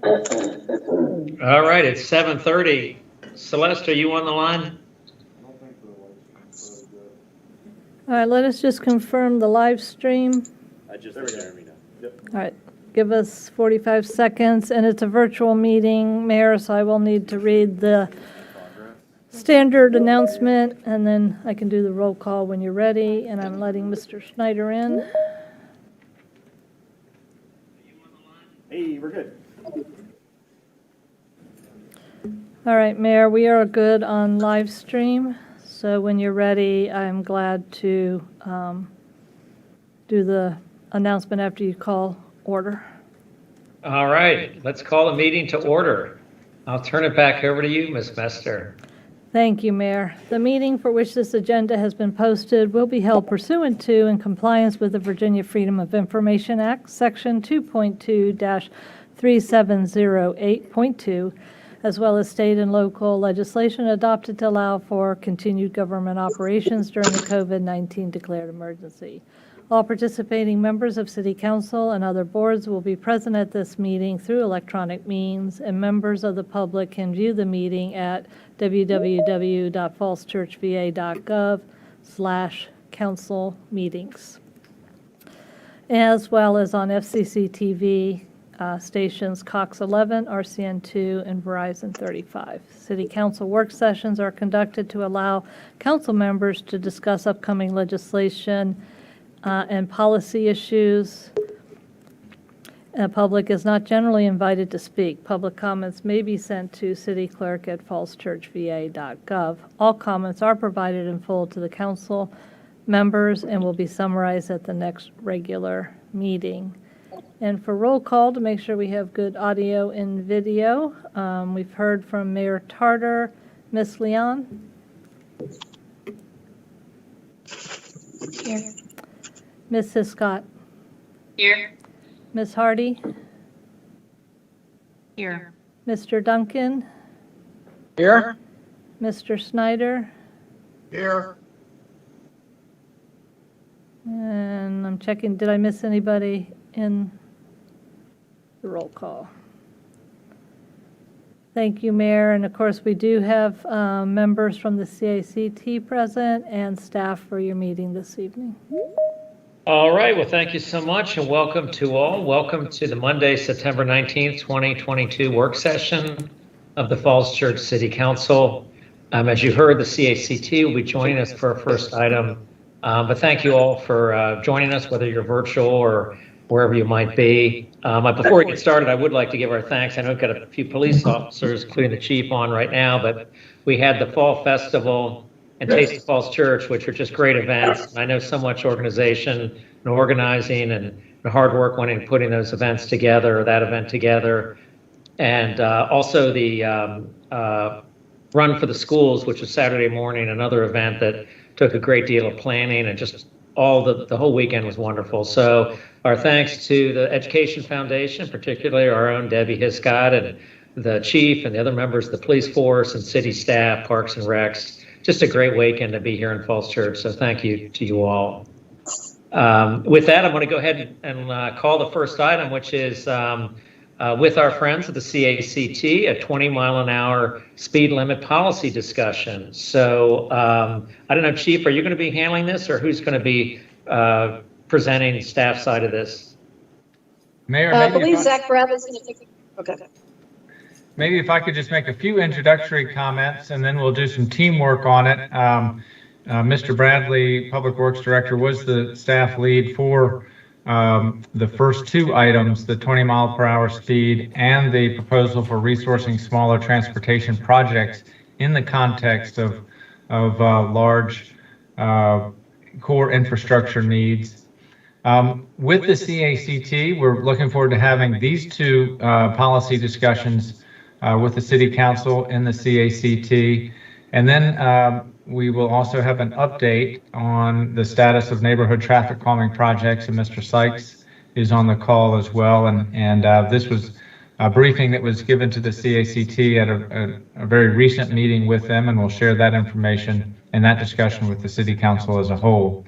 All right, it's 7:30. Celeste, are you on the line? All right, let us just confirm the live stream. There we go. Yep. All right, give us 45 seconds, and it's a virtual meeting, Mayor, so I will need to read the standard announcement, and then I can do the roll call when you're ready, and I'm letting Mr. Schneider in. Hey, we're good. All right, Mayor, we are good on live stream, so when you're ready, I'm glad to do the announcement after you call order. All right, let's call the meeting to order. I'll turn it back over to you, Ms. Mester. Thank you, Mayor. The meeting for which this agenda has been posted will be held pursuant to and compliance with the Virginia Freedom of Information Act, Section 2.2-3708.2, as well as state and local legislation adopted to allow for continued government operations during the COVID-19 declared emergency. All participating members of City Council and other boards will be present at this meeting through electronic means, and members of the public can view the meeting at www.fallschurchva.gov/council meetings, as well as on FCC TV stations Cox 11, RCN 2, and Verizon 35. City Council work sessions are conducted to allow council members to discuss upcoming legislation and policy issues. The public is not generally invited to speak. Public comments may be sent to cityclerk@fallschurchva.gov. All comments are provided in full to the council members and will be summarized at the next regular meeting. And for roll call, to make sure we have good audio and video, we've heard from Mayor Tarter. Ms. Leon? Here. Ms. Hiscott? Here. Ms. Hardy? Here. Mr. Duncan? Here. Mr. Snyder? Here. And I'm checking, did I miss anybody in the roll call? Thank you, Mayor. And of course, we do have members from the CACT present and staff for your meeting this evening. All right, well, thank you so much and welcome to all. Welcome to the Monday, September 19th, 2022 work session of the Falls Church City Council. As you heard, the CACT will be joining us for our first item. But thank you all for joining us, whether you're virtual or wherever you might be. Before we get started, I would like to give our thanks. I know we've got a few police officers, including the chief, on right now, but we had the Fall Festival and Taste of Falls Church, which are just great events. I know so much organization and organizing and hard work went into putting those events together, or that event together. And also the Run for the Schools, which was Saturday morning, another event that took a great deal of planning, and just all the whole weekend was wonderful. So our thanks to the Education Foundation, particularly our own Debbie Hiscott and the chief and the other members of the police force and city staff, Parks and Recs. Just a great weekend to be here in Falls Church, so thank you to you all. With that, I'm going to go ahead and call the first item, which is with our friends at the CACT, a 20-mile-an-hour speed limit policy discussion. So I don't know, Chief, are you going to be handling this, or who's going to be presenting staff side of this? Mayor, I believe Zach Bradley's going to take it. Okay. Maybe if I could just make a few introductory comments, and then we'll do some teamwork on it. Mr. Bradley, Public Works Director, was the staff lead for the first two items, the 20-mile-per-hour speed and the proposal for resourcing smaller transportation projects in the context of large core infrastructure needs. With the CACT, we're looking forward to having these two policy discussions with the City Council and the CACT. And then we will also have an update on the status of neighborhood traffic calming projects, and Mr. Sykes is on the call as well. And this was a briefing that was given to the CACT at a very recent meeting with them, and we'll share that information and that discussion with the City Council as a whole.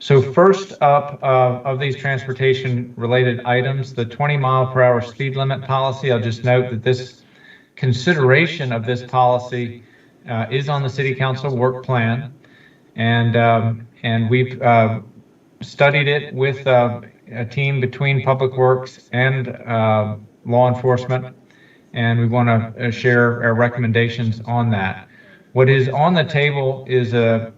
So first up of these transportation-related items, the 20-mile-per-hour speed limit policy. I'll just note that this consideration of this policy is on the City Council work plan, and we've studied it with a team between Public Works and law enforcement, and we want to share our recommendations on that. What is on the table is a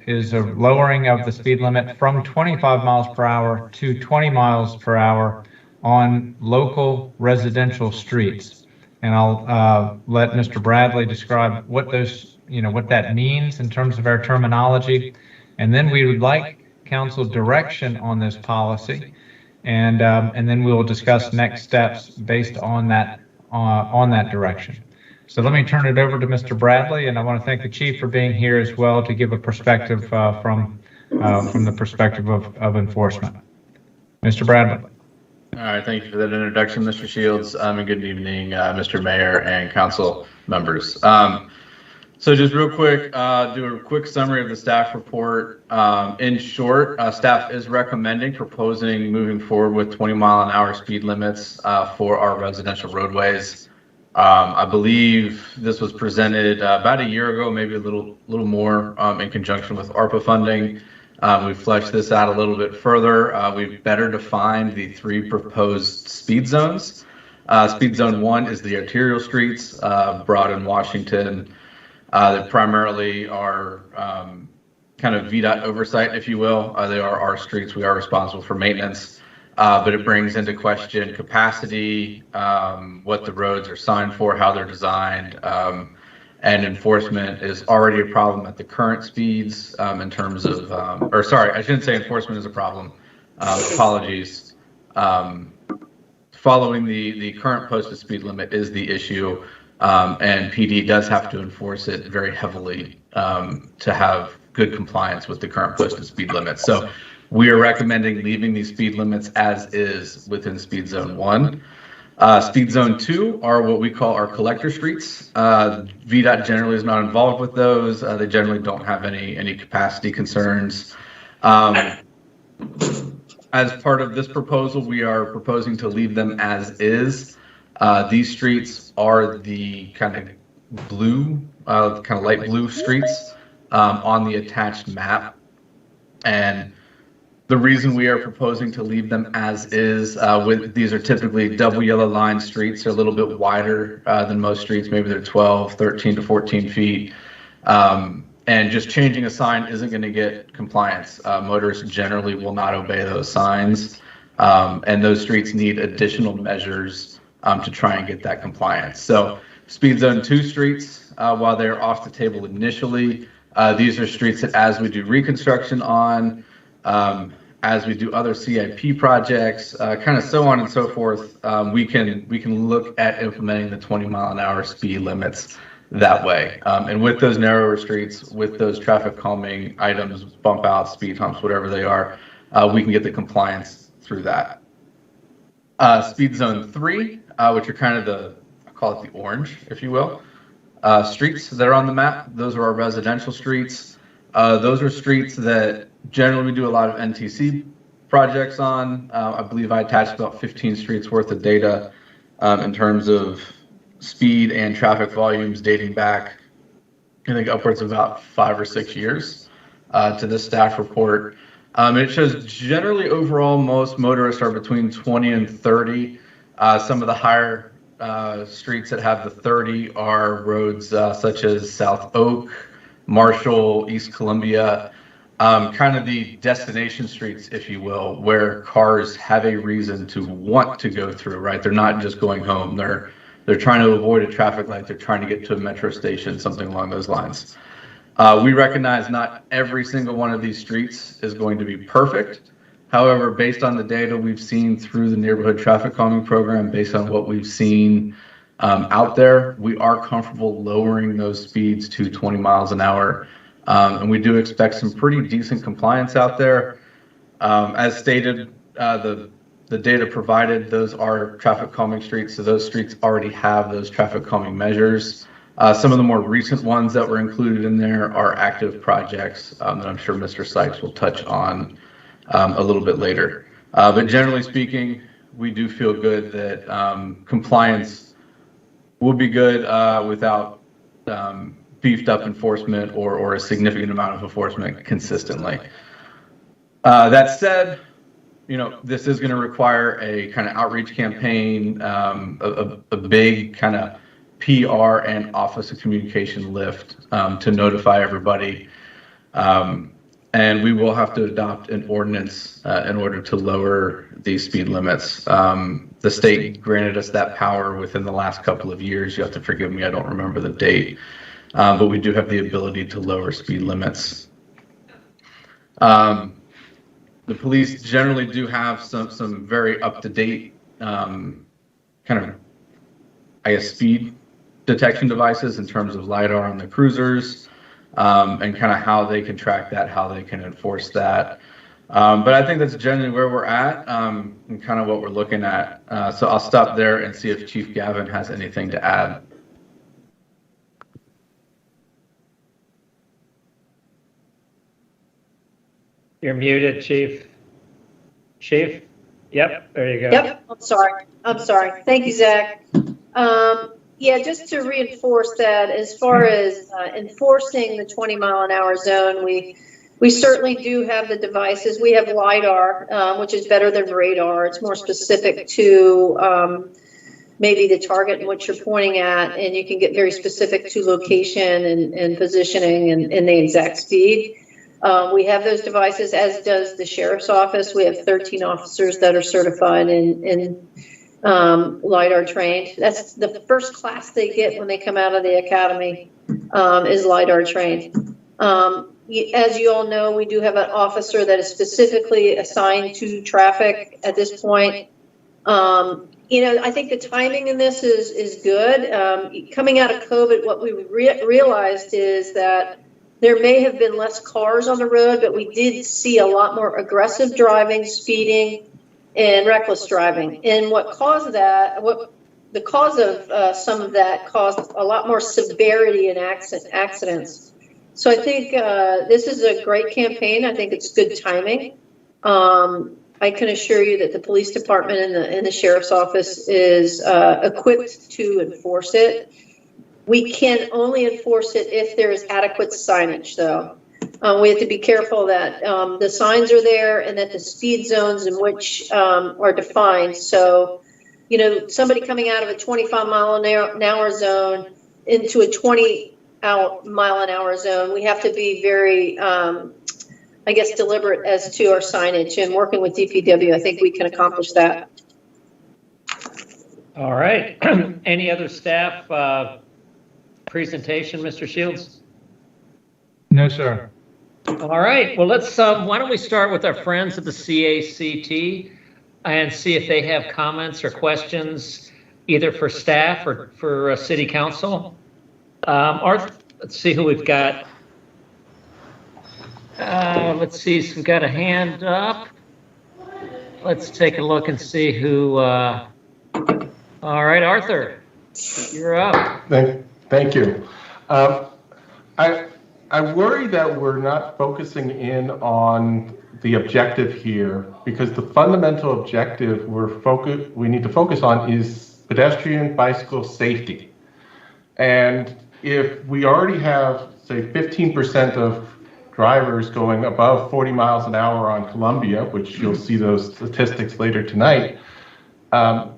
lowering of the speed limit from 25 miles per hour to 20 miles per hour on local residential streets. And I'll let Mr. Bradley describe what those, what that means in terms of our terminology. And then we would like council direction on this policy. And then we will discuss next steps based on that direction. So let me turn it over to Mr. Bradley, and I want to thank the chief for being here as well to give a perspective from the perspective of enforcement. Mr. Bradley. All right, thank you for that introduction, Mr. Shields, and good evening, Mr. Mayor and council members. So just real quick, do a quick summary of the staff report. In short, staff is proposing moving forward with 20-mile-an-hour speed limits for our residential roadways. I believe this was presented about a year ago, maybe a little more, in conjunction with ARPA funding. We've fleshed this out a little bit further. We've better defined the 3 proposed speed zones. Speed zone 1 is the arterial streets, Broad and Washington, that primarily are kind of VDOT oversight, if you will. They are our streets. We are responsible for maintenance. But it brings into question capacity, what the roads are signed for, how they're designed, and enforcement is already a problem at the current speeds in terms of, or sorry, I shouldn't say enforcement is a problem. Apologies. Following the current posted speed limit is the issue, and PD does have to enforce it very heavily to have good compliance with the current posted speed limit. So we are recommending leaving these speed limits as is within speed zone 1. Speed zone 2 are what we call our collector streets. VDOT generally is not involved with those. They generally don't have any capacity concerns. As part of this proposal, we are proposing to leave them as is. These streets are the kind of blue, kind of light blue streets on the attached map. And the reason we are proposing to leave them as is, these are typically double yellow line streets. They're a little bit wider than most streets. Maybe they're 12, 13 to 14 feet. And just changing a sign isn't going to get compliance. Motorists generally will not obey those signs. And those streets need additional measures to try and get that compliance. So speed zone 2 streets, while they're off the table initially, these are streets that as we do reconstruction on, as we do other CIP projects, kind of so on and so forth, we can look at implementing the 20-mile-an-hour speed limits that way. And with those narrower streets, with those traffic calming items, bump outs, speed humps, whatever they are, we can get the compliance through that. Speed zone 3, which are kind of I call it the orange, if you will, streets that are on the map. Those are our residential streets. Those are streets that generally we do a lot of NTC projects on. I believe I attached about 15 streets worth of data in terms of speed and traffic volumes dating back, I think, upwards of about 5 or 6 years to this staff report. It shows generally overall most motorists are between 20 and 30. Some of the higher streets that have the 30 are roads such as South Oak, Marshall, East Columbia, kind of the destination streets, if you will, where cars have a reason to want to go through, right? They're not just going home. They're trying to avoid a traffic light. They're trying to get to a metro station, something along those lines. We recognize not every single one of these streets is going to be perfect. However, based on the data we've seen through the neighborhood traffic calming program, based on what we've seen out there, we are comfortable lowering those speeds to 20 miles an hour. And we do expect some pretty decent compliance out there. As stated, the data provided, those are traffic calming streets. So those streets already have those traffic calming measures. Some of the more recent ones that were included in there are active projects that I'm sure Mr. Sykes will touch on a little bit later. But generally speaking, we do feel good that compliance will be good without beefed up enforcement or a significant amount of enforcement consistently. That said, this is going to require a kind of outreach campaign, a big kind of PR and Office of Communication lift to notify everybody. And we will have to adopt an ordinance in order to lower these speed limits. The state granted us that power within the last couple of years. You have to forgive me, I don't remember the date. But we do have the ability to lower speed limits. The police generally do have some very up-to-date kind of, speed detection devices in terms of LiDAR on the cruisers, and kind of how they can track that, how they can enforce that. But I think that's generally where we're at, and kind of what we're looking at. So I'll stop there and see if Chief Gavin has anything to add. You're muted, Chief. Chief? Yep, there you go. Yep, I'm sorry. Thank you, Zach. Yeah, just to reinforce that, as far as enforcing the 20-mile-an-hour zone, we certainly do have the devices. We have LiDAR, which is better than radar. It's more specific to maybe the target in which you're pointing at, and you can get very specific to location and positioning and the exact speed. We have those devices, as does the Sheriff's Office. We have 13 officers that are certified and LiDAR trained. That's the first class they get when they come out of the academy, is LiDAR trained. As you all know, we do have an officer that is specifically assigned to traffic at this point. I think the timing in this is good. Coming out of COVID, what we realized is that there may have been less cars on the road, but we did see a lot more aggressive driving, speeding, and reckless driving. And what caused that, the cause of some of that caused a lot more severity in accidents. So I think this is a great campaign. I think it's good timing. I can assure you that the police department and the Sheriff's Office is equipped to enforce it. We can only enforce it if there is adequate signage, though. We have to be careful that the signs are there and that the speed zones in which are defined. So, somebody coming out of a 25-mile-an-hour zone into a 20-mile-an-hour zone, we have to be very, deliberate as to our signage. And working with DPW, I think we can accomplish that. All right. Any other staff presentation, Mr. Shields? No, sir. All right. Well, let's. Why don't we start with our friends at the CACT and see if they have comments or questions, either for staff or for City Council. Let's see who we've got. Let's see. So we've got a hand up. Let's take a look and see who. All right, Arthur, you're up. Thank you. I worry that we're not focusing in on the objective here, because the fundamental objective we need to focus on is pedestrian bicycle safety. And if we already have, say, 15% of drivers going above 40 miles an hour on Columbia, which you'll see those statistics later tonight,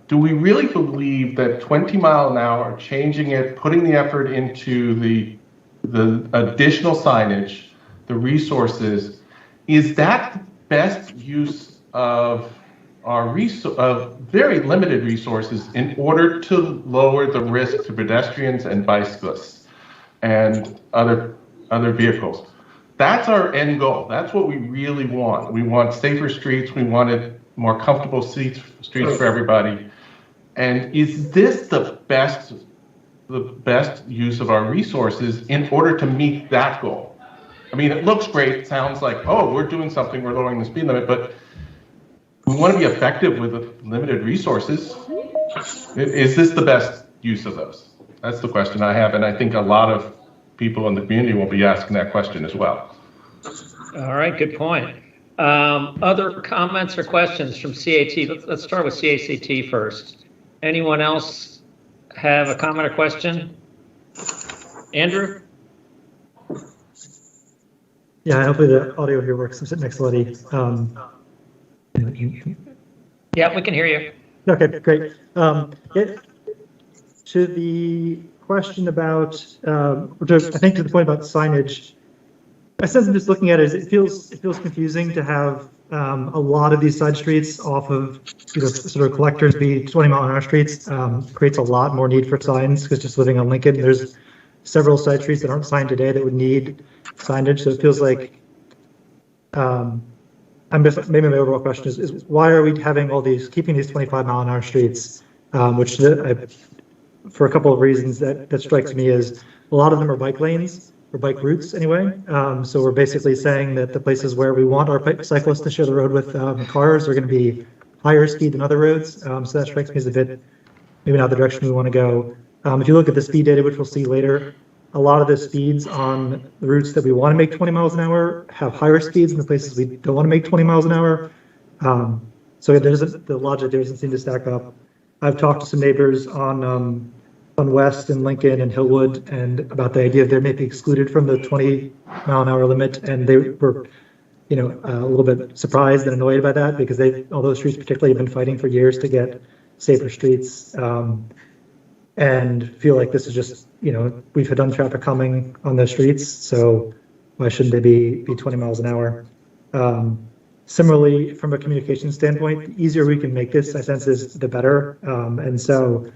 do we really believe that 20 mile an hour, changing it, putting the effort into the additional signage, the resources, is that the best use of our very limited resources in order to lower the risk to pedestrians and bicyclists and other vehicles? That's our end goal. That's what we really want. We want safer streets. We wanted more comfortable streets for everybody. And is this the best use of our resources in order to meet that goal? I mean, it looks great. It sounds like, oh, we're doing something, we're lowering the speed limit, but we want to be effective with limited resources. Is this the best use of those? That's the question I have, and I think a lot of people in the community will be asking that question as well. All right, good point. Other comments or questions from CAT? Let's start with CACT first. Anyone else have a comment or question? Andrew? Yeah, hopefully the audio here works. I'm sitting next to Letty. Yeah, we can hear you. Okay, great. To the question about, I think to the point about signage, I sense I'm just looking at it, it feels confusing to have a lot of these side streets off of sort of collectors be 20-mile-an-hour streets. Creates a lot more need for signs because just living on Lincoln, there's several side streets that aren't signed today that would need signage. So it feels like maybe my overall question is why are we having keeping these 25-mile-an-hour streets, which for a couple of reasons that strikes me as a lot of them are bike lanes or bike routes anyway. So we're basically saying that the places where we want our cyclists to share the road with cars are going to be higher speed than other roads. So that strikes me as a bit maybe not the direction we want to go. If you look at the speed data, which we'll see later, a lot of the speeds on the routes that we want to make 20 miles an hour have higher speeds than the places we don't want to make 20 miles an hour. So the logic there doesn't seem to stack up. I've talked to some neighbors on West and Lincoln and Hillwood and about the idea that they may be excluded from the 20-mile-an-hour limit, and they were, a little bit surprised and annoyed by that because all those streets particularly have been fighting for years to get safer streets, and feel like this is just, we've had done traffic calming on those streets, so why shouldn't they be 20 miles an hour? Similarly, from a communication standpoint, the easier we can make this, I sense, is the better. And so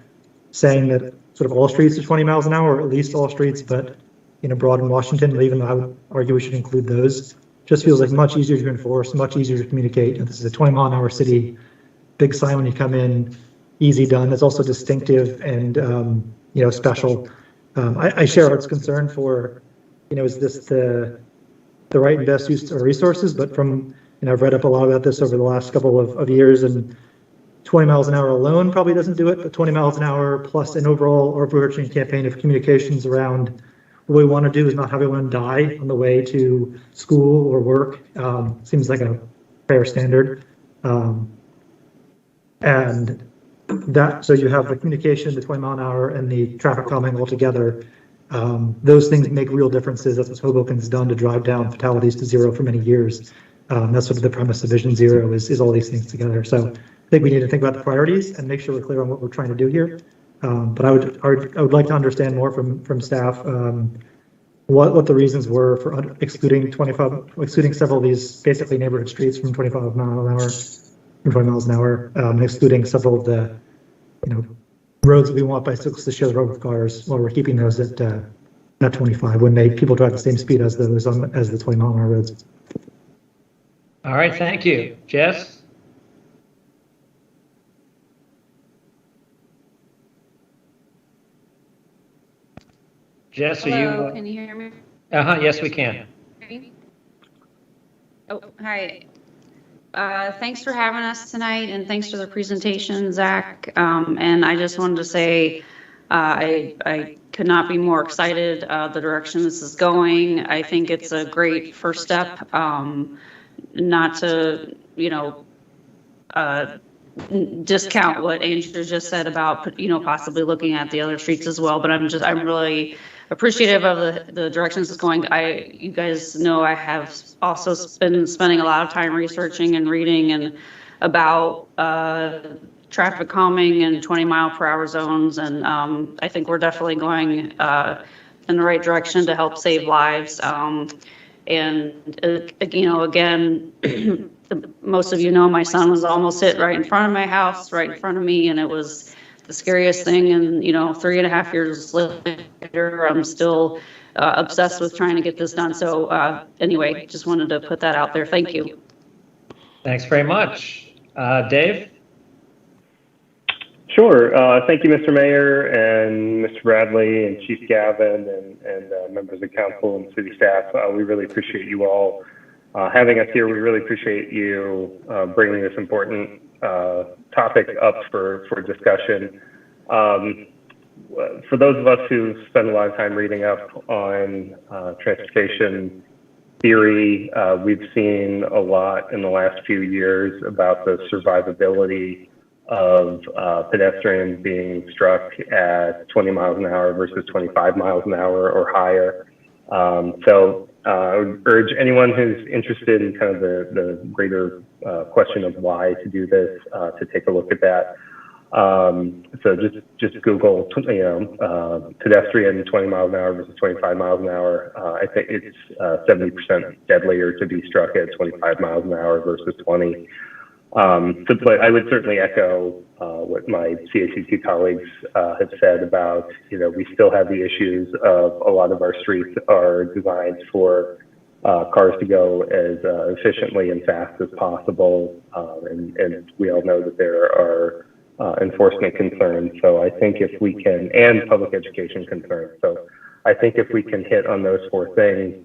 saying that sort of all streets are 20 miles an hour, or at least all streets, but Broad and Washington, even though I would argue we should include those, just feels like much easier to enforce, much easier to communicate. This is a 20-mile-an-hour city, big sign when you come in, easy done. It's also distinctive and special. I share Art's concern for, is this the right and best use of resources? But from I've read up a lot about this over the last couple of years, and 20 miles an hour alone probably doesn't do it, but 20 miles an hour plus an overall overarching campaign of communications around what we want to do is not have everyone die on the way to school or work. Seems like a fair standard. And that, so you have the communication, the 20 mile an hour, and the traffic calming all together. Those things make real differences. That's what Hoboken's done to drive down fatalities to zero for many years. That's sort of the premise of Vision Zero is all these things together. So I think we need to think about the priorities and make sure we're clear on what we're trying to do here. But I would like to understand more from staff what the reasons were for excluding several of these basically neighborhood streets from 25 miles an hour, excluding several of the roads that we want bicyclists to share the road with cars, while we're keeping those at 25 when people drive the same speed as those as the 20 mile an hour roads. All right, thank you. Jess? Jess, Hello, are you? can you hear me? Yes, we can. Oh, hi. Thanks for having us tonight, and thanks for the presentation, Zach. And I just wanted to say I could not be more excited the direction this is going. I think it's a great first step. Not to, discount what Andrew just said about, possibly looking at the other streets as well. But I'm really appreciative of the directions it's going. You guys know I have also been spending a lot of time researching and reading and about traffic calming and 20-mile-per-hour zones, and I think we're definitely going in the right direction to help save lives. Again, most of my son was almost hit right in front of my house, right in front of me, and it was the scariest thing. And 3.5 years later, I'm still obsessed with trying to get this done. So anyway, just wanted to put that out there. Thank you. Thanks very much. Dave? Sure. Thank you, Mr. Mayor and Mr. Bradley and Chief Gavin and members of council and city staff. We really appreciate you all having us here. We really appreciate you bringing this important topic up for discussion. For those of us who spend a lot of time reading up on transportation theory. We've seen a lot in the last few years about the survivability of pedestrians being struck at 20 miles an hour versus 25 miles an hour or higher. So I would urge anyone who's interested in kind of the greater question of why to do this to take a look at that. So just Google, pedestrian 20 miles an hour versus 25 miles an hour. I think it's 70% deadlier to be struck at 25 miles an hour versus 20. But I would certainly echo what my CACT colleagues have said about, we still have the issues of a lot of our streets are designed for cars to go as efficiently and fast as possible. And we all know that there are enforcement concerns. So I think if we can, and public education concerns. So I think if we can hit on those four things,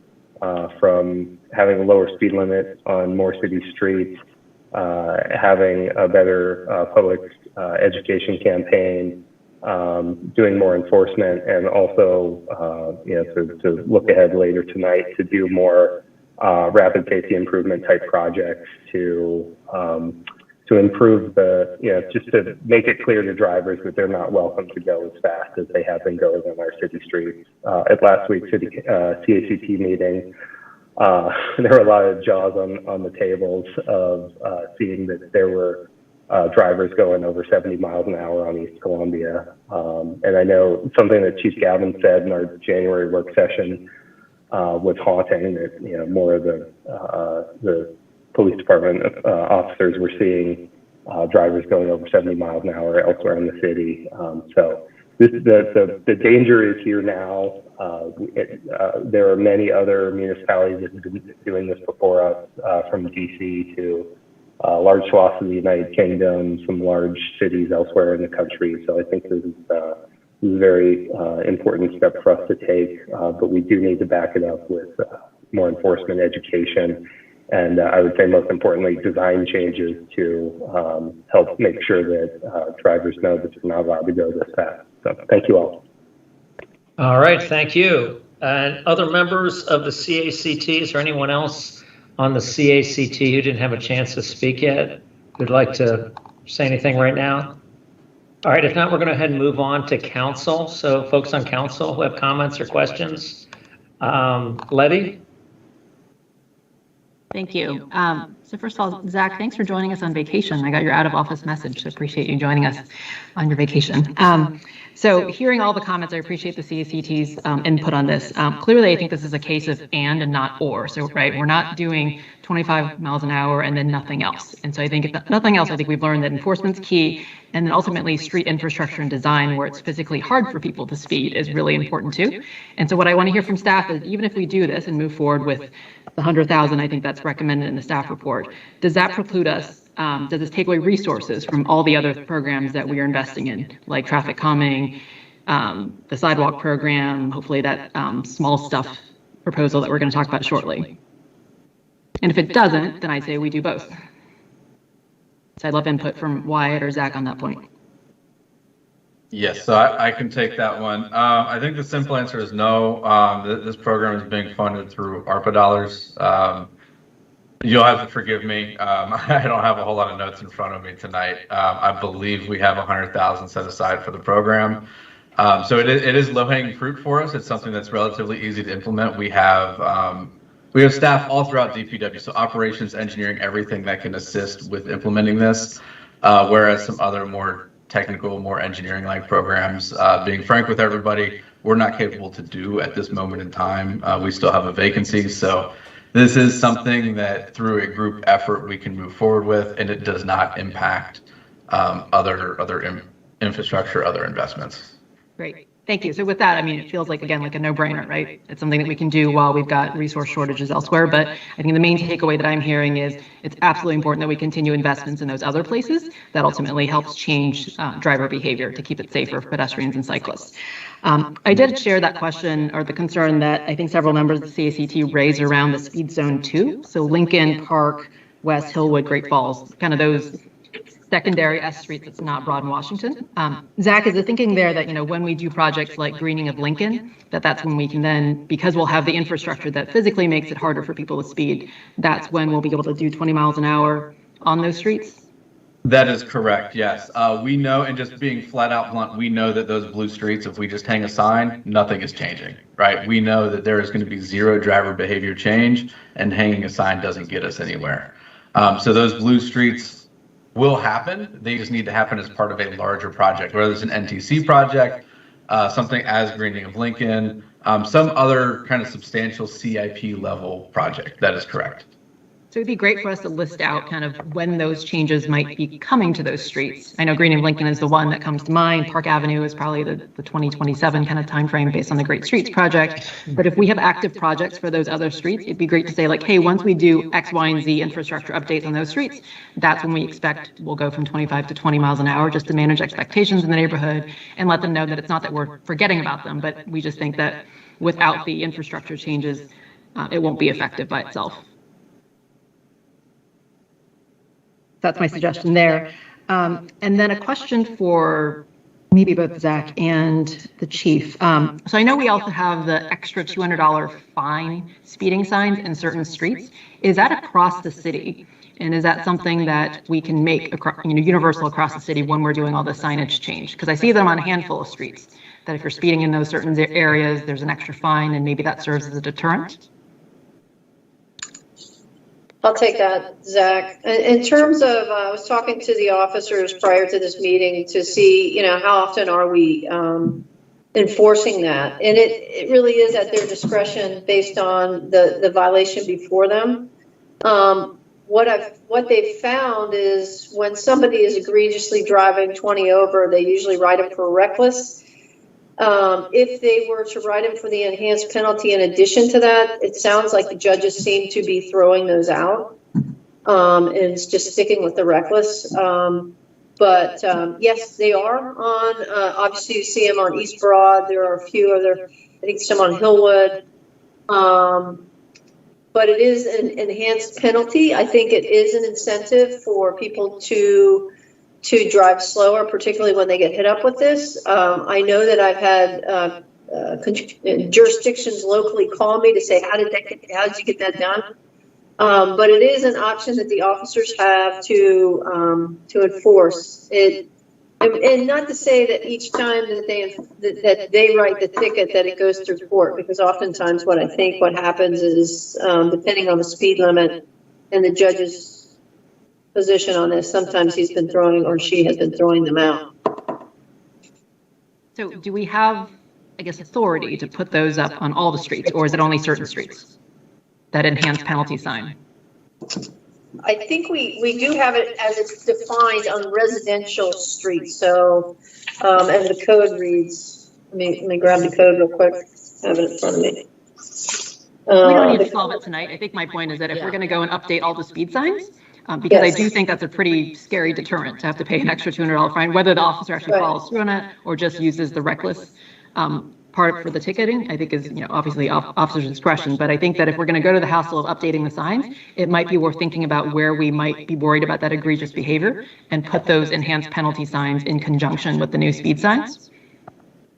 from having a lower speed limit on more city streets, having a better public education campaign, doing more enforcement, and also, to look ahead later tonight to do more rapid safety improvement type projects to improve just to make it clear to drivers that they're not welcome to go as fast as they have been going on our city streets. At last week's CACT meeting, there were a lot of jaws on the tables of seeing that there were drivers going over 70 miles an hour on East Columbia. And I know something that Chief Gavin said in our January work session was haunting, that more of the police department officers were seeing drivers going over 70 miles an hour elsewhere in the city. So the danger is here now. There are many other municipalities that have been doing this before us, from DC to large swaths of the United Kingdom, some large cities elsewhere in the country. So I think this is a very important step for us to take, but we do need to back it up with more enforcement, education, and I would say most importantly, design changes to help make sure that drivers know that they're not allowed to go this fast. So thank you all. All right, thank you. And other members of the CACT, is there anyone else on the CACT who didn't have a chance to speak yet, who'd like to say anything right now? All right, if not, we're going to go ahead and move on to council. So folks on council who have comments or questions. Letty? Thank you. So first of all, Zach, thanks for joining us on vacation. I got your out of office message, so appreciate you joining us on your vacation. So hearing all the comments, I appreciate the CACT's input on this. Clearly, I think this is a case of and not or. So, right, we're not doing 25 miles an hour and then nothing else. And so I think if nothing else, I think we've learned that enforcement's key, and then ultimately street infrastructure and design where it's physically hard for people to speed is really important too. And so what I want to hear from staff is, even if we do this and move forward with the 100,000, I think that's recommended in the staff report, does that preclude us? Does this take away resources from all the other programs that we are investing in, like traffic calming, the sidewalk program, hopefully that small stuff proposal that we're going to talk about shortly? And if it doesn't, then I'd say we do both. So I'd love input from Wyatt or Zach on that point. Yes, so I can take that one. I think the simple answer is no. This program is being funded through ARPA dollars. You'll have to forgive me. I don't have a whole lot of notes in front of me tonight. I believe we have 100,000 set aside for the program. So it is low-hanging fruit for us. It's something that's relatively easy to implement. We have staff all throughout DPW, so operations, engineering, everything that can assist with implementing this, whereas some other more technical, more engineering-like programs, being frank with everybody, we're not capable to do at this moment in time. We still have a vacancy, so this is something that through a group effort we can move forward with, and it does not impact other infrastructure, other investments. Great. Thank you. So with that, I mean, it feels like, again, like a no-brainer, right? It's something that we can do while we've got resource shortages elsewhere. But I think the main takeaway that I'm hearing is it's absolutely important that we continue investments in those other places that ultimately helps change driver behavior to keep it safer for pedestrians and cyclists. I did share that question or the concern that I think several members of the CACT raised around the speed zone 2. So Lincoln, Park, West, Hillwood, Great Falls, kind of those secondary S streets that's not Broad and Washington. Zach, is the thinking there that, when we do projects like greening of Lincoln, that's when we can then, because we'll have the infrastructure that physically makes it harder for people with speed, that's when we'll be able to do 20 miles an hour on those streets? That is correct, yes. We know, and just being flat out blunt, we know that those blue streets, if we just hang a sign, nothing is changing, right? We know that there is going to be zero driver behavior change, and hanging a sign doesn't get us anywhere. So those blue streets will happen. They just need to happen as part of a larger project, whether it's an NTC project, something as greening of Lincoln, some other kind of substantial CIP level project. That is correct. So it'd be great for us to list out kind of when those changes might be coming to those streets. I know greening of Lincoln is the one that comes to mind. Park Avenue is probably the 2027 kind of timeframe based on the Great Streets project. But if we have active projects for those other streets, it'd be great to say like, hey, once we do X, Y, and Z infrastructure updates on those streets, that's when we expect we'll go from 25 to 20 miles an hour, just to manage expectations in the neighborhood and let them know that it's not that we're forgetting about them, but we just think that without the infrastructure changes, it won't be effective by itself. That's my suggestion there. And then a question for maybe both Zach and the chief. So I know we also have the extra $200 fine speeding signs in certain streets. Is that across the city? And is that something that we can make universal across the city when we're doing all the signage change? Because I see them on a handful of streets, that if you're speeding in those certain areas, there's an extra fine, and maybe that serves as a deterrent. I'll take that, Zach. In terms of, I was talking to the officers prior to this meeting to see, how often are we enforcing that? And it really is at their discretion based on the violation before them. What they've found is when somebody is egregiously driving 20 over, they usually write them for reckless. If they were to write him for the enhanced penalty in addition to that, it sounds like the judges seem to be throwing those out and just sticking with the reckless. But yes, they are on, obviously you see them on East Broad. There are a few other, I think some on Hillwood. But it is an enhanced penalty. I think it is an incentive for people to drive slower, particularly when they get hit up with this. I know that I've had jurisdictions locally call me to say, how did you get that done? But it is an option that the officers have to enforce it. And not to say that each time that they write the ticket that it goes through court, because oftentimes what happens is, depending on the speed limit and the judge's position on this, sometimes he's been throwing or she has been throwing them out. So do we have, authority to put those up on all the streets, or is it only certain streets, that enhanced penalty sign? I think we do have it as it's defined on residential streets. So, and the code reads, let me grab the code real quick. I have it in front of me. We don't need to solve it tonight. I think my point is that if we're going to go and update all the speed signs, because I do think that's a pretty scary deterrent to have to pay an extra $200 fine, whether the officer actually follows through on it or just uses the reckless part for the ticketing, I think is, obviously officer's discretion. But I think that if we're going to go to the hassle of updating the signs, it might be worth thinking about where we might be worried about that egregious behavior and put those enhanced penalty signs in conjunction with the new speed signs.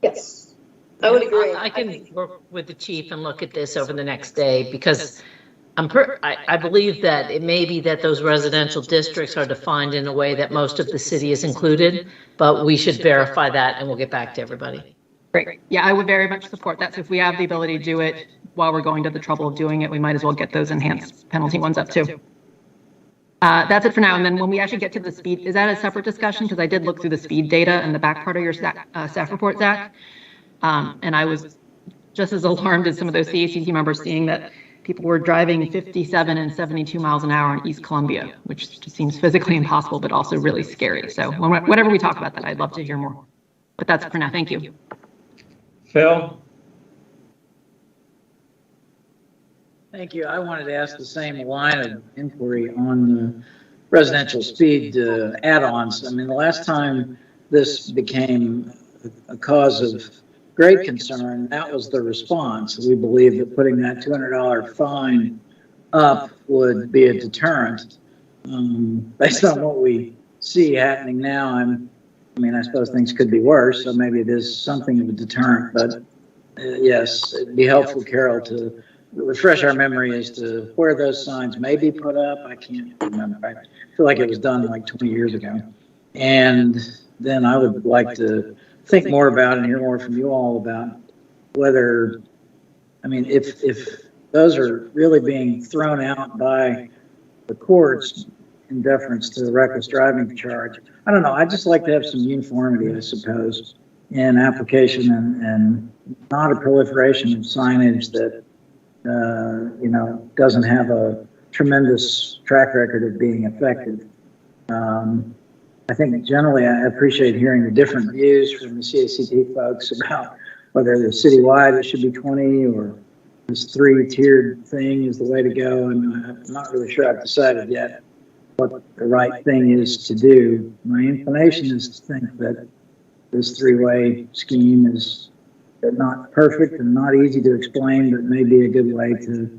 Yes, I would agree. I can work with the chief and look at this over the next day, because I believe that it may be that those residential districts are defined in a way that most of the city is included, but we should verify that and we'll get back to everybody. Great. Yeah, I would very much support that. So if we have the ability to do it while we're going to the trouble of doing it, we might as well get those enhanced penalty ones up too. That's it for now. And then when we actually get to the speed, is that a separate discussion? Because I did look through the speed data in the back part of your staff report, Zach. And I was just as alarmed as some of those CACT members seeing that people were driving 57 and 72 miles an hour in East Columbia, which just seems physically impossible, but also really scary. So whenever we talk about that, I'd love to hear more. But that's it for now. Thank you. Phil? Thank you. I wanted to ask the same line of inquiry on the residential speed add-ons. I mean, the last time this became a cause of great concern, that was the response. We believe that putting that $200 fine up would be a deterrent based on what we see happening now, I mean, I suppose things could be worse, so maybe it is something of a deterrent, but yes, it'd be helpful, Carol, to refresh our memory as to where those signs may be put up. I can't remember. I feel like it was done like 20 years ago. And then I would like to think more about and hear more from you all about whether, I mean, if those are really being thrown out by the courts in deference to the reckless driving charge. I don't know. I'd just like to have some uniformity, I suppose, in application and not a proliferation of signage that, you know, doesn't have a tremendous track record of being effective. I think generally I appreciate hearing the different views from the CACT folks about whether the citywide it should be 20 or this 3-tiered thing is the way to go. And I'm not really sure I've decided yet what the right thing is to do. My inclination is to think that this 3-way scheme is not perfect and not easy to explain, but may be a good way to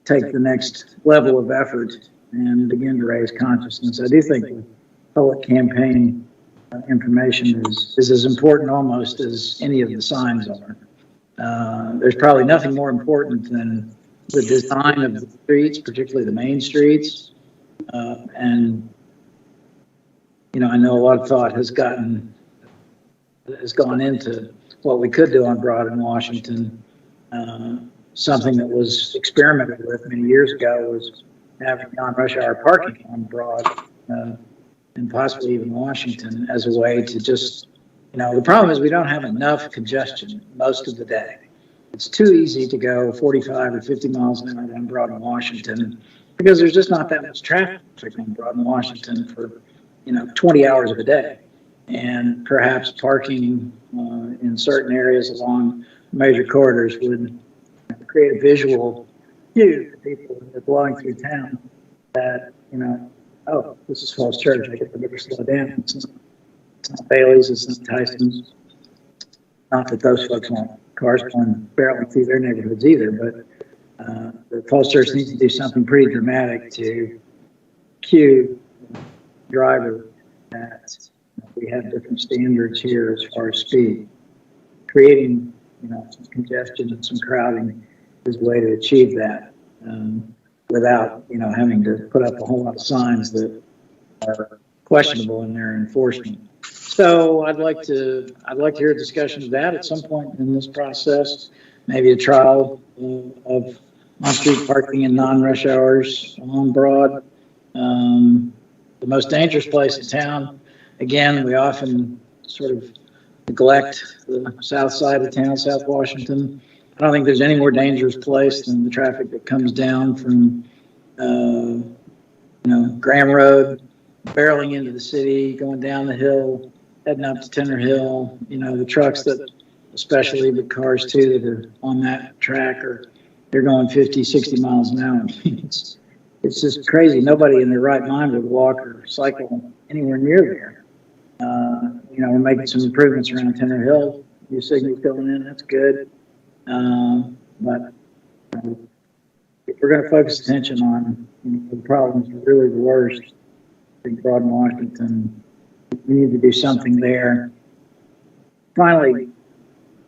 take the next level of effort and begin to raise consciousness. I do think the public campaign information is as important almost as any of the signs are. There's probably nothing more important than the design of the streets, particularly the main streets. And, you know, I know a lot of thought has gone into what we could do on Broad in Washington. Something that was experimented with many years ago was having non-rush hour parking on Broad and possibly even Washington as a way to just, you know, the problem is we don't have enough congestion most of the day. It's too easy to go 45 or 50 miles an hour down Broad in Washington because there's just not that much traffic on Broad in Washington for, you know, 20 hours of a day. And perhaps parking in certain areas along major corridors would create a visual cue for people that are blowing through town that, you know, oh, this is Falls Church, I get to better slow down. It's not Bailey's, it's not Tyson's. Not that those folks want cars going barreling through their neighborhoods either, but the Falls Church needs to do something pretty dramatic to cue the driver that we have different standards here as far as speed. Creating, you know, some congestion and some crowding is a way to achieve that without, you know, having to put up a whole lot of signs that are questionable in their enforcement. So I'd like to hear a discussion of that at some point in this process. Maybe a trial of on-street parking in non-rush hours on Broad. The most dangerous place in town. Again, we often sort of neglect the south side of town, South Washington. I don't think there's any more dangerous place than the traffic that comes down from, you know, Graham Road, barreling into the city, going down the hill, heading up to Tenor Hill. You know, the trucks that, especially the cars too, that are on that track they're going 50, 60 miles an hour. It's just crazy. Nobody in their right mind would walk or cycle anywhere near there. You know, we're making some improvements around Tenor Hill. New signals going in, that's good. But if we're going to focus attention on, you know, the problems are really the worst in Broad in Washington, we need to do something there. Finally,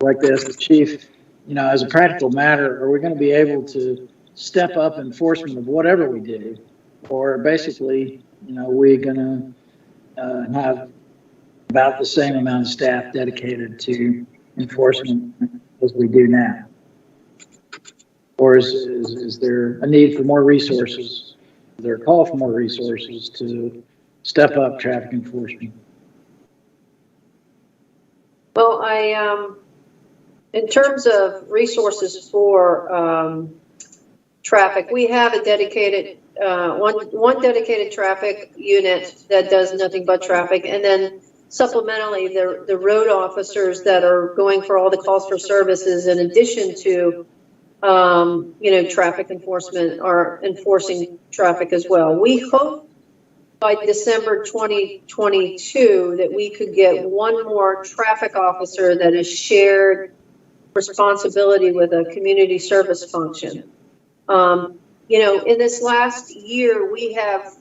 like this, the chief, you know, as a practical matter, are we going to be able to step up enforcement of whatever we do? Or basically, you know, we're going to have about the same amount of staff dedicated to enforcement as we do now? Or is there a need for more resources? Is there a call for more resources to step up traffic enforcement? Well, in terms of resources for traffic, we have a dedicated, one dedicated traffic unit that does nothing but traffic, and then supplementally, the road officers that are going for all the calls for services, in addition to, you know, traffic enforcement, are enforcing traffic as well. We hope by December 2022 that we could get one more traffic officer that is shared responsibility with a community service function. You know, in this last year, we have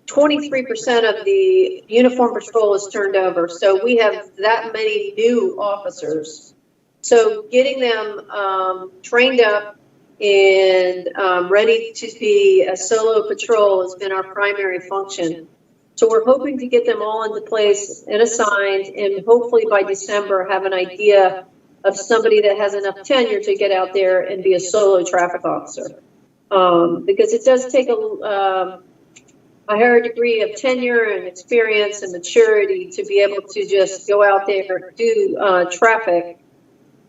23% of the uniform patrol is turned over. So we have that many new officers. So getting them trained up and ready to be a solo patrol has been our primary function. So we're hoping to get them all into place and assigned, and hopefully by December have an idea of somebody that has enough tenure to get out there and be a solo traffic officer. Because it does take a higher degree of tenure and experience and maturity to be able to just go out there and do traffic,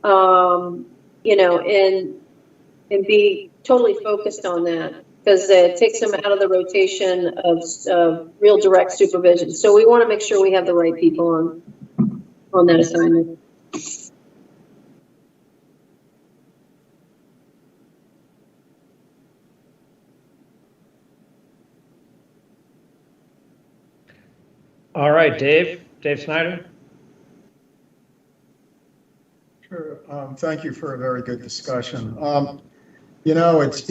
you know, and be totally focused on that, because it takes them out of the rotation of real direct supervision. So we want to make sure we have the right people on that assignment. All right, Dave Snyder. Sure. Thank you for a very good discussion. You know, it's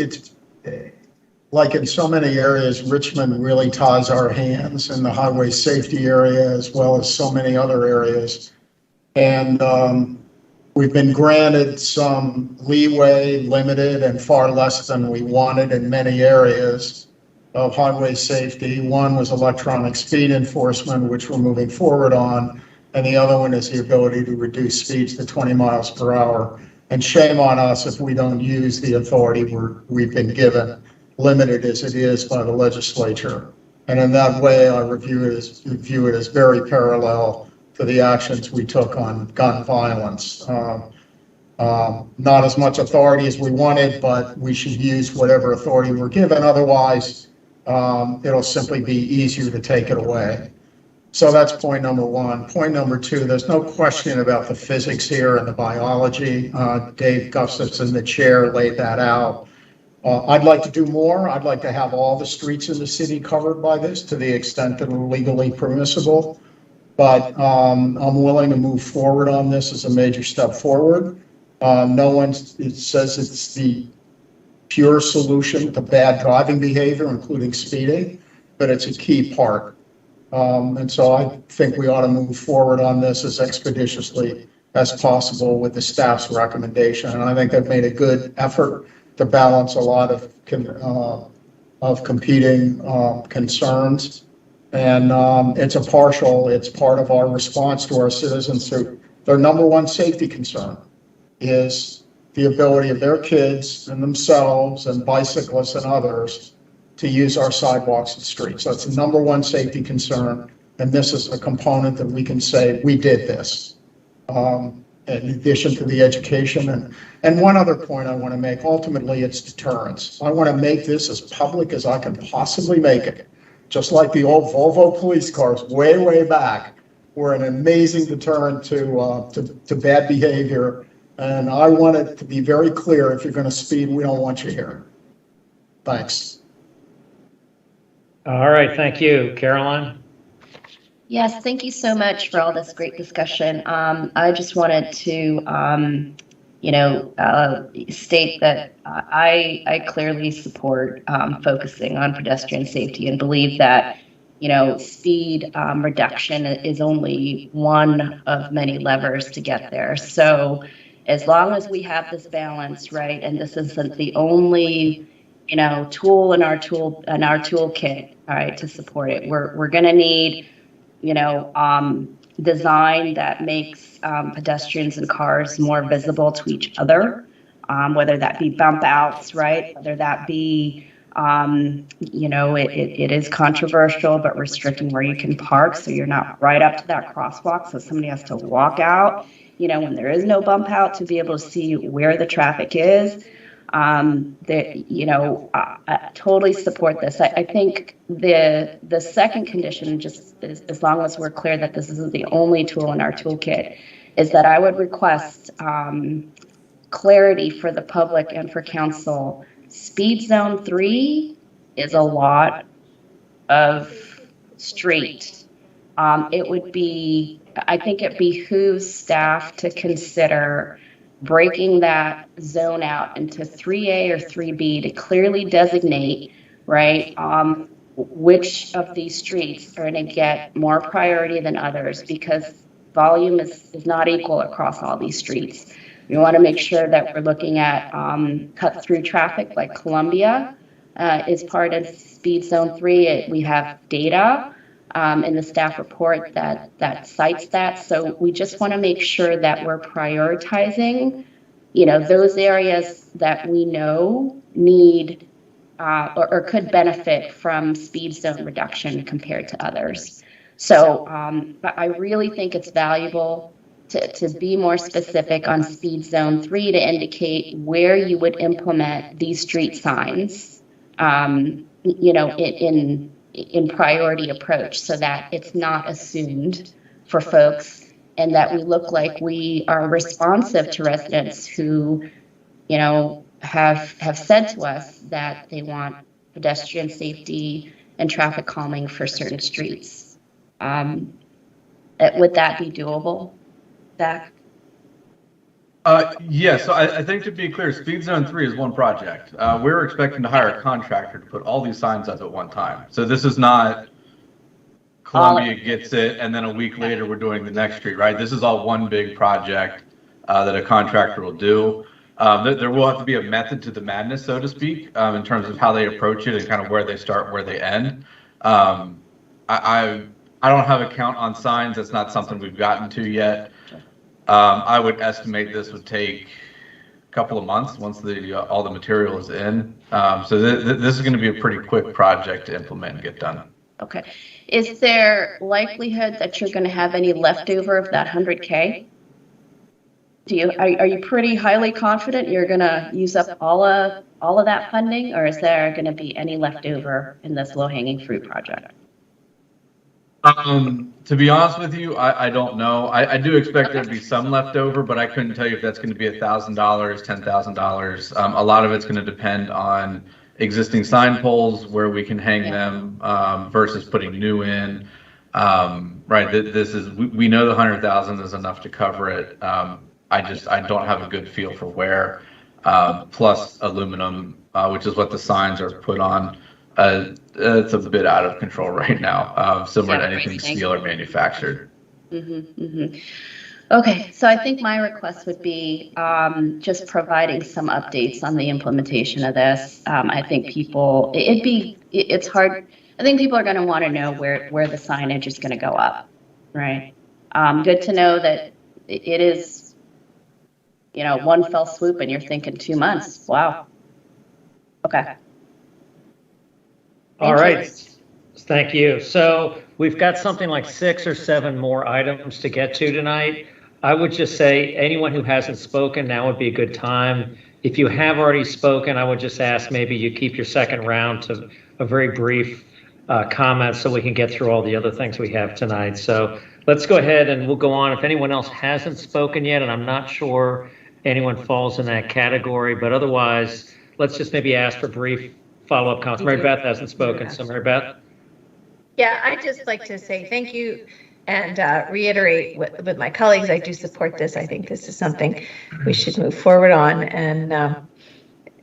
like in so many areas, Richmond really ties our hands in the highway safety area as well as so many other areas. And we've been granted some leeway, limited and far less than we wanted in many areas of highway safety. One was electronic speed enforcement, which we're moving forward on. And the other one is the ability to reduce speeds to 20 miles per hour. And shame on us if we don't use the authority we've been given, limited as it is by the legislature. And in that way, I view it as very parallel to the actions we took on gun violence. Not as much authority as we wanted, but we should use whatever authority we're given. Otherwise, it'll simply be easier to take it away. So that's point number one. Point number two, there's no question about the physics here and the biology. Dave Gustafson, the chair, laid that out. I'd like to do more. I'd like to have all the streets in the city covered by this to the extent that are legally permissible. But I'm willing to move forward on this as a major step forward. No one says it's the pure solution to bad driving behavior, including speeding, but it's a key part. And so I think we ought to move forward on this as expeditiously as possible with the staff's recommendation. And I think they've made a good effort to balance a lot of competing concerns. And it's part of our response to our citizens. So their number one safety concern is the ability of their kids and themselves and bicyclists and others to use our sidewalks and streets. So it's the number one safety concern. And this is a component that we can say, we did this. In addition to the education. And one other point I want to make, ultimately it's deterrence. I want to make this as public as I can possibly make it. Just like the old Volvo police cars way, way back were an amazing deterrent to bad behavior. And I want it to be very clear, if you're going to speed, we don't want you here. Thanks. All right, thank you. Caroline? Yes, thank you so much for all this great discussion. I just wanted to, state that I clearly support focusing on pedestrian safety and believe that, speed reduction is only one of many levers to get there. So as long as we have this balance, right, and this isn't the only tool in our toolkit, all right, to support it. We're going to need, design that makes pedestrians and cars more visible to each other, whether that be bump outs, right? Whether that be, it is controversial, but restricting where you can park so you're not right up to that crosswalk, so somebody has to walk out, when there is no bump out, to be able to see where the traffic is. I totally support this. I think the second condition, just as long as we're clear that this isn't the only tool in our toolkit, is that I would request clarity for the public and for council. Speed zone 3 is a lot of street. I think it behooves staff to consider breaking that zone out into 3A or 3B to clearly designate, right, which of these streets are going to get more priority than others, because volume is not equal across all these streets. We want to make sure that we're looking at cut-through traffic like Columbia is part of Speed Zone 3. We have data in the staff report that cites that. So we just want to make sure that we're prioritizing, those areas that we know need or could benefit from speed zone reduction compared to others. So I really think it's valuable to be more specific on Speed Zone 3 to indicate where you would implement these street signs, in priority approach, so that it's not assumed for folks, and that we look like we are responsive to residents who, have said to us that they want pedestrian safety and traffic calming for certain streets. Would that be doable, Zach? Yeah, so I think, to be clear, Speed Zone 3 is one project. We're expecting to hire a contractor to put all these signs up at one time. So this is not Columbia gets it, and then a week later we're doing the next street, right? This is all one big project that a contractor will do. There will have to be a method to the madness, so to speak, in terms of how they approach it and kind of where they start, where they end. I don't have a count on signs. That's not something we've gotten to yet. I would estimate this would take a couple of months once all the material is in. So this is going to be a pretty quick project to implement and get done. Okay. Is there likelihood that you're going to have any leftover of that 100K? Are you pretty highly confident you're going to use up all of that funding, or is there going to be any leftover in this low-hanging fruit project? To be honest with you, I don't know. I do expect there to be some left over, but I couldn't tell you if that's going to be $1,000, $10,000. A lot of it's going to depend on existing sign poles, where we can hang them versus putting new in. Right. We know the 100,000 is enough to cover it. I don't have a good feel for where. Plus aluminum, which is what the signs are put on. It's a bit out of control right now, similar to anything steel or manufactured. Okay, so I think my request would be just providing some updates on the implementation of this. I think it's hard. I think people are going to want to know where the signage is going to go up, right? Good to know that it is, one fell swoop and you're thinking 2 months. Wow. Okay. All right. Thank you. So we've got something like 6 or 7 more items to get to tonight. I would just say anyone who hasn't spoken, now would be a good time. If you have already spoken, I would just ask maybe you keep your second round to a very brief comment so we can get through all the other things we have tonight. So let's go ahead and we'll go on. If anyone else hasn't spoken yet, and I'm not sure anyone falls in that category, but otherwise, let's just maybe ask for brief follow-up comments. Mary Beth hasn't spoken, so Mary Beth. Yeah, I'd just like to say thank you and reiterate with my colleagues, I do support this. I think this is something we should move forward on. And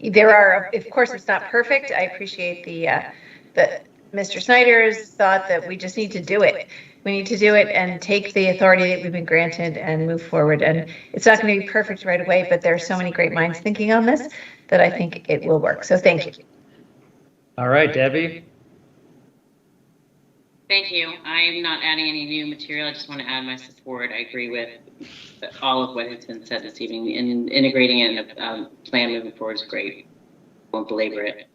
there are, of course, it's not perfect. I appreciate the Mr. Snyder's thought that we just need to do it. We need to do it and take the authority that we've been granted and move forward. And it's not going to be perfect right away, but there are so many great minds thinking on this that I think it will work. So thank you. All right, Debbie. Thank you. I'm not adding any new material. I just want to add my support. I agree with all of what has been said this evening, and integrating it in a plan moving forward is great. Won't belabor it.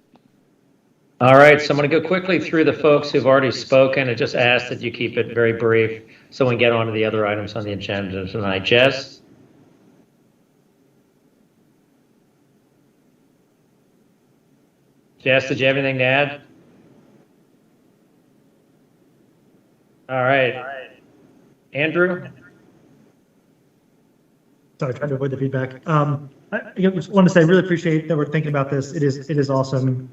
All right, so I'm going to go quickly through the folks who've already spoken and just ask that you keep it very brief so we can get on to the other items on the agenda tonight. Jess? Jess, did you have anything to add? All right. Andrew? Sorry, trying to avoid the feedback. I just want to say I really appreciate that we're thinking about this. It is awesome.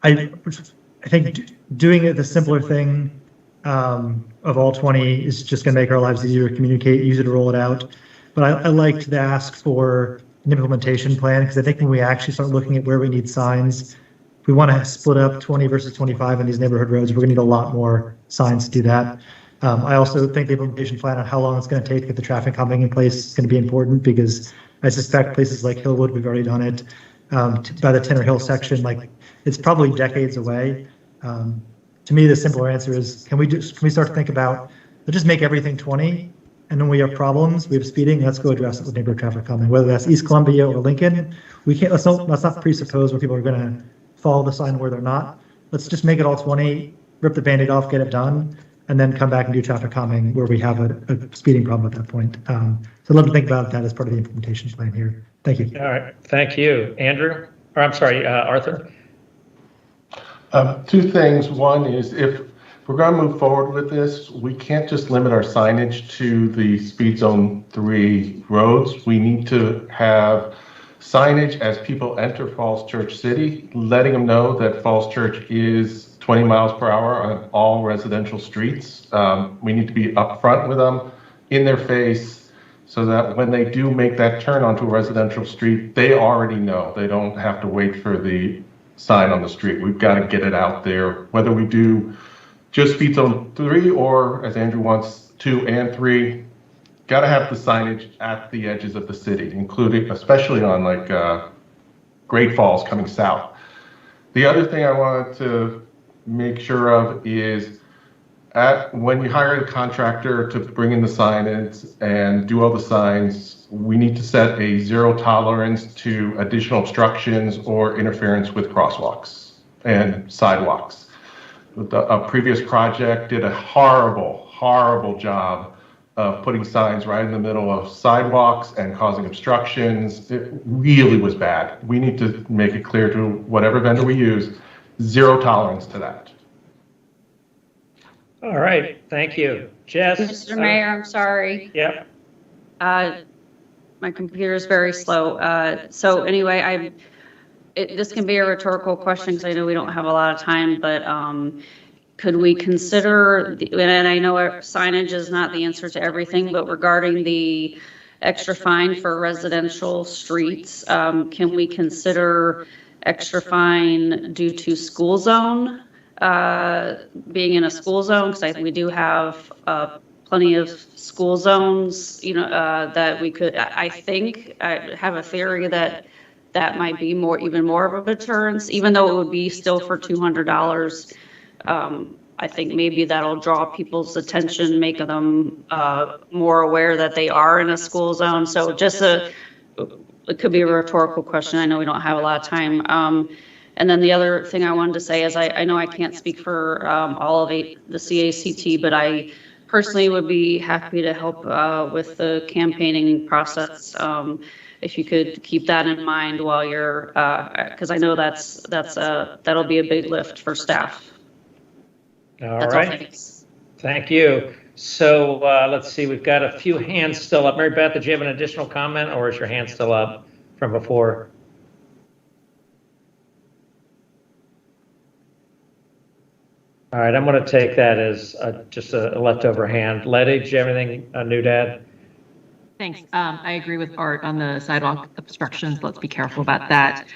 I think doing the simpler thing of all 20 is just going to make our lives easier to communicate, easier to roll it out. But I liked the ask for an implementation plan, because I think when we actually start looking at where we need signs, we want to split up 20 versus 25 in these neighborhood roads, we're going to need a lot more signs to do that. I also think the implementation plan on how long it's going to take to get the traffic calming in place is going to be important, because I suspect places like Hillwood, we've already done it. By the Tinner Hill section, like, it's probably decades away. To me, the simpler answer is, can we start to think about, let's just make everything 20, and then we have problems, we have speeding, let's go address it with neighborhood traffic calming, whether that's East Columbia or Lincoln. Let's not presuppose where people are going to follow the sign where they're not. Let's just make it all 20, rip the Band-Aid off, get it done, and then come back and do traffic calming where we have a speeding problem at that point. So I'd love to think about that as part of the implementation plan here. Thank you. All right, thank you. Andrew, or I'm sorry, Arthur? Two things. One is, if we're going to move forward with this, we can't just limit our signage to the speed zone 3 roads. We need to have signage as people enter Falls Church City, letting them know that Falls Church is 20 miles per hour on all residential streets. We need to be upfront with them, in their face, so that when they do make that turn onto a residential street, they already know. They don't have to wait for the sign on the street. We've got to get it out there, whether we do just speed zone 3 or, as Andrew wants, 2 and 3. Got to have the signage at the edges of the city, including, especially on like Great Falls coming south. The other thing I wanted to make sure of is, when you hire a contractor to bring in the signage and do all the signs, we need to set a 0 tolerance to additional obstructions or interference with crosswalks and sidewalks. A previous project did a horrible job of putting signs right in the middle of sidewalks and causing obstructions. It really was bad. We need to make it clear to whatever vendor we use, 0 tolerance to that. All right, thank you. Jess? Mr. Mayor, I'm sorry. Yep. My computer is very slow. So anyway, this can be a rhetorical question because I know we don't have a lot of time, but could we consider, and I know signage is not the answer to everything, but regarding the extra fine for residential streets, can we consider extra fine due to school zone, being in a school zone? Because we do have plenty of school zones, that we could, I think, I have a theory that might be even more of a deterrence, even though it would be still for $200. I think maybe that'll draw people's attention, make them more aware that they are in a school zone. So it could be a rhetorical question. I know we don't have a lot of time. And then the other thing I wanted to say is I know I can't speak for all of the CACT, but I personally would be happy to help with the campaigning process. If you could keep that in mind while you're, because I know that'll be a big lift for staff. All right. Thank you. So let's see, we've got a few hands still up. Mary Beth, did you have an additional comment, or is your hand still up from before? All right, I'm going to take that as just a leftover hand. Letty, did you have anything new to add? Thanks. I agree with Art on the sidewalk obstructions. Let's be careful about that.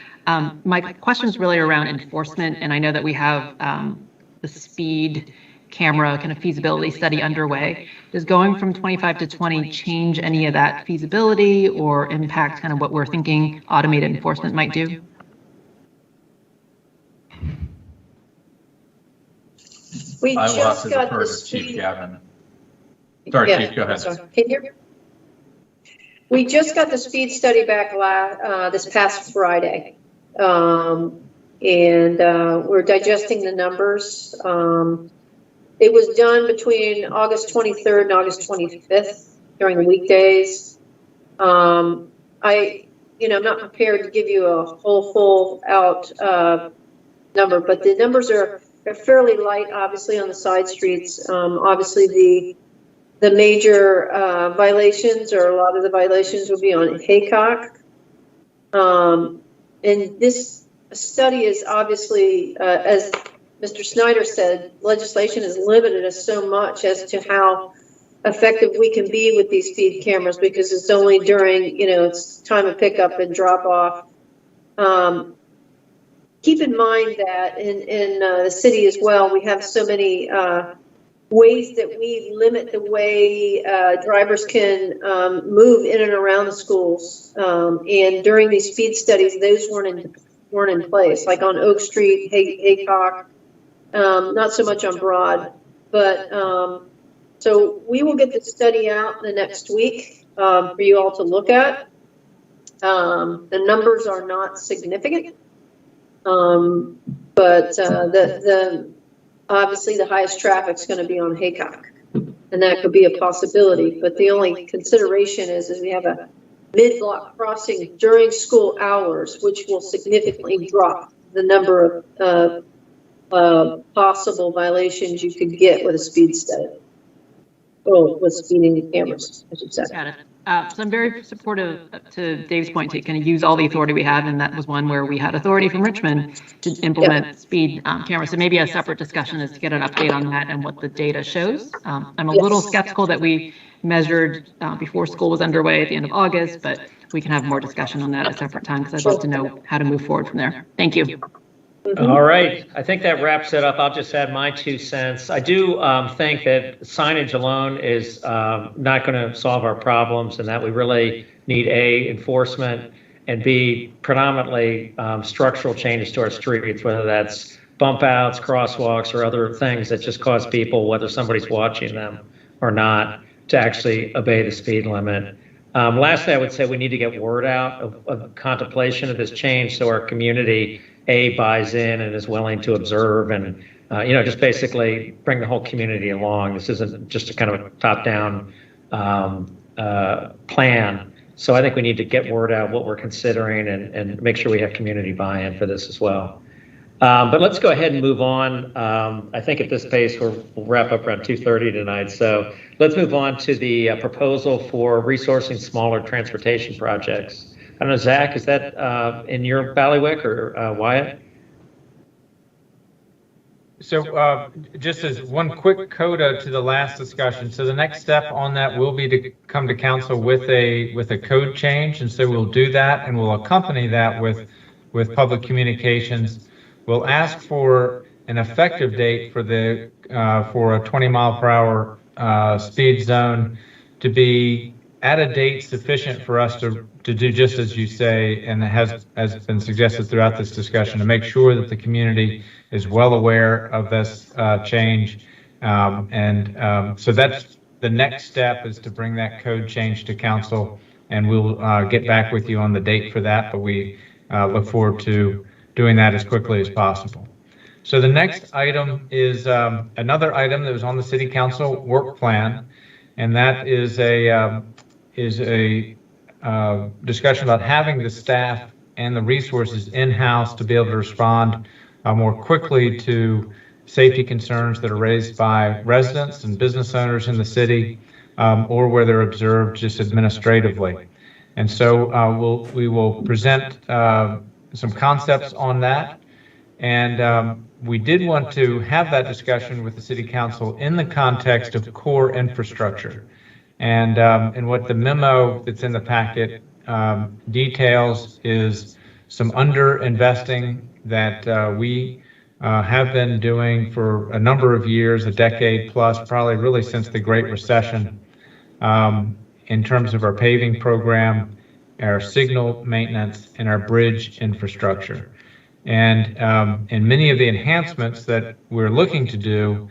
My question is really around enforcement, and I know that we have the speed camera kind of feasibility study underway. Does going from 25 to 20 change any of that feasibility or impact kind of what we're thinking automated enforcement might do? We I will have just to got defer the to Chief speed. Gavin. Sorry, Yeah, Chief, go ahead. sorry. Can you hear me? We just got the speed study back this past Friday. And we're digesting the numbers. It was done between August 23rd and August 25th during the weekdays. I'm not prepared to give you a full out number, but the numbers are fairly light, obviously, on the side streets. Obviously, the major violations, or a lot of the violations, will be on Haycock. And this study is obviously, as Mr. Snyder said, legislation has limited us so much as to how effective we can be with these speed cameras, because it's only during, it's time of pickup and drop off. keep in mind that in the city as well, we have so many ways that we limit the way drivers can move in and around the schools. And during these speed studies, those weren't in place, like on Oak Street, Haycock, not so much on Broad. But so we will get the study out the next week for you all to look at. The numbers are not significant, but obviously the highest traffic is going to be on Haycock, and that could be a possibility. But the only consideration is we have a mid-block crossing during school hours, which will significantly drop the number of possible violations you could get with a speed study. Oh, with speeding cameras, I should say. Got it. So I'm very supportive, to Dave's point, to kind of use all the authority we have, and that was one where we had authority from Richmond to implement speed cameras. So maybe a separate discussion is to get an update on that and what the data shows. I'm a little skeptical that we measured before school was underway at the end of August, but we can have more discussion on that at a separate time, because I'd love to know how to move forward from there. Thank you. All right, I think that wraps it up. I'll just add my 2 cents. I do think that signage alone is not going to solve our problems, and that we really need A, enforcement, and B, predominantly structural changes to our streets, whether that's bump outs, crosswalks, or other things that just cause people, whether somebody's watching them or not, to actually obey the speed limit. Lastly, I would say we need to get word out of contemplation of this change, so our community buys in and is willing to observe, and just basically bring the whole community along. This isn't just a kind of a top-down plan. So I think we need to get word out what we're considering and make sure we have community buy-in for this as well. But let's go ahead and move on. I think at this pace we'll wrap up around 2:30 tonight. So let's move on to the proposal for resourcing smaller transportation projects. I don't know, Zach, is that in your bailiwick, or Wyatt? So just as one quick coda to the last discussion. So the next step on that will be to come to council with a code change. And so we'll do that, and we'll accompany that with public communications. We'll ask for an effective date for a 20-mile-per-hour speed zone to be at a date sufficient for us to do just as you say, and has been suggested throughout this discussion, to make sure that the community is well aware of this change. So that's the next step, is to bring that code change to council, and we'll get back with you on the date for that, but we look forward to doing that as quickly as possible. So the next item is another item that was on the city council work plan, and that is a discussion about having the staff and the resources in-house to be able to respond more quickly to safety concerns that are raised by residents and business owners in the city, or where they're observed just administratively. And so we will present some concepts on that. And we did want to have that discussion with the city council in the context of core infrastructure. And what the memo that's in the packet details is some under-investing that we have been doing for a number of years, a decade plus, probably really since the Great Recession, in terms of our paving program, our signal maintenance, and our bridge infrastructure. And many of the enhancements that we're looking to do,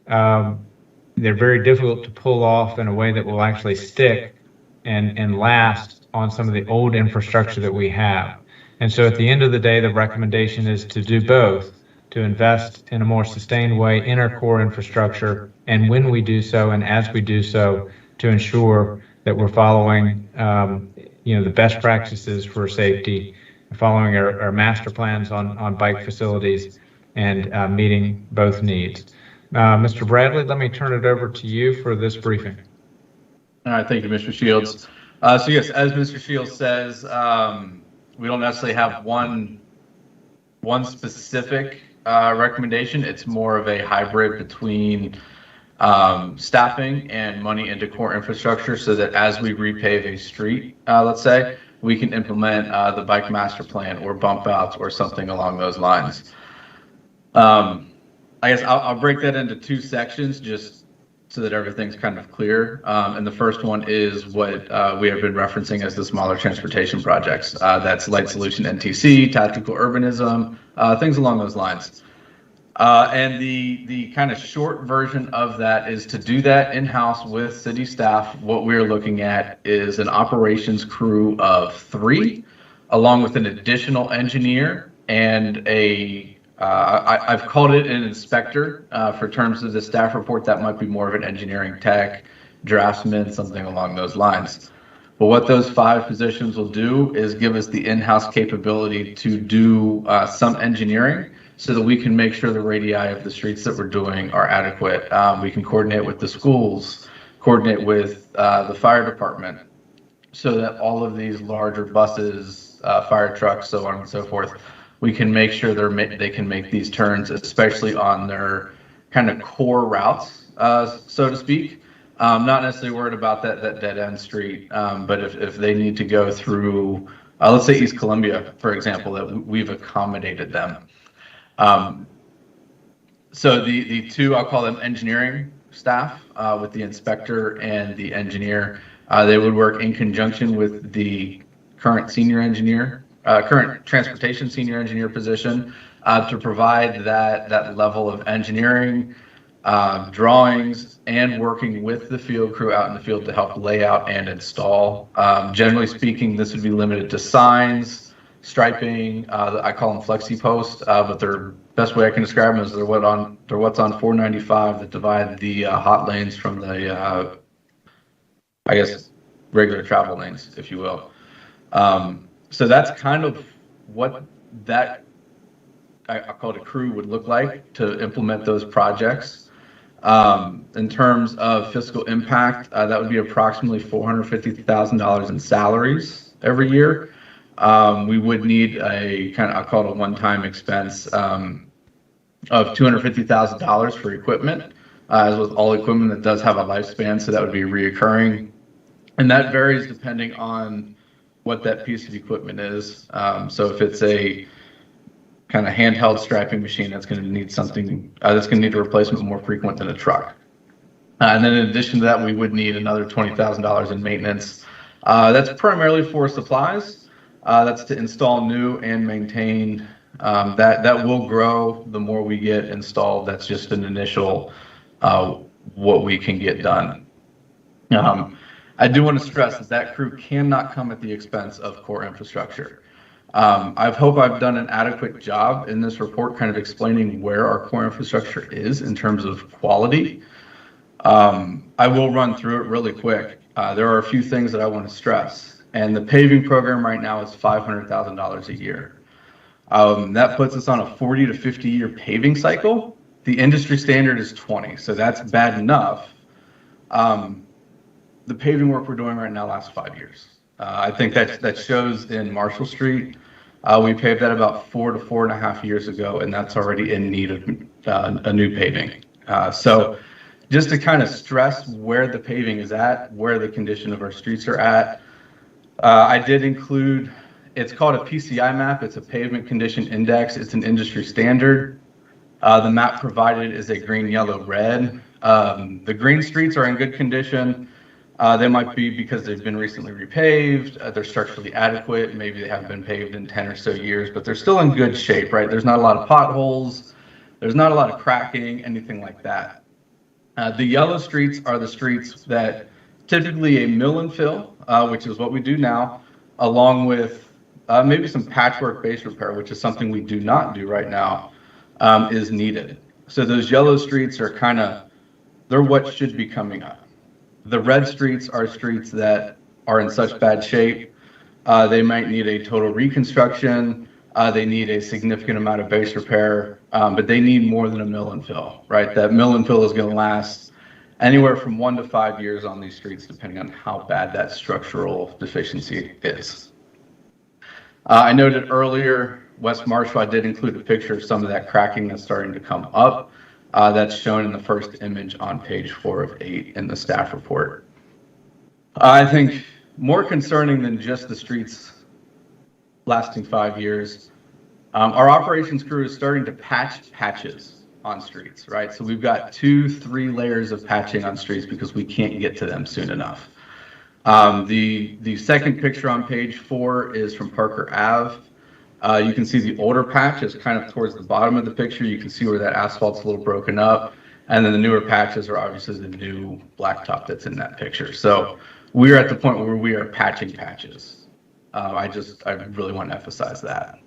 they're very difficult to pull off in a way that will actually stick and last on some of the old infrastructure that we have. And so at the end of the day, the recommendation is to do both, to invest in a more sustained way in our core infrastructure, and when we do so and as we do so, to ensure that we're following the best practices for safety, following our master plans on bike facilities, and meeting both needs. Mr. Bradley, let me turn it over to you for this briefing. All right, thank you, Mr. Shields. So yes, as Mr. Shields says, we don't necessarily have one specific recommendation. It's more of a hybrid between staffing and money into core infrastructure, so that as we repave a street, let's say, we can implement the bike master plan or bump outs or something along those lines. I guess I'll break that into two sections just so that everything's kind of clear. And the first one is what we have been referencing as the smaller transportation projects. That's Light Solution NTC, tactical urbanism, things along those lines. And the kind of short version of that is to do that in-house with city staff. What we're looking at is an operations crew of 3, along with an additional engineer and I've called it an inspector for terms of the staff report. That might be more of an engineering tech, draftsman, something along those lines. But what those 5 positions will do is give us the in-house capability to do some engineering so that we can make sure the radii of the streets that we're doing are adequate. We can coordinate with the schools, coordinate with the fire department, so that all of these larger buses, fire trucks, so on and so forth, we can make sure they can make these turns, especially on their kind of core routes, so to speak. Not necessarily worried about that dead end street, but if they need to go through, let's say East Columbia, for example, that we've accommodated them. So the 2, I'll call them engineering staff, with the inspector and the engineer, they would work in conjunction with the current senior engineer, current transportation senior engineer position, to provide that level of engineering, drawings, and working with the field crew out in the field to help lay out and install. Generally speaking, this would be limited to signs, striping. I call them flexi posts, but the best way I can describe them is they're what's on 495 that divide the hot lanes from the, I guess, regular travel lanes, if you will. So that's kind of what that, I call it a crew, would look like to implement those projects. In terms of fiscal impact, that would be approximately $450,000 in salaries every year. We would need a kind of, I'll call it a one-time expense of $250,000 for equipment, as with all equipment that does have a lifespan, so that would be reoccurring. And that varies depending on what that piece of equipment is. So if it's a kind of handheld striping machine, that's going to need something, that's going to need a replacement more frequent than a truck. And then in addition to that, we would need another $20,000 in maintenance. That's primarily for supplies. That's to install new and maintain. That will grow the more we get installed. That's just an initial what we can get done. I do want to stress that crew cannot come at the expense of core infrastructure. I hope I've done an adequate job in this report kind of explaining where our core infrastructure is in terms of quality. I will run through it really quick. There are a few things that I want to stress, and the paving program right now is $500,000 a year. That puts us on a 40 to 50 year paving cycle. The industry standard is 20, so that's bad enough. The paving work we're doing right now lasts 5 years. I think that shows in Marshall Street. We paved that about 4 to 4.5 years ago, and that's already in need of a new paving. So just to kind of stress where the paving is at, where the condition of our streets are at, I did include, it's called a PCI map. It's a pavement condition index. It's an industry standard. The map provided is a green, yellow, red. The green streets are in good condition. They might be because they've been recently repaved, they're structurally adequate, maybe they haven't been paved in 10 or so years, but they're still in good shape, right? There's not a lot of potholes, there's not a lot of cracking, anything like that. The yellow streets are the streets that typically a mill and fill, which is what we do now, along with maybe some patchwork base repair, which is something we do not do right now, is needed. So those yellow streets are kind of, they're what should be coming up. The red streets are streets that are in such bad shape. They might need a total reconstruction. They need a significant amount of base repair, but they need more than a mill and fill, right? That mill and fill is going to last anywhere from 1 to 5 years on these streets, depending on how bad that structural deficiency is. I noted earlier, West Marshall, I did include a picture of some of that cracking that's starting to come up. That's shown in the first image on page 4 of 8 in the staff report. I think more concerning than just the streets lasting 5 years. Our operations crew is starting to patch patches on streets, right? So we've got 2-3 layers of patching on streets because we can't get to them soon enough. The second picture on page 4 is from Parker Ave. You can see the older patch is kind of towards the bottom of the picture. You can see where that asphalt's a little broken up. And then the newer patches are obviously the new blacktop that's in that picture. So we're at the point where we are patching patches. I really want to emphasize that.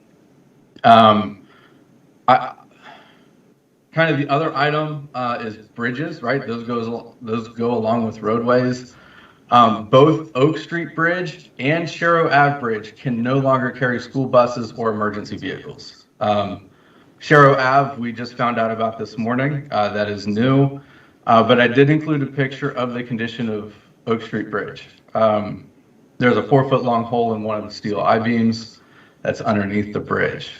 Kind of the other item is bridges, right? Those go along with roadways. Both Oak Street Bridge and Sharrow Ave Bridge can no longer carry school buses or emergency vehicles. Sharrow Ave, we just found out about this morning. That is new. But I did include a picture of the condition of Oak Street Bridge. There's a 4-foot long hole in one of the steel I-beams that's underneath the bridge.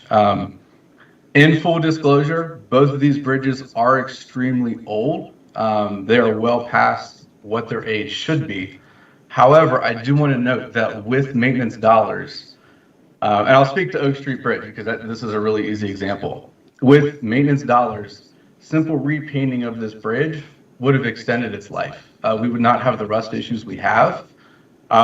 In full disclosure, both of these bridges are extremely old. They are well past what their age should be. However, I do want to note that with maintenance dollars, and I'll speak to Oak Street Bridge because this is a really easy example. With maintenance dollars, simple repainting of this bridge would have extended its life. We would not have the rust issues we have.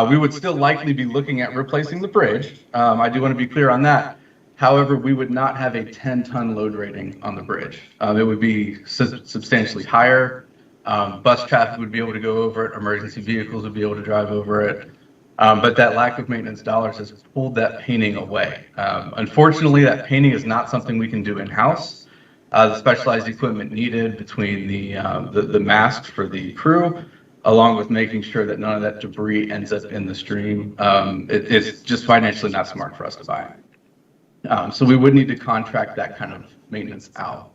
We would still likely be looking at replacing the bridge. I do want to be clear on that. However, we would not have a 10-ton load rating on the bridge. It would be substantially higher. Bus traffic would be able to go over it. Emergency vehicles would be able to drive over it. But that lack of maintenance dollars has pulled that painting away. Unfortunately, that painting is not something we can do in-house. The specialized equipment needed between the masks for the crew, along with making sure that none of that debris ends up in the stream, it's just financially not smart for us to buy. So we would need to contract that kind of maintenance out.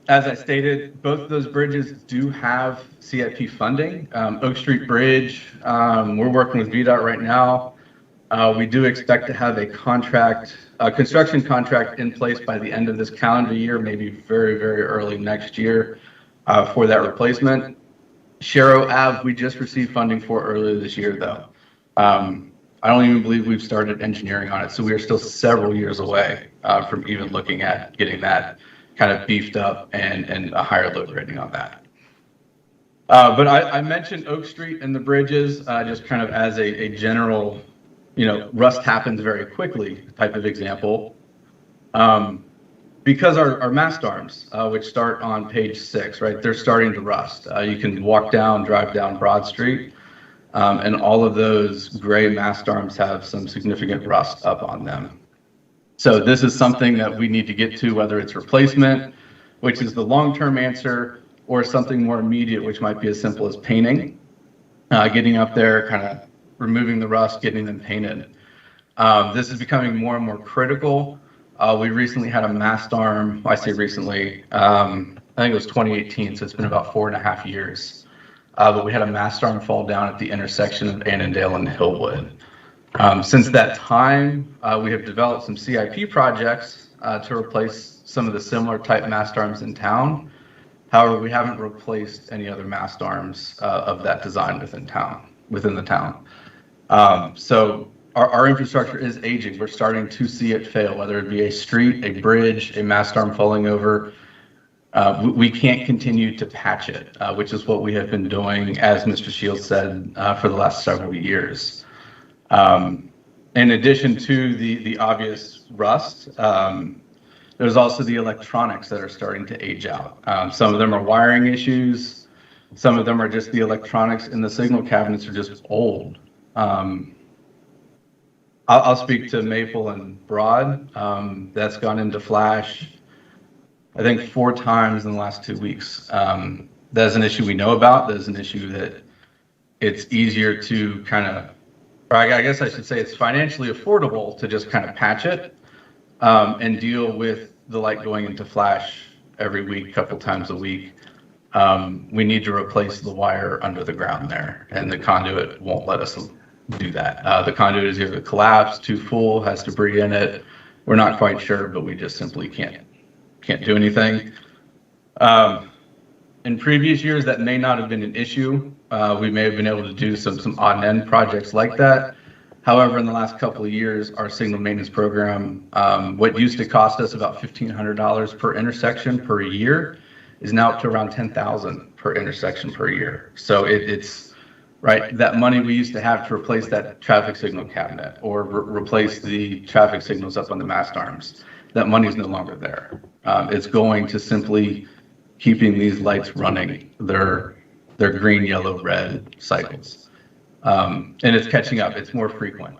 As I stated, both of those bridges do have CIP funding. Oak Street Bridge, we're working with VDOT right now. We do expect to have a construction contract in place by the end of this calendar year, maybe very, very early next year for that replacement. Sharrow Ave, we just received funding for earlier this year, though. I don't even believe we've started engineering on it, so we are still several years away from even looking at getting that kind of beefed up and a higher load rating on that. But I mentioned Oak Street and the bridges just kind of as a general, rust happens very quickly type of example. Because our mast arms, which start on page 6, right, they're starting to rust. You can drive down Broad Street, and all of those gray mast arms have some significant rust up on them. So this is something that we need to get to, whether it's replacement, which is the long-term answer, or something more immediate, which might be as simple as painting, getting up there, kind of removing the rust, getting them painted. This is becoming more and more critical. We recently had a mast arm, I say recently, I think it was 2018, so it's been about 4.5 years. But we had a mast arm fall down at the intersection of Annandale and Hillwood. Since that time, we have developed some CIP projects to replace some of the similar type mast arms in town. However, we haven't replaced any other mast arms of that design within the town. So our infrastructure is aging. We're starting to see it fail, whether it be a street, a bridge, a mast arm falling over. We can't continue to patch it, which is what we have been doing, as Mr. Shields said, for the last several years. In addition to the obvious rust, there's also the electronics that are starting to age out. Some of them are wiring issues. Some of them are just the electronics in the signal cabinets are just old. I'll speak to Maple and Broad. That's gone into flash, I think 4 times in the last 2 weeks. That's an issue we know about. There's an issue that it's easier to or I guess I should say it's financially affordable to just kind of patch it and deal with the light going into flash every week, couple times a week. We need to replace the wire under the ground there, and the conduit won't let us do that. The conduit is either collapsed, too full, has debris in it. We're not quite sure, but we just simply can't do anything. In previous years, that may not have been an issue. We may have been able to do some odd and end projects like that. However, in the last couple of years, our signal maintenance program, what used to cost us about $1,500 per intersection per year, is now up to around $10,000 per intersection per year. So it's right, that money we used to have to replace that traffic signal cabinet or replace the traffic signals up on the mast arms, that money is no longer there. It's going to simply keeping these lights running, their green, yellow, red cycles. And it's catching up, it's more frequent.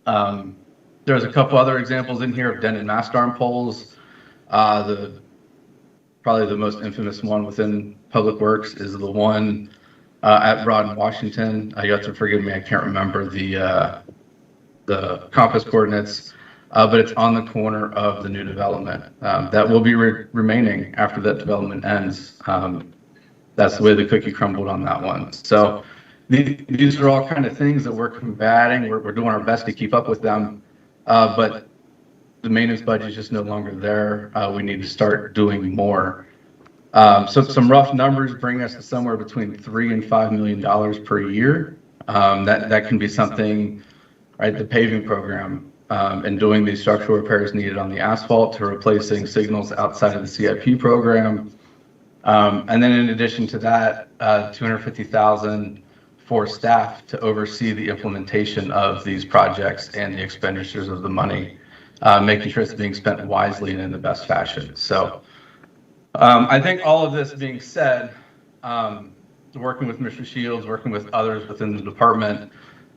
There's a couple other examples in here of dented mast arm poles. Probably the most infamous one within Public Works is the one at Broad in Washington. You have to forgive me, I can't remember the compass coordinates, but it's on the corner of the new development. That will be remaining after that development ends. That's the way the cookie crumbled on that one. So these are all kind of things that we're combating. We're doing our best to keep up with them, but the maintenance budget is just no longer there. We need to start doing more. So some rough numbers bring us to somewhere between $3 and $5 million per year. That can be something, right? The paving program and doing these structural repairs needed on the asphalt to replacing signals outside of the CIP program. And then in addition to that, $250,000 for staff to oversee the implementation of these projects and the expenditures of the money, making sure it's being spent wisely and in the best fashion. So I think all of this being said, working with Mr. Shields, working with others within the department,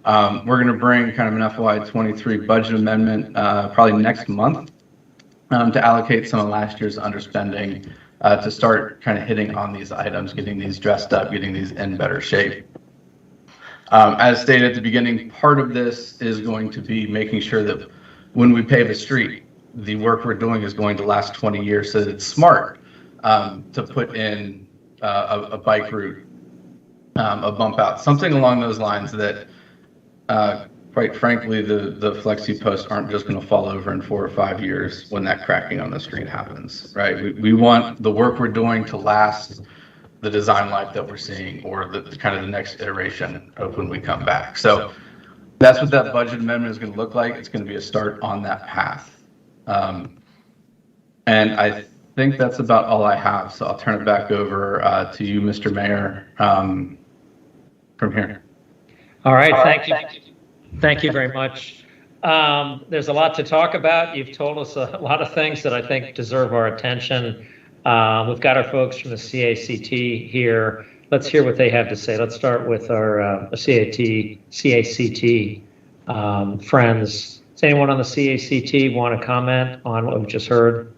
we're going to bring kind of an FY23 budget amendment probably next month to allocate some of last year's underspending to start kind of hitting on these items, getting these dressed up, getting these in better shape. As stated at the beginning, part of this is going to be making sure that when we pave a street, the work we're doing is going to last 20 years, so that it's smart to put in a bike route, a bump out, something along those lines that, quite frankly, the flexi posts aren't just going to fall over in 4 or 5 years when that cracking on the street happens, right? We want the work we're doing to last the design life that we're seeing, or the kind of the next iteration of when we come back. So that's what that budget amendment is going to look like. It's going to be a start on that path. And I think that's about all I have. So I'll turn it back over to you, Mr. Mayor, from here. All right, thank you. Thank you very much. There's a lot to talk about. You've told us a lot of things that I think deserve our attention. We've got our folks from the CACT here. Let's hear what they have to say. Let's start with our CACT friends. Does anyone on the CACT want to comment on what we've just heard?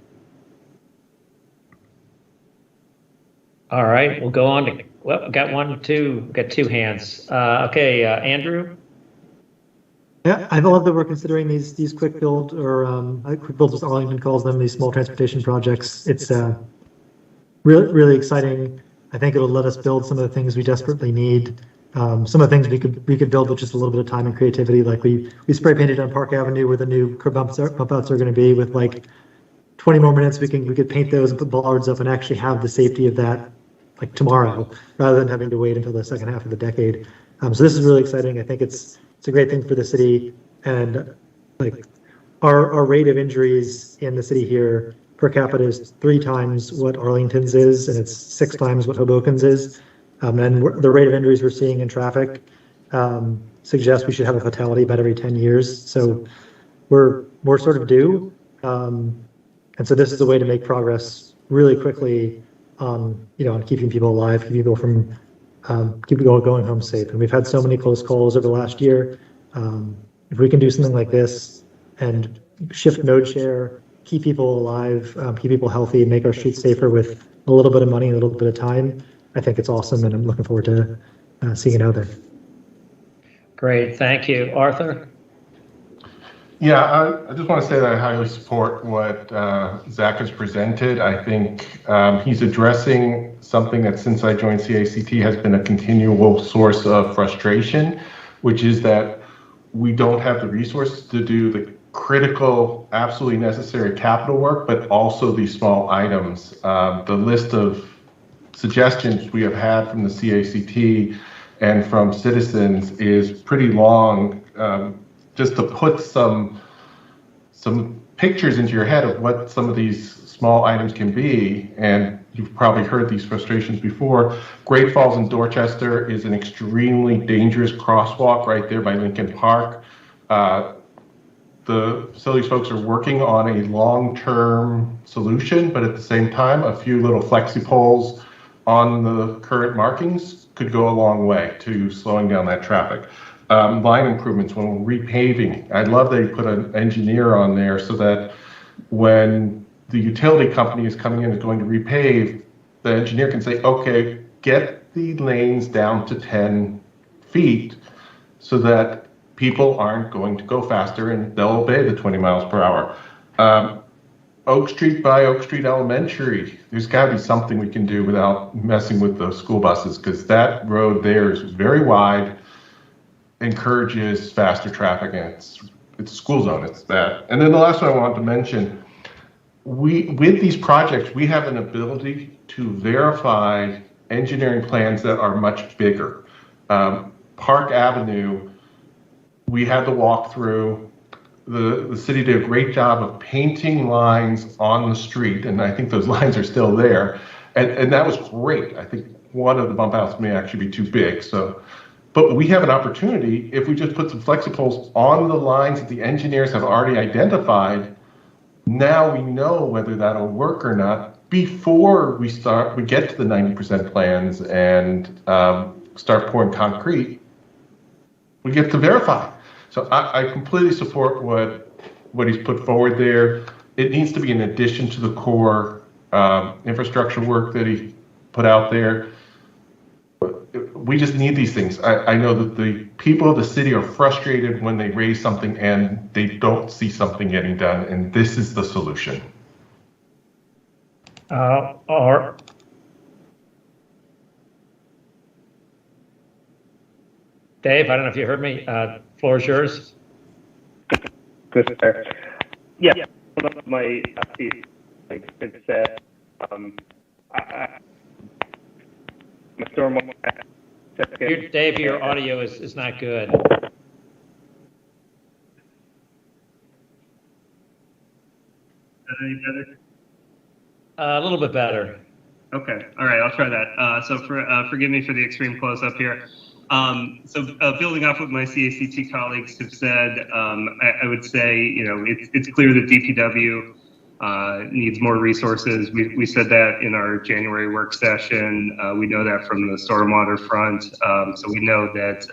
All right, we'll go on to, well, we've got two hands. Okay, Andrew? Yeah, I love that we're considering these quick build, or quick builds as Arlington calls them, these small transportation projects. It's really, really exciting. I think it'll let us build some of the things we desperately need. Some of the things we could build with just a little bit of time and creativity. Like we spray painted on Park Avenue where the new curb bump outs are going to be. With like 20 more minutes, we could paint those and put bollards up and actually have the safety of that like tomorrow, rather than having to wait until the second half of the decade. So this is really exciting. I think it's a great thing for the city, and like our rate of injuries in the city here per capita is 3 times what Arlington's is, and it's 6 times what Hoboken's is. And the rate of injuries we're seeing in traffic suggests we should have a fatality about every 10 years. So we're sort of due. And so this is a way to make progress really quickly on keeping people alive, keeping people from going home safe. And we've had so many close calls over the last year. If we can do something like this and shift node share, keep people alive, keep people healthy, make our streets safer with a little bit of money and a little bit of time, I think it's awesome, and I'm looking forward to seeing it out there. Great, thank you. Arthur? Yeah, I just want to say that I highly support what Zach has presented. I think he's addressing something that since I joined CACT has been a continual source of frustration, which is that we don't have the resources to do the critical, absolutely necessary capital work, but also these small items. The list of suggestions we have had from the CACT and from citizens is pretty long just to put some pictures into your head of what some of these small items can be, and you've probably heard these frustrations before. Great Falls in Dorchester is an extremely dangerous crosswalk right there by Lincoln Park. The facilities folks are working on a long-term solution, but at the same time, a few little flexi poles on the current markings could go a long way to slowing down that traffic. Line improvements when repaving. I love that you put an engineer on there so that when the utility company is coming in and going to repave, the engineer can say, okay, get the lanes down to 10 feet so that people aren't going to go faster and they'll obey the 20 miles per hour. Oak Street by Oak Street Elementary, there's got to be something we can do without messing with those school buses, because that road there is very wide, encourages faster traffic, and it's a school zone, it's bad. And then the last one I wanted to mention, with these projects, we have an ability to verify engineering plans that are much bigger. Park Avenue, we had the walkthrough. The city did a great job of painting lines on the street, and I think those lines are still there. And that was great. I think one of the bump outs may actually be too big. But we have an opportunity, if we just put some flexi poles on the lines that the engineers have already identified, now we know whether that'll work or not before we get to the 90% plans and start pouring concrete. We get to verify. So I completely support what he's put forward there. It needs to be in addition to the core infrastructure work that he put out there. We just need these things. I know that the people of the city are frustrated when they raise something and they don't see something getting done, and this is the solution. Dave, I don't know if you heard me. Floor is yours. Good, sir. Yeah, my it said, Dave, your audio is not good. Any better? A little bit better. Okay, all right, I'll try that. So forgive me for the extreme close up here. Building off what my CACT colleagues have said, I would say, it's clear that DPW needs more resources. We said that in our January work session. We know that from the stormwater front. So we know that,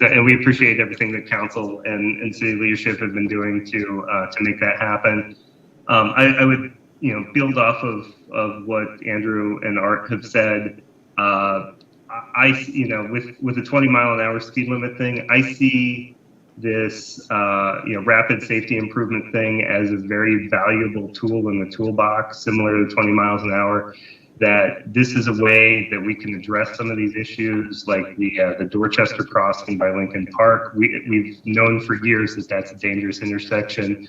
and we appreciate everything that council and city leadership have been doing to make that happen. I would, build off of what Andrew and Art have said. With the 20-mile-an-hour speed limit thing, I see this, rapid safety improvement thing as a very valuable tool in the toolbox, similar to 20 miles an hour. That this is a way that we can address some of these issues, like the Dorchester crossing by Lincoln Park. We've known for years that that's a dangerous intersection.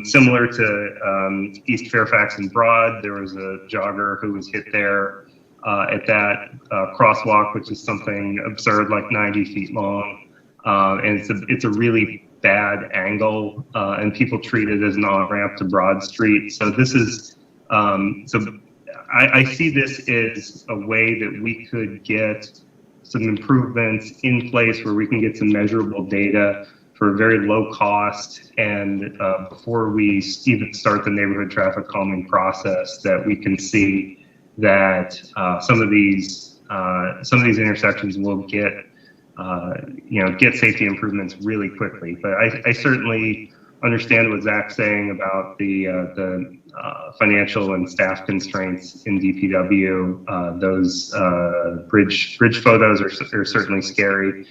Similar to East Fairfax and Broad, there was a jogger who was hit there at that crosswalk, which is something absurd, like 90 feet long. And it's a really bad angle, and people treat it as an on-ramp to Broad Street. So this is, I see this as a way that we could get some improvements in place where we can get some measurable data for a very low cost, and before we even start the neighborhood traffic calming process, that we can see that some of these intersections will get safety improvements really quickly. But I certainly understand what Zach's saying about the financial and staff constraints in DPW. Those bridge photos are certainly scary.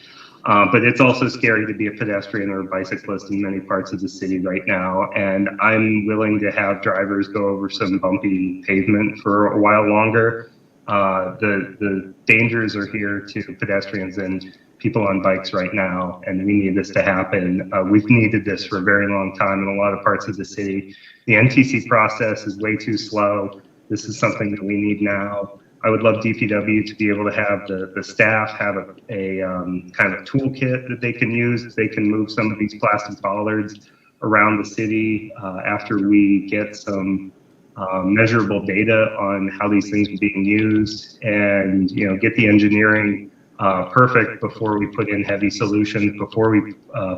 But it's also scary to be a pedestrian or a bicyclist in many parts of the city right now. And I'm willing to have drivers go over some bumpy pavement for a while longer. The dangers are here to pedestrians and people on bikes right now, and we need this to happen. We've needed this for a very long time in a lot of parts of the city. The NTC process is way too slow. This is something that we need now. I would love DPW to be able to have the staff have a kind of toolkit that they can use. They can move some of these plastic bollards around the city after we get some measurable data on how these things are being used, and get the engineering perfect before we put in heavy solutions, before we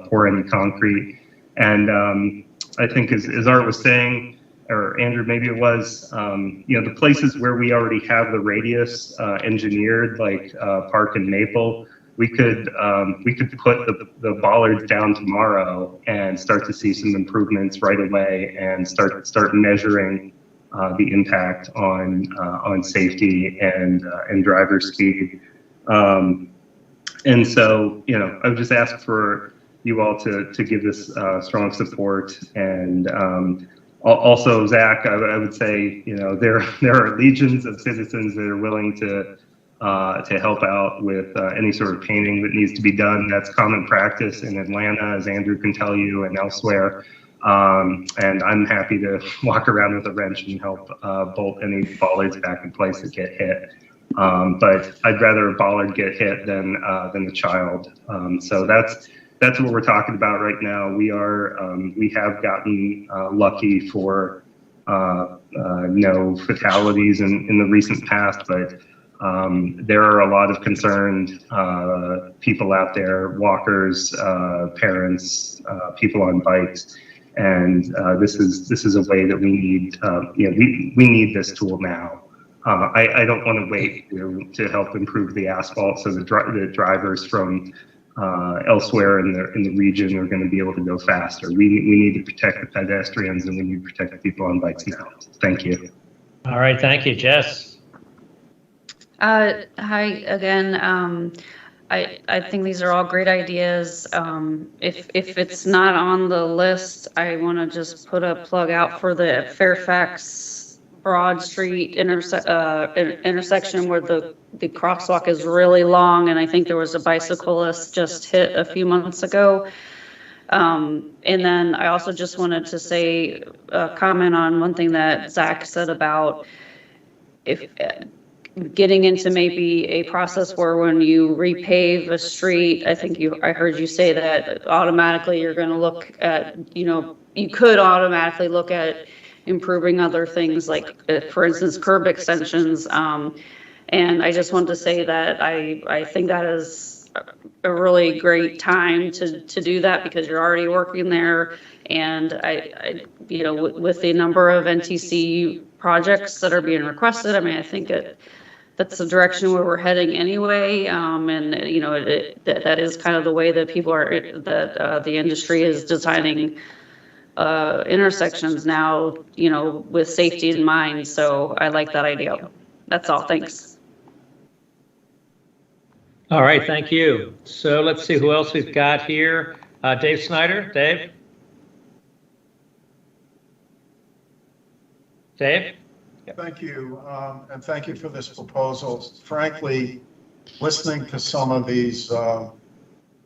pour any concrete. And I think as Art was saying, or Andrew, maybe it was, the places where we already have the radius engineered, like Park and Maple, we could put the bollards down tomorrow and start to see some improvements right away, and start measuring the impact on safety and driver speed. And so, I would just ask for you all to give this strong support. And also, Zach, I would say, there are legions of citizens that are willing to help out with any sort of painting that needs to be done. That's common practice in Atlanta, as Andrew can tell you, and elsewhere. And I'm happy to walk around with a wrench and help bolt any bollards back in place that get hit. But I'd rather a bollard get hit than a child. So that's what we're talking about right now. We have gotten lucky for no fatalities in the recent past, but there are a lot of concerned people out there, walkers, parents, people on bikes, and this is a way that we need. We need this tool now. I don't want to wait to help improve the asphalt so the drivers from elsewhere in the region are going to be able to go faster. We need to protect the pedestrians, and we need to protect the people on bikes now. Thank you. All right, thank you, Jess. Hi again. I think these are all great ideas. If it's not on the list, I want to just put a plug out for the Fairfax Broad Street intersection where the crosswalk is really long, and I think there was a bicyclist just hit a few months ago. And then I also just wanted to say, comment on one thing that Zach said about if getting into maybe a process where when you repave a street, I heard you say that automatically you're going to look at, you could automatically look at improving other things like, for instance, curb extensions. And I just wanted to say that I think that is a really great time to do that, because you're already working there. And with the number of NTC projects that are being requested, I think that's the direction where we're heading anyway. And that is kind of the way that the industry is designing intersections now, with safety in mind. So I like that idea. That's all. Thanks. All right, thank you. So let's see who else we've got here. Dave Snyder. Dave? Dave? Thank you, and thank you for this proposal. Frankly, listening to some of these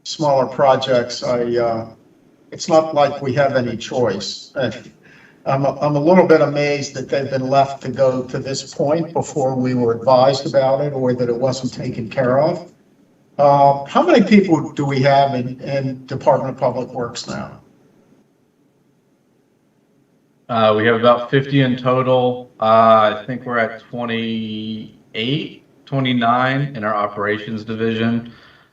smaller projects, it's not like we have any choice. I'm a little bit amazed that they've been left to go to this point before we were advised about it, or that it wasn't taken care of. How many people do we have in Department of Public Works now? We have about 50 in total. I think we're at 28, 29 in our operations division.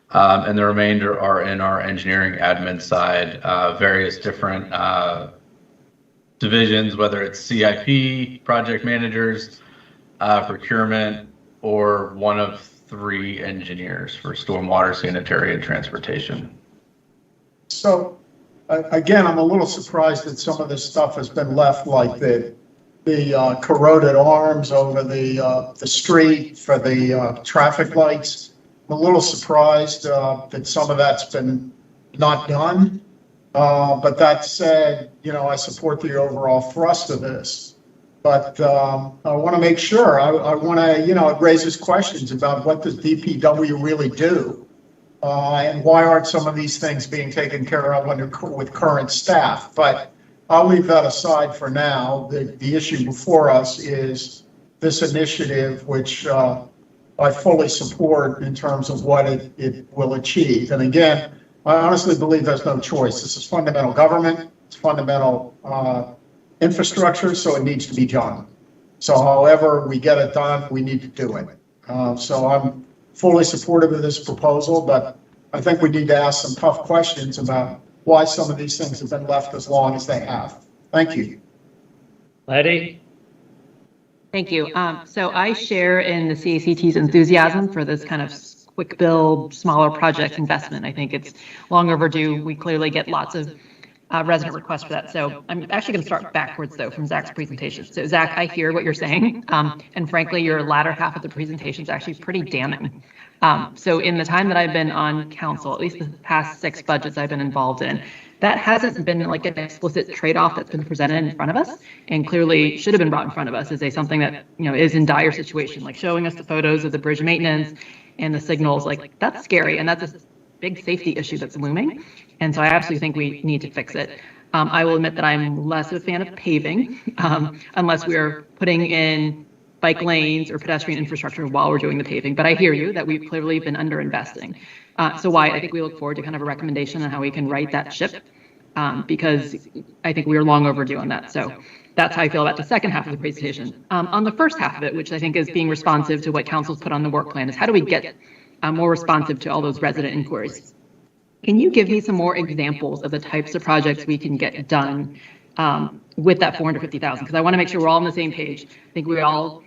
And the remainder are in our engineering admin side, various different divisions, whether it's CIP, project managers, procurement, or one of 3 engineers for stormwater, sanitary, and transportation. So, again, I'm a little surprised that some of this stuff has been left, like the corroded arms over the street for the traffic lights. I'm a little surprised that some of that's been not done. But that said, I support the overall thrust of this. But I want to make sure, I want to, it raises questions about what does DPW really do? And why aren't some of these things being taken care of with current staff? But I'll leave that aside for now. The issue before us is this initiative, which I fully support in terms of what it will achieve. And again, I honestly believe there's no choice. This is fundamental government, it's fundamental infrastructure, so it needs to be done. So however we get it done, we need to do it. So I'm fully supportive of this proposal, but I think we need to ask some tough questions about why some of these things have been left as long as they have. Thank you. Letty? Thank you. So I share in the CACT's enthusiasm for this kind of quick build, smaller project investment. I think it's long overdue. We clearly get lots of resident requests for that. So I'm actually going to start backwards, though, from Zach's presentation. So Zach, I hear what you're saying. And frankly, your latter half of the presentation is actually pretty damning. So in the time that I've been on council, at least the past 6 budgets I've been involved in, that hasn't been like an explicit trade-off that's been presented in front of us, and clearly should have been brought in front of us as something that is in dire situation, like showing us the photos of the bridge maintenance and the signals. Like, that's scary, and that's a big safety issue that's looming. And so I absolutely think we need to fix it. I will admit that I'm less of a fan of paving, unless we are putting in bike lanes or pedestrian infrastructure while we're doing the paving. But I hear you that we've clearly been underinvesting. So why I think we look forward to kind of a recommendation on how we can right that ship, because I think we are long overdue on that. So that's how I feel about the second half of the presentation. On the first half of it, which I think is being responsive to what council's put on the work plan, is how do we get more responsive to all those resident inquiries? Can you give me some more examples of the types of projects we can get done with that 450,000? Because I want to make sure we're all on the same page. I think we all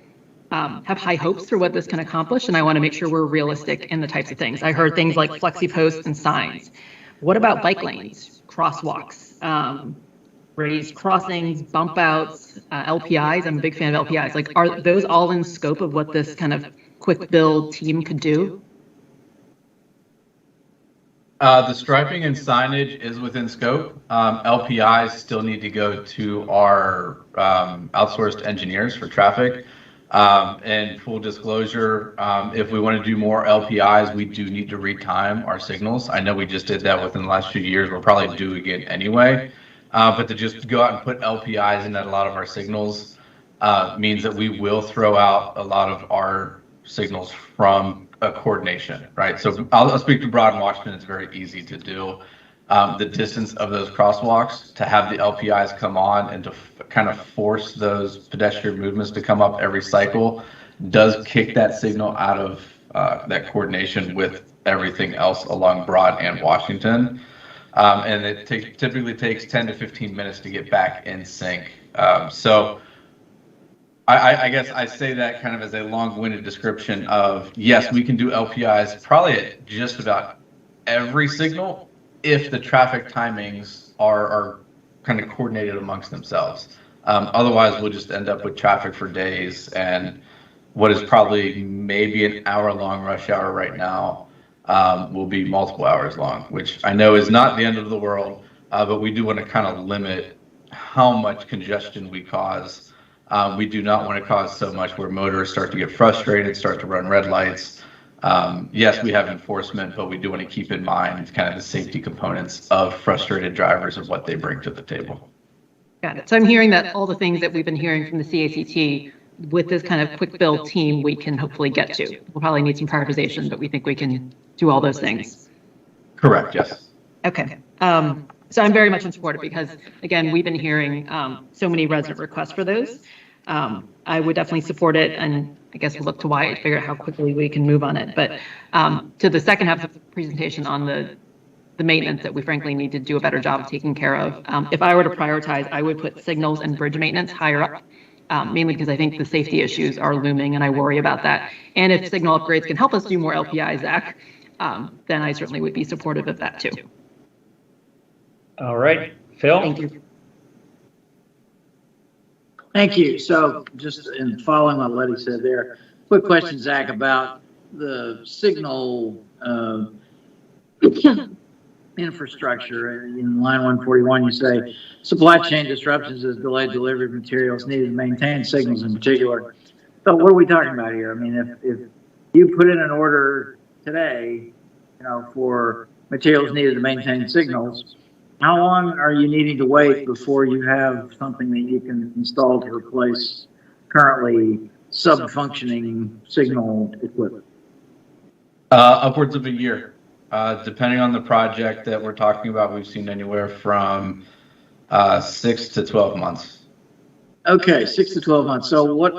have high hopes for what this can accomplish, and I want to make sure we're realistic in the types of things. I heard things like flexi posts and signs. What about bike lanes, crosswalks, raised crossings, bump outs, LPIs? I'm a big fan of LPIs. Like, are those all in scope of what this kind of quick build team could do? The striping and signage is within scope. LPIs still need to go to our outsourced engineers for traffic. And full disclosure, if we want to do more LPIs, we do need to retime our signals. I know we just did that within the last few years. We'll probably do again anyway. But to just go out and put LPIs in at a lot of our signals means that we will throw out a lot of our signals from a coordination, right? So I'll speak to Broad and Washington. It's very easy to do. The distance of those crosswalks, to have the LPIs come on and to kind of force those pedestrian movements to come up every cycle does kick that signal out of that coordination with everything else along Broad and Washington. And it typically takes 10 to 15 minutes to get back in sync. So I guess I say that kind of as a long-winded description of, yes, we can do LPIs probably at just about every signal if the traffic timings are kind of coordinated amongst themselves. Otherwise, we'll just end up with traffic for days, and what is probably maybe an hour-long rush hour right now will be multiple hours long, which I know is not the end of the world, but we do want to kind of limit how much congestion we cause. We do not want to cause so much where motorists start to get frustrated, start to run red lights. Yes, we have enforcement, but we do want to keep in mind kind of the safety components of frustrated drivers and what they bring to the table. Got it. So I'm hearing that all the things that we've been hearing from the CACT with this kind of quick build team, we can hopefully get to. We'll probably need some prioritization, but we think we can do all those things. Correct, yes. Okay. So I'm very much in support of it because, again, we've been hearing so many resident requests for those. I would definitely support it, and I guess we'll look to Wyatt to figure out how quickly we can move on it. But to the second half of the presentation on the maintenance that we frankly need to do a better job of taking care of. If I were to prioritize, I would put signals and bridge maintenance higher up, mainly because I think the safety issues are looming and I worry about that. And if signal upgrades can help us do more LPI, Zach, then I certainly would be supportive of that too. All right, Phil? Thank you. Thank you. So just in following what Letty said there, quick question, Zach, about the signal infrastructure. In line 141, you say supply chain disruptions has delayed delivery of materials needed to maintain signals in particular. So what are we talking about here? I mean, if you put in an order today, for materials needed to maintain signals, how long are you needing to wait before you have something that you can install to replace currently sub-functioning signal equipment? Upwards of a year. Depending on the project that we're talking about, we've seen anywhere from 6 to 12 months. Okay, 6 to 12 months. So what,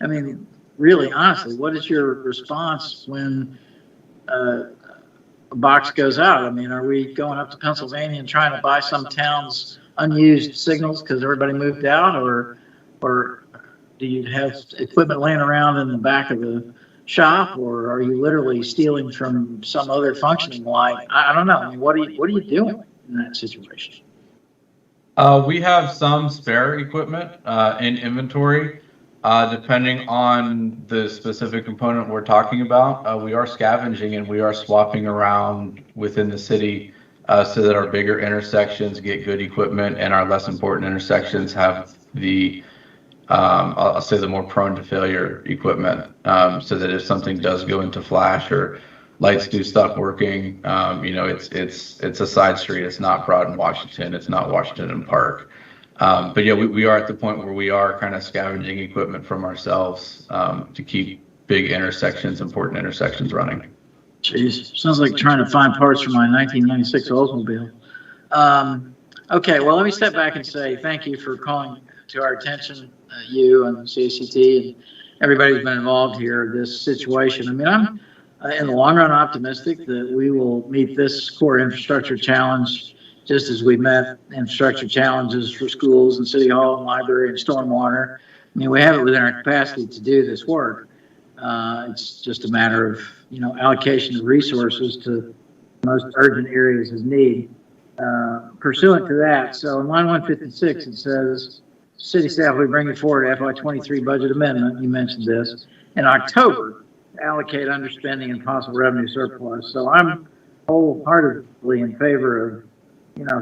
I mean, really, honestly, what is your response when a box goes out? I mean, are we going up to Pennsylvania and trying to buy some town's unused signals because everybody moved out, or do you have equipment laying around in the back of the shop, or are you literally stealing from some other functioning light? I don't know. I mean, what are you doing in that situation? We have some spare equipment in inventory. Depending on the specific component we're talking about, we are scavenging and we are swapping around within the city so that our bigger intersections get good equipment and our less important intersections have the, I'll say, the more prone to failure equipment, so that if something does go into flash or lights do stop working, it's a side street. It's not Broad and Washington. It's not Washington and Park. But yeah, we are at the point where we are kind of scavenging equipment from ourselves to keep big intersections, important intersections running. Jeez, sounds like trying to find parts for my 1996 Oldsmobile. Okay, well, let me step back and say thank you for calling to our attention, you and CACT and everybody who's been involved here, this situation. I mean, I'm in the long run optimistic that we will meet this core infrastructure challenge just as we met infrastructure challenges for schools and city hall and library and stormwater. I mean, we have it within our capacity to do this work. It's just a matter of, allocation of resources to the most urgent areas of need. Pursuant to that, so in line 156, it says, city staff will be bringing forward FY23 budget amendment, you mentioned this, in October, to allocate underspending and possible revenue surplus. So I'm wholeheartedly in favor of,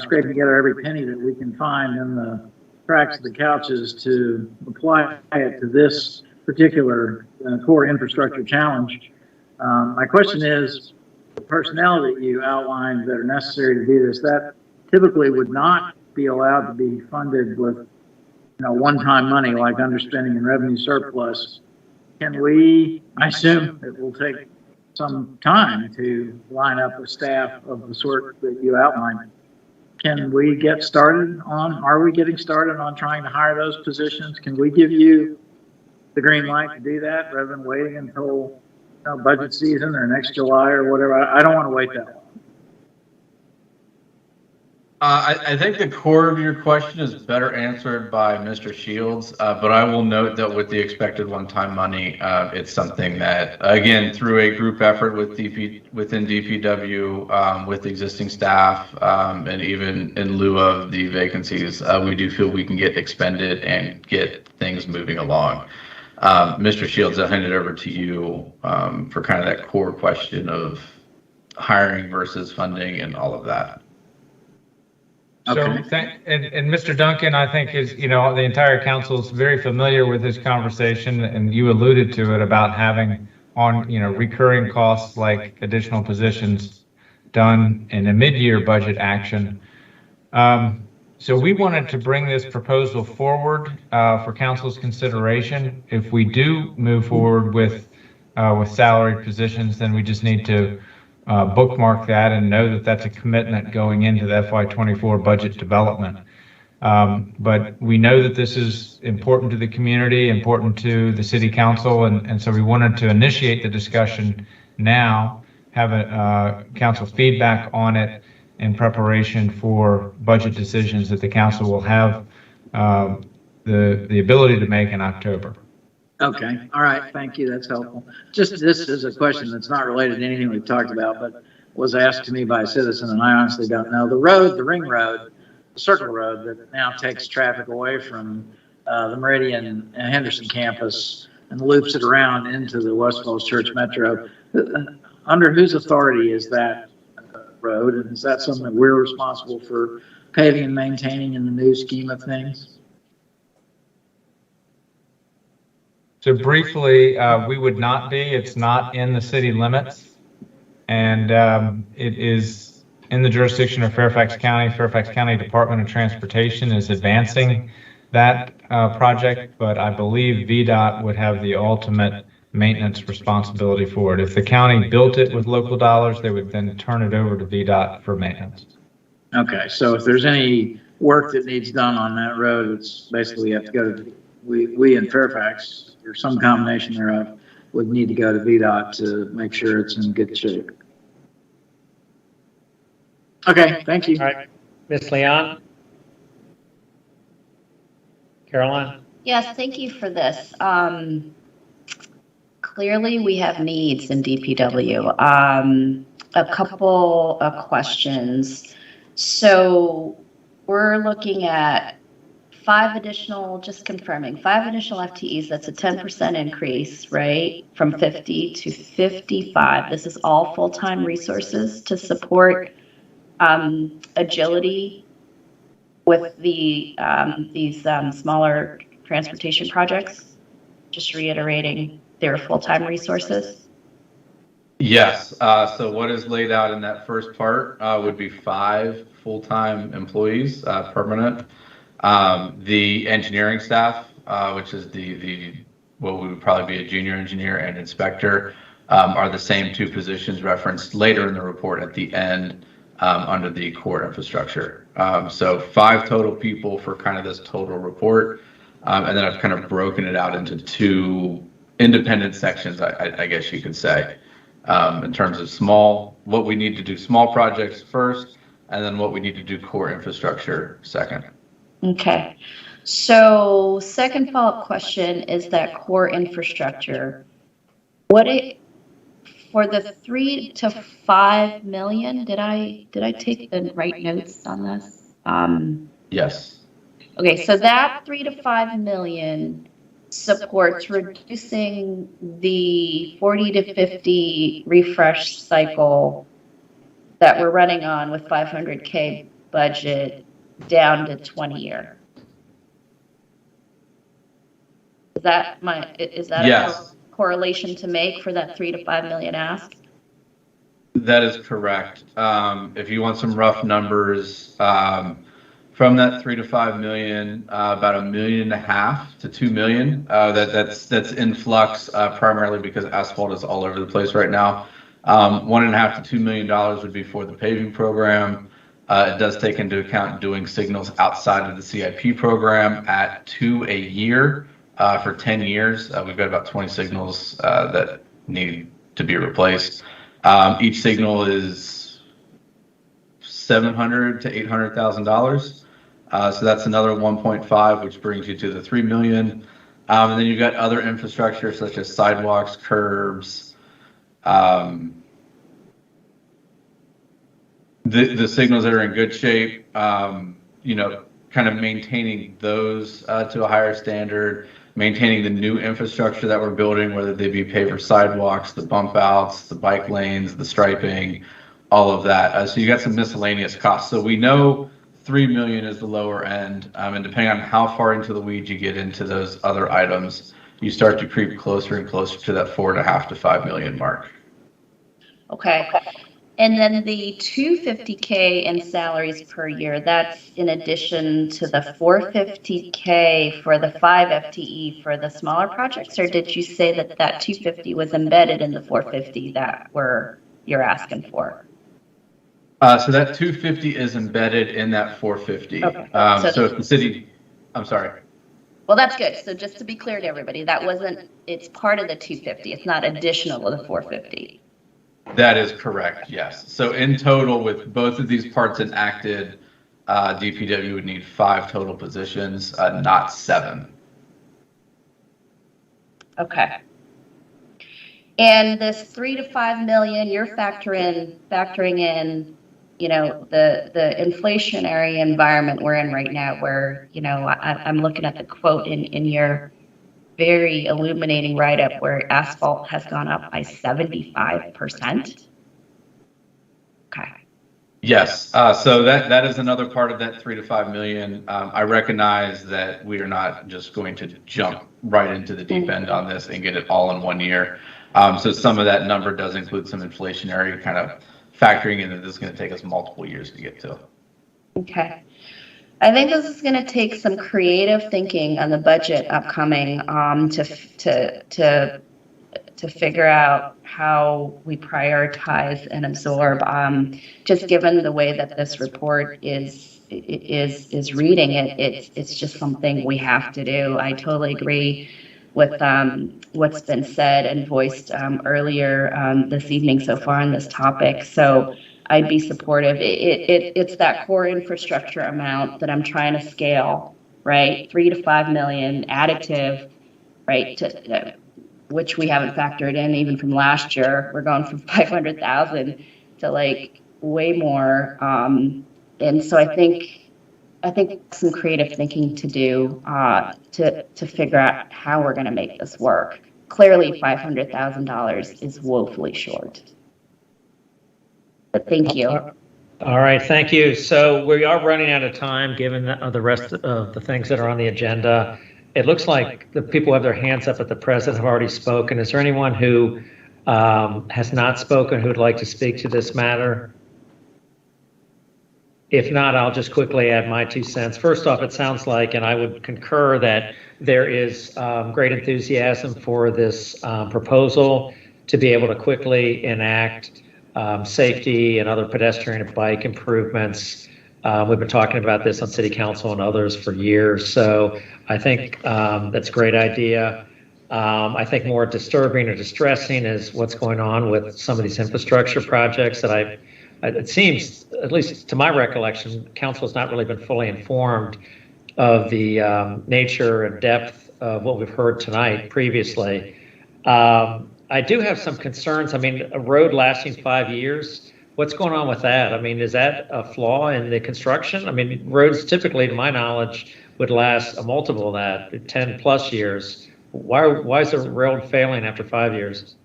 scraping together every penny that we can find in the cracks of the couches to apply it to this particular core infrastructure challenge. My question is, the personnel that you outlined that are necessary to do this, that typically would not be allowed to be funded with, one-time money like underspending and revenue surplus. Can we, I assume it will take some time to line up a staff of the sort that you outlined. Can we get started are we getting started on trying to hire those positions? Can we give you the green light to do that rather than waiting until budget season or next July or whatever? I don't want to wait that long. I think the core of your question is better answered by Mr. Shields, but I will note that with the expected one-time money, it's something that, again, through a group effort within DPW, with existing staff, and even in lieu of the vacancies, we do feel we can get expended and get things moving along. Mr. Shields, I'll hand it over to you for kind of that core question of hiring versus funding and all of that. So, Okay. and Mr. Duncan, I think is, the entire council is very familiar with this conversation, and you alluded to it about having on, recurring costs like additional positions done in a mid-year budget action. So we wanted to bring this proposal forward for council's consideration. If we do move forward with salaried positions, then we just need to bookmark that and know that that's a commitment going into the FY24 budget development. But we know that this is important to the community, important to the city council, and so we wanted to initiate the discussion now, have a council feedback on it in preparation for budget decisions that the council will have the ability to make in October. Okay, all right, thank you, that's helpful. Just this is a question that's not related to anything we've talked about, but was asked to me by a citizen, and I honestly don't know. The ring road, the circle road that now takes traffic away from the Meridian and Henderson campus and loops it around into the West Falls Church Metro, under whose authority is that road, and is that something that we're responsible for paving and maintaining in the new scheme of things? So briefly, we would not be. It's not in the city limits, and it is in the jurisdiction of Fairfax County. Fairfax County Department of Transportation is advancing that project, but I believe VDOT would have the ultimate maintenance responsibility for it. If the county built it with local dollars, they would then turn it over to VDOT for maintenance. Okay, so if there's any work that needs done on that road, it's basically have to go to, we in Fairfax, or some combination thereof, would need to go to VDOT to make sure it's in good shape. Okay, thank you. All right, Ms. Leon? Caroline? Yes, thank you for this. Clearly, we have needs in DPW. A couple of questions. So we're looking at 5 additional, just confirming, 5 additional FTEs. That's a 10% increase, right? From 50 to 55. This is all full-time resources to support agility with the these smaller transportation projects. Just reiterating, they're full-time resources. Yes. So what is laid out in that first part would be 5 full-time employees, permanent. The engineering staff, which is the what would probably be a junior engineer and inspector, are the same 2 positions referenced later in the report at the end under the core infrastructure. So 5 total people for kind of this total report. And then I've kind of broken it out into 2 independent sections, I guess you could say, in terms of what we need to do small projects first, and then what we need to do core infrastructure second. Okay. So second follow-up question is that core infrastructure. For the 3 to 5 million, did I take the right notes on this? Yes. Okay, so that 3 to 5 million supports reducing the 40 to 50 refresh cycle that we're running on with 500K budget down to 20-year. Is that yes. a correlation to make for that 3 to 5 million ask? That is correct. If you want some rough numbers, from that 3 to 5 million, about $1.5 million to $2 million. That's in flux, primarily because asphalt is all over the place right now. $1.5 to $2 million would be for the paving program. It does take into account doing signals outside of the CIP program at 2 a year for 10 years. We've got about 20 signals that need to be replaced. Each signal is $700,000 to $800,000. So that's another 1.5, which brings you to the 3 million. And then you've got other infrastructure such as sidewalks, curbs, the signals that are in good shape, kind of maintaining those to a higher standard, maintaining the new infrastructure that we're building, whether they be paver sidewalks, the bump outs, the bike lanes, the striping, all of that. So you got some miscellaneous costs. So we know 3 million is the lower end, and depending on how far into the weeds you get into those other items, you start to creep closer and closer to that 4.5 to 5 million mark. Okay. And then the 250K in salaries per year, that's in addition to the 450K for the 5 FTE for the smaller projects, or did you say that 250 was embedded in the 450 that you're asking for? So that 250 is embedded in that 450. Okay. So if the city, I'm sorry. Well, that's good. So just to be clear to everybody, it's part of the 250. It's not additional to the 450. That is correct, yes. So in total, with both of these parts enacted, DPW would need 5 total positions, not 7. Okay. And this 3 to 5 million, you're factoring in, the inflationary environment we're in right now, where, I'm looking at the quote in your very illuminating write-up where asphalt has gone up by 75%. Okay. Yes. So that is another part of that 3 to 5 million. I recognize that we are not just going to jump right into the deep end on this and get it all in 1 year. So some of that number does include some inflationary kind of factoring in that this is going to take us multiple years to get to. Okay. I think this is going to take some creative thinking on the budget upcoming to figure out how we prioritize and absorb. Just given the way that this report is reading it, it's just something we have to do. I totally agree with what's been said and voiced earlier this evening so far on this topic. So I'd be supportive. It's that core infrastructure amount that I'm trying to scale, right? 3 to 5 million additive, right? Which we haven't factored in even from last year. We're going from 500,000 to like way more. And so I think some creative thinking to do to figure out how we're going to make this work. Clearly, $500,000 is woefully short. But thank you. All right, thank you. So we are running out of time, given the rest of the things that are on the agenda. It looks like the people who have their hands up at the present have already spoken. Is there anyone who has not spoken who would like to speak to this matter? If not, I'll just quickly add my 2 cents. First off, it sounds like, and I would concur, that there is great enthusiasm for this proposal to be able to quickly enact safety and other pedestrian and bike improvements. We've been talking about this on City Council and others for years. So I think that's a great idea. I think more disturbing or distressing is what's going on with some of these infrastructure projects that it seems, at least to my recollection, council has not really been fully informed of the nature and depth of what we've heard tonight previously. I do have some concerns. I mean, a road lasting 5 years, what's going on with that? I mean, is that a flaw in the construction? I mean, roads typically, to my knowledge, would last a multiple of that, 10 plus years. Why is the road failing after 5 years?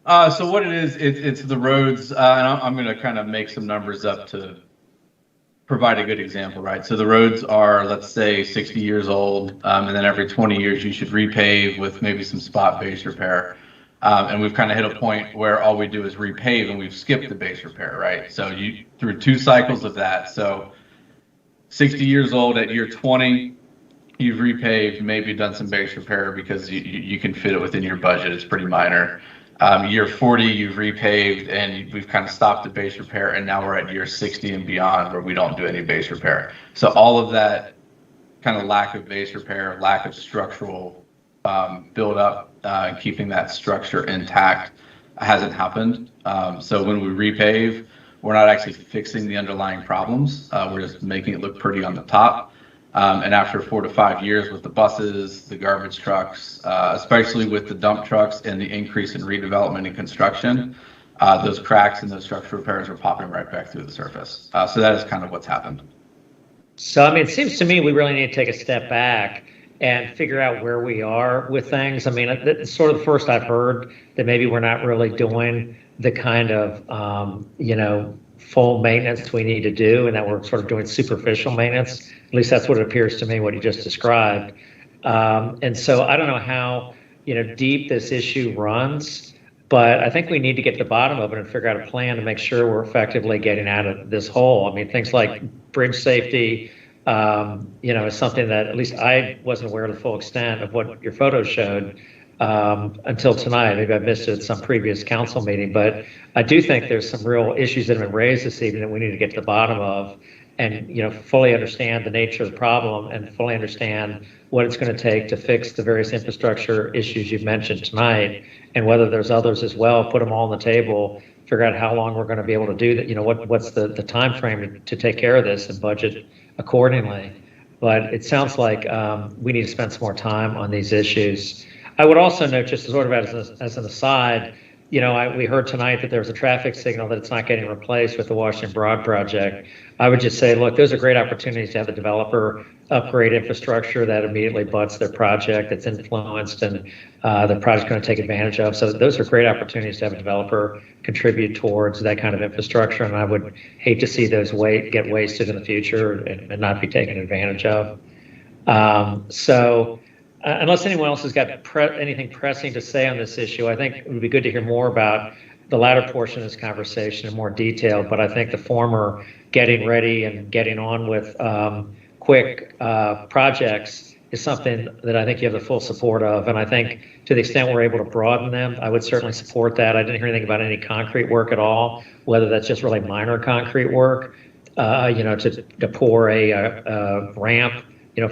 So what it is, it's the roads, and I'm going to kind of make some numbers up to provide a good example, right? So the roads are, let's say, 60 years old, and then every 20 years you should repave with maybe some spot base repair. And we've kind of hit a point where all we do is repave and we've skipped the base repair, right? So you through 2 cycles of that. So 60 years old at year 20, you've repaved, maybe done some base repair because you can fit it within your budget. It's pretty minor. Year 40, you've repaved and we've kind of stopped the base repair, and now we're at year 60 and beyond where we don't do any base repair. So all of that kind of lack of base repair, lack of structural build up, keeping that structure intact hasn't happened. So when we repave, we're not actually fixing the underlying problems. We're just making it look pretty on the top. And after 4 to 5 years with the buses, the garbage trucks, especially with the dump trucks and the increase in redevelopment and construction, those cracks and those structural repairs are popping right back through the surface. So that is kind of what's happened. So, I mean, it seems to me we really need to take a step back and figure out where we are with things. I mean, it's sort of the first I've heard that maybe we're not really doing the kind of, full maintenance we need to do, and that we're sort of doing superficial maintenance. At least that's what it appears to me, what you just described. And so I don't know how, deep this issue runs, but I think we need to get to the bottom of it and figure out a plan to make sure we're effectively getting out of this hole. I mean, things like bridge safety, is something that at least I wasn't aware of the full extent of what your photos showed until tonight. Maybe I missed it at some previous council meeting, but I do think there's some real issues that have been raised this evening that we need to get to the bottom of and, fully understand the nature of the problem and fully understand what it's going to take to fix the various infrastructure issues you've mentioned tonight, and whether there's others as well, put them all on the table, figure out how long we're going to be able to do that. What's the time frame to take care of this and budget accordingly. But it sounds like we need to spend some more time on these issues. I would also note, just sort of as an aside, we heard tonight that there's a traffic signal that it's not getting replaced with the Washington Broad project. I would just say, look, those are great opportunities to have the developer upgrade infrastructure that immediately butts their project that's influenced and the project's going to take advantage of. So those are great opportunities to have a developer contribute towards that kind of infrastructure. And I would hate to see those get wasted in the future and not be taken advantage of. Unless anyone else has got anything pressing to say on this issue, I think it would be good to hear more about the latter portion of this conversation in more detail. But I think the former, getting ready and getting on with quick projects is something that I think you have the full support of. And I think to the extent we're able to broaden them, I would certainly support that. I didn't hear anything about any concrete work at all, whether that's just really minor concrete work, to pour a ramp,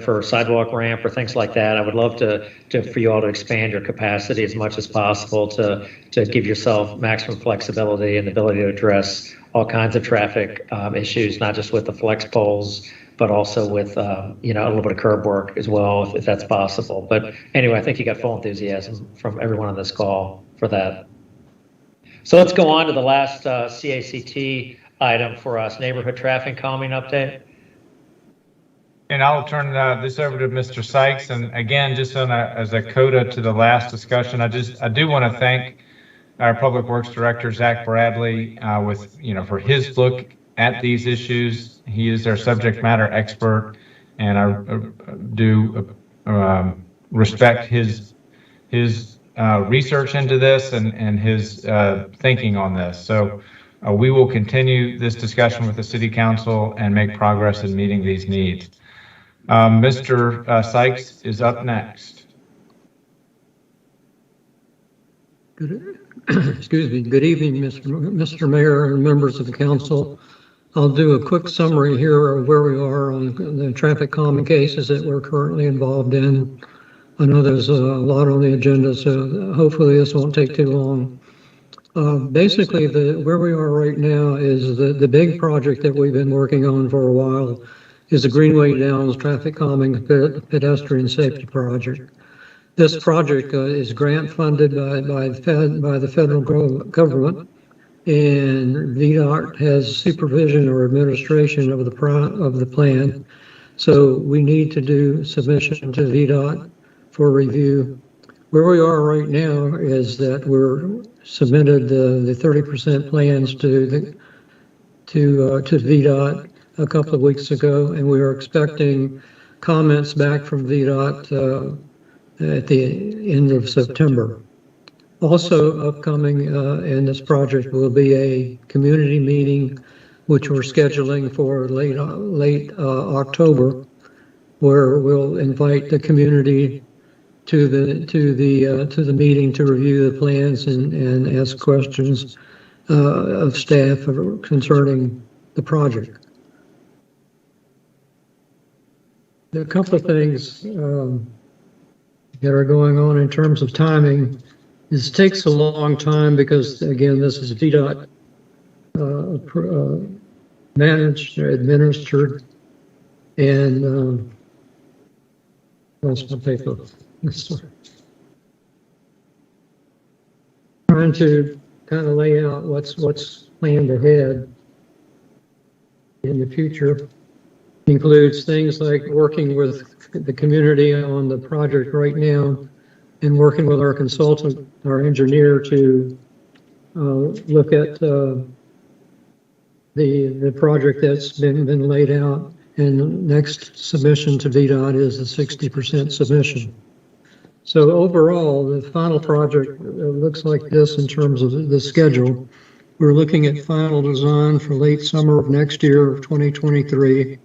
for a sidewalk ramp or things like that. I would love for you all to expand your capacity as much as possible to give yourself maximum flexibility and ability to address all kinds of traffic issues, not just with the flex poles, but also with, a little bit of curb work as well, if that's possible. But anyway, I think you got full enthusiasm from everyone on this call for that. So let's go on to the last CACT item for us, neighborhood traffic calming update. And I'll turn this over to Mr. Sykes. And again, just as a coda to the last discussion, I do want to thank our Public Works Director, Zach Bradley, for his look at these issues. He is our subject matter expert, and I do respect his research into this and his thinking on this. So we will continue this discussion with the City Council and make progress in meeting these needs. Mr. Sykes is up next. Excuse me. Good evening, Mr. Mayor and members of the council. I'll do a quick summary here of where we are on the traffic calming cases that we're currently involved in. I know there's a lot on the agenda, so hopefully this won't take too long. Basically, where we are right now is the big project that we've been working on for a while is the Greenway Downs Traffic Calming Pedestrian Safety Project. This project is grant funded by the federal government, and VDOT has supervision or administration of the plan. So we need to do submission to VDOT for review. Where we are right now is that we're submitted the 30% plans to VDOT a couple of weeks ago, and we are expecting comments back from VDOT at the end of September. Also upcoming in this project will be a community meeting, which we're scheduling for late October, where we'll invite the community to the meeting to review the plans and ask questions of staff concerning the project. There are a couple of things that are going on in terms of timing. This takes a long time because, again, this is VDOT managed or administered, and lost my paper. Trying to kind of lay out what's planned ahead in the future. Includes things like working with the community on the project right now and working with our consultant, our engineer, to look at the project that's been laid out. And next submission to VDOT is the 60% submission. So overall, the final project looks like this in terms of the schedule. We're looking at final design for late summer of next year of 2023.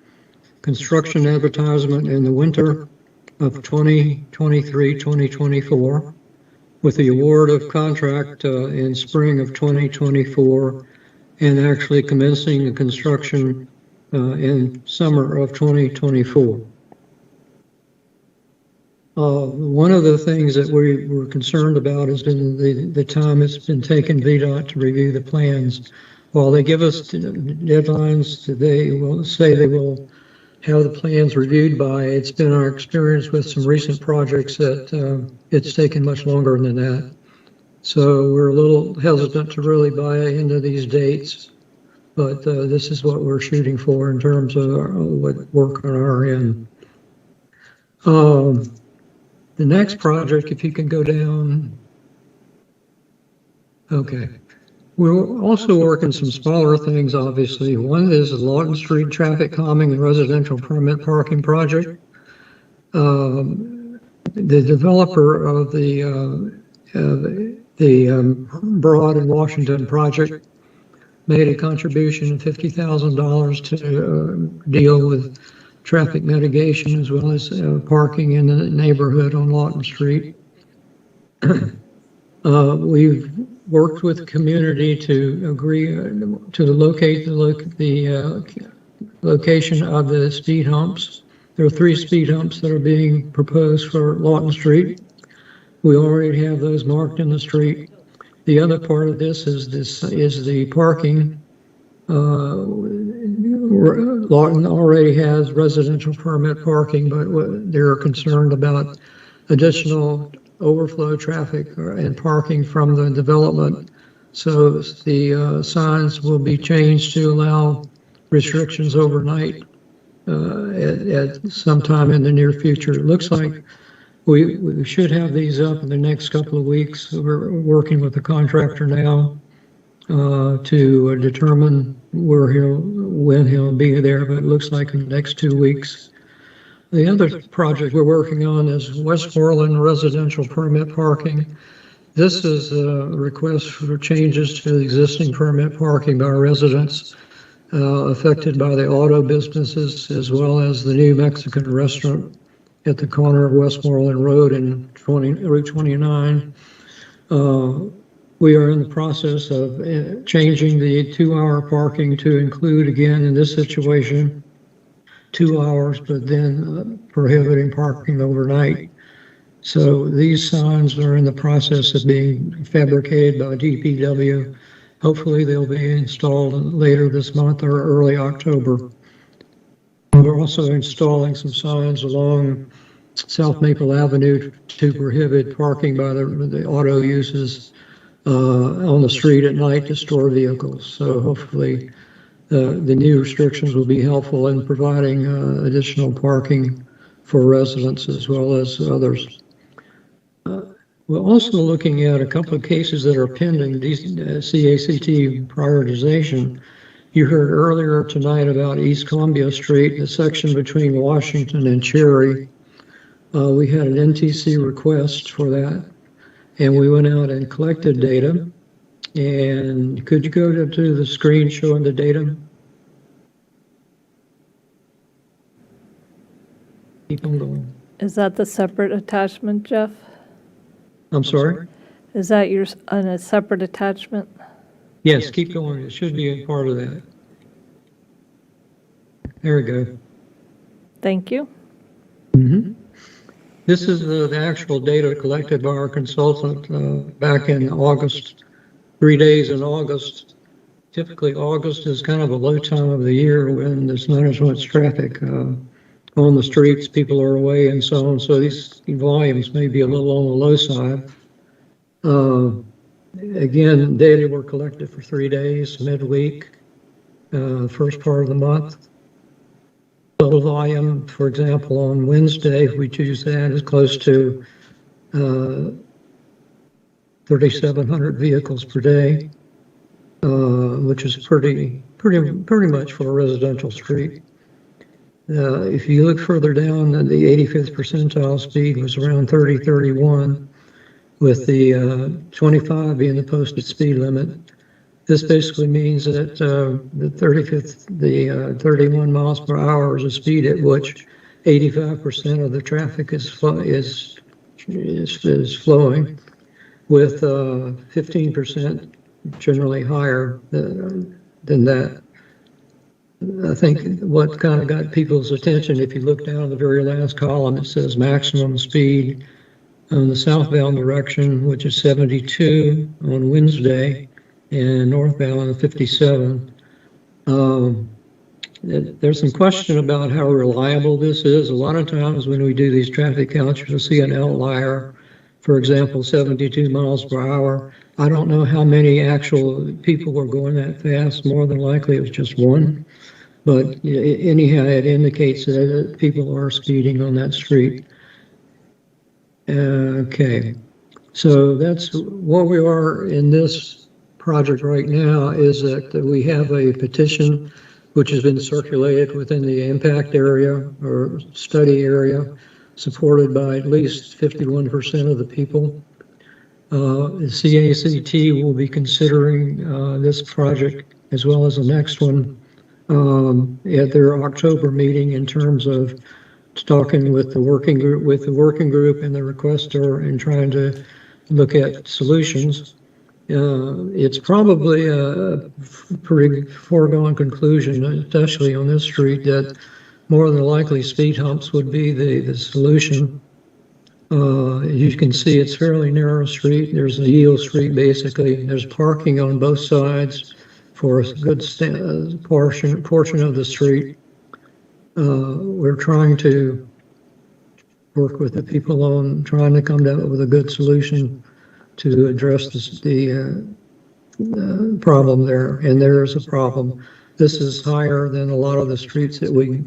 Construction advertisement in the winter of 2023-2024, with the award of contract in spring of 2024, and actually commencing the construction in summer of 2024. One of the things that we were concerned about has been the time it's been taking VDOT to review the plans. While they give us deadlines, they will say they will have the plans reviewed by. It's been our experience with some recent projects that it's taken much longer than that. So we're a little hesitant to really buy into these dates, but this is what we're shooting for in terms of what work on our end. The next project, if you can go down. Okay. We're also working some smaller things, obviously. One is the Lawton Street Traffic Calming and Residential Permit Parking Project. The developer of the Broad and Washington project made a contribution of $50,000 to deal with traffic mitigation as well as parking in the neighborhood on Lawton Street. We've worked with the community to agree to locate the location of the speed humps. There are 3 speed humps that are being proposed for Lawton Street. We already have those marked in the street. The other part of this is the parking. Lawton already has residential permit parking, but they're concerned about additional overflow traffic and parking from the development. So the signs will be changed to allow restrictions overnight at some time in the near future. It looks like we should have these up in the next couple of weeks. We're working with the contractor now to determine when he'll be there, but it looks like in the next 2 weeks. The other project we're working on is Westmoreland residential permit parking. This is a request for changes to the existing permit parking by residents affected by the auto businesses, as well as the new Mexican restaurant at the corner of Westmoreland Road and Route 29. We are in the process of changing the 2-hour parking to include, again, in this situation, 2 hours, but then prohibiting parking overnight. So these signs are in the process of being fabricated by DPW. Hopefully they'll be installed later this month or early October. We're also installing some signs along South Maple Avenue to prohibit parking by the auto uses on the street at night to store vehicles. So hopefully the new restrictions will be helpful in providing additional parking for residents as well as others. We're also looking at a couple of cases that are pending CACT prioritization. You heard earlier tonight about East Columbia Street, the section between Washington and Cherry. We had an NTC request for that, and we went out and collected data. And could you go to the screen showing the data? Keep on going. Is that the separate attachment, Jeff? I'm sorry? Is that on a separate attachment? Yes, keep going. It should be a part of that. There we go. Thank you. This is the actual data collected by our consultant back in August, 3 days in August. Typically, August is kind of a low time of the year when there's not as much traffic on the streets, people are away and so on. So these volumes may be a little on the low side. Again, data were collected for 3 days, midweek, first part of the month. Total volume, for example, on Wednesday, if we choose that, is close to 3,700 vehicles per day, which is pretty much for a residential street. If you look further down, the 85th percentile speed was around 30-31, with the 25 being the posted speed limit. This basically means that the 31 miles per hour is a speed at which 85% of the traffic is flowing, with 15% generally higher than that. I think what kind of got people's attention, if you look down the very last column, it says maximum speed on the southbound direction, which is 72 on Wednesday, and northbound 57. There's some question about how reliable this is. A lot of times when we do these traffic counts, you'll see an outlier, for example, 72 miles per hour. I don't know how many actual people were going that fast. More than likely it was just one. But anyhow, it indicates that people are speeding on that street. Okay, so that's what we are in this project right now, is that we have a petition which has been circulated within the impact area or study area, supported by at least 51% of the people. The CACT will be considering this project as well as the next one at their October meeting in terms of talking with the working group and the requester and trying to look at solutions. It's probably a pretty foregone conclusion, especially on this street, that more than likely speed humps would be the solution. You can see it's fairly narrow street. There's a yield street basically. There's parking on both sides for a good portion of the street. We're trying to work with the people on trying to come down with a good solution to address the problem there, and there is a problem. This is higher than a lot of the streets that we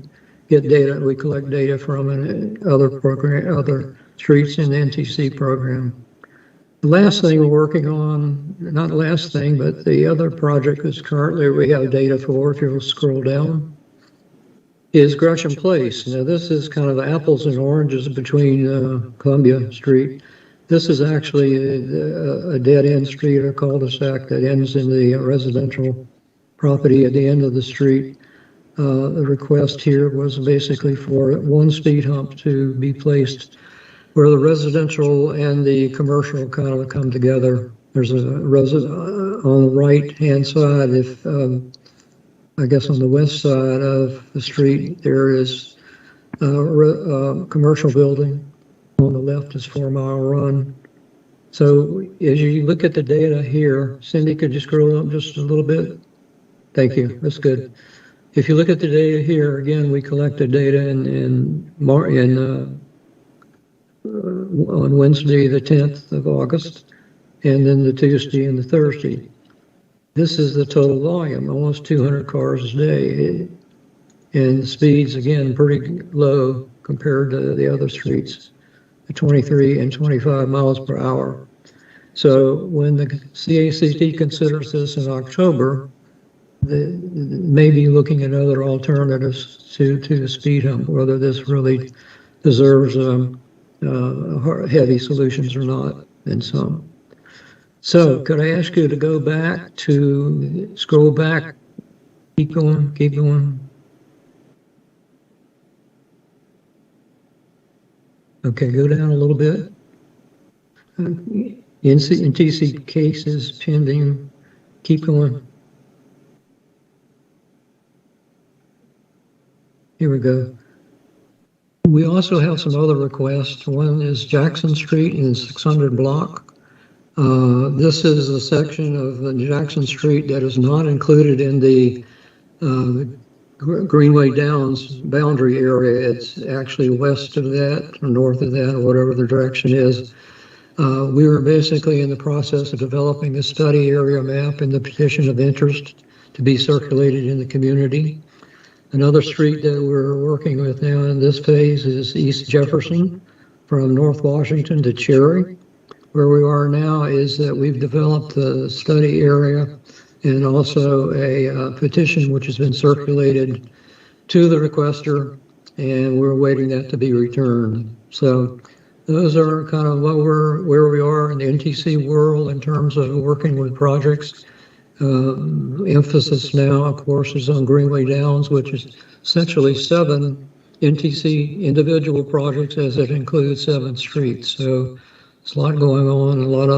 collect data from in other streets in the NTC program. The last thing we're working on, not the last thing, but the other project is currently we have data for, if you'll scroll down, is Gresham Place. Now this is kind of apples and oranges between Columbia Street. This is actually a dead-end street or cul-de-sac that ends in the residential property at the end of the street. The request here was basically for one speed hump to be placed where the residential and the commercial kind of come together. There's a resident on the right-hand side. If I guess on the west side of the street there is a commercial building. On the left is 4 Mile Run. So as you look at the data here, Cindy, could you scroll up just a little bit? Thank you. That's good. If you look at the data here, again, we collected data on Wednesday, the 10th of August, and then the Tuesday and the Thursday. This is the total volume, almost 200 cars a day. And the speeds, again, pretty low compared to the other streets, 23 and 25 miles per hour. So when the CACT considers this in October, may be looking at other alternatives to the speed hump, whether this really deserves heavy solutions or not, and some. So could I ask you to go back to, scroll back, keep going, keep going. Okay, go down a little bit. NTC cases pending, keep going. Here we go. We also have some other requests. One is Jackson Street in 600 block. This is a section of Jackson Street that is not included in the Greenway Downs boundary area. It's actually west of that, or north of that, or whatever the direction is. We were basically in the process of developing a study area map and the petition of interest to be circulated in the community. Another street that we're working with now in this phase is East Jefferson from North Washington to Cherry. Where we are now is that we've developed the study area and also a petition which has been circulated to the requester, and we're waiting that to be returned. So those are kind of where we are in the NTC world in terms of working with projects. Emphasis now, of course, is on Greenway Downs, which is essentially 7 NTC individual projects as it includes 7 streets. So there's a lot going on, a lot